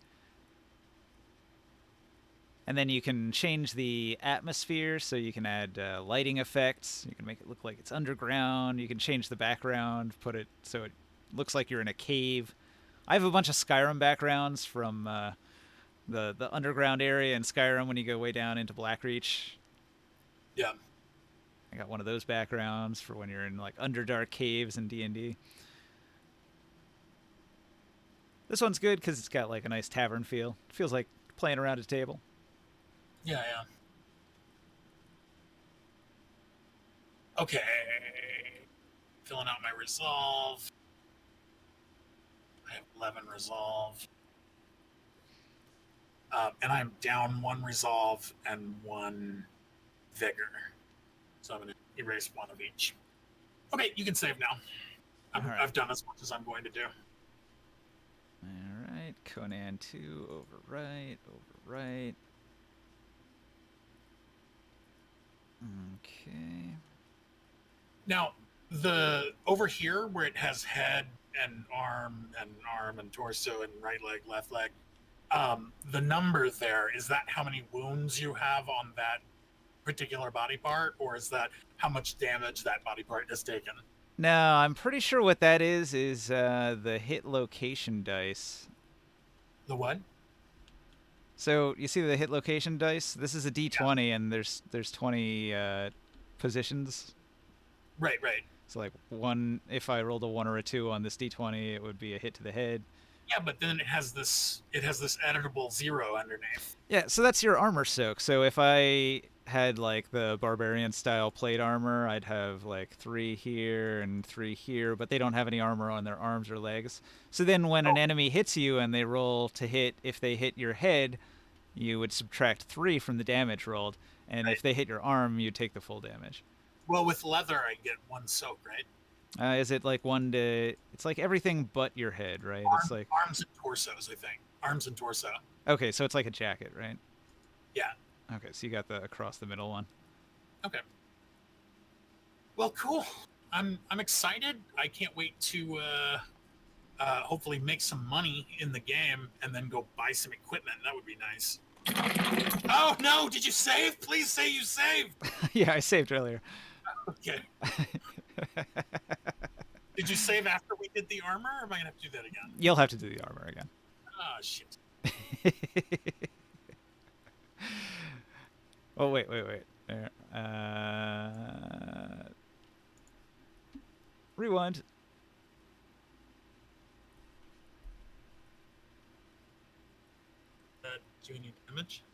And then you can change the atmosphere, so you can add lighting effects. You can make it look like it's underground. You can change the background, put it so it looks like you're in a cave. I have a bunch of Skyrim backgrounds from the underground area in Skyrim when you go way down into Blackreach. Yeah. I got one of those backgrounds for when you're in like underdark caves in D&D. This one's good because it's got like a nice tavern feel. It feels like playing around a table. Yeah. Okay. Filling out my resolve. I have 11 resolve. And I'm down 1 resolve and 1 vigor. So I'm going to erase one of each. Okay, you can save now. All right. I've done as much as I'm going to do. All right, Conan 2, overwrite, overwrite. Okay. Now, over here where it has head and arm and torso and right leg, left leg, the number there, is that how many wounds you have on that particular body part, or is that how much damage that body part has taken? No, I'm pretty sure what that is the hit location dice. The what? So you see the hit location dice? This is a D20, and there's 20 positions. Right. So like one, if I rolled a 1 or a 2 on this D20, it would be a hit to the head. Yeah, but then it has this editable 0 underneath. Yeah, so that's your armor soak. So if I had like the barbarian style plate armor, I'd have like 3 here and 3 here, but they don't have any armor on their arms or legs. So then when an enemy hits you and they roll to hit, if they hit your head, you would subtract 3 from the damage rolled, and if they hit your arm, you take the full damage. Well, with leather, I get 1 soak, right? Is it like 1 to... It's like everything but your head, right? It's like... Arms and torsos, I think. Arms and torso. Okay, so it's like a jacket, right? Yeah. Okay, so you got the across the middle one. Okay. Well, cool. I'm excited. I can't wait to hopefully make some money in the game and then go buy some equipment. That would be nice. Oh no! Did you save? Please say you saved. Yeah, I saved earlier. Okay. Did you save after we did the armor, or am I gonna have to do that again? You'll have to do the armor again. Oh shit. Oh, wait. There. Rewind. Do you need image?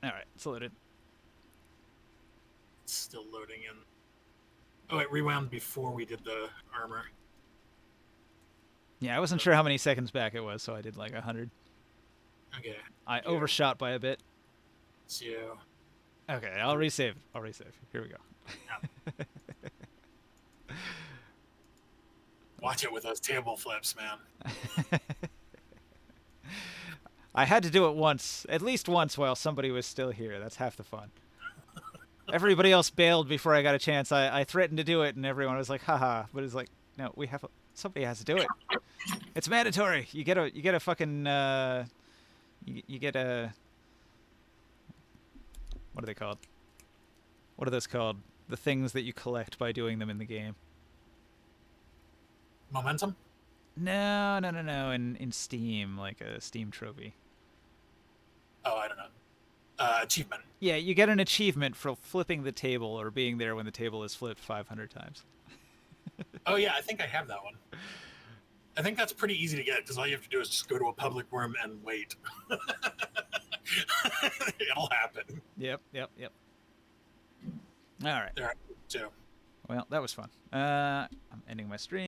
All right, it's loaded. It's still loading in. Oh, it rewound before we did the armor. Yeah, I wasn't sure how many seconds back it was, so I did like 100. Okay. I overshot by a bit. It's you. Okay, I'll resave. Here we go. Yeah. Watch it with those table flips, man. I had to do it once, at least once, while somebody was still here. That's half the fun. Everybody else bailed before I got a chance. I threatened to do it, and everyone was like, haha. But it's like, no, somebody has to do it. It's mandatory. You get a fucking, you get a, what are they called? What are those called? The things that you collect by doing them in the game. Momentum? No. In Steam, like a Steam trophy. Oh, I don't know. Achievement. Yeah, you get an achievement for flipping the table or being there when the table is flipped 500 times. Oh yeah, I think I have that one. I think that's pretty easy to get because all you have to do is just go to a public room and wait. It'll happen. Yep. All right. There are two. Well, that was fun. I'm ending my stream.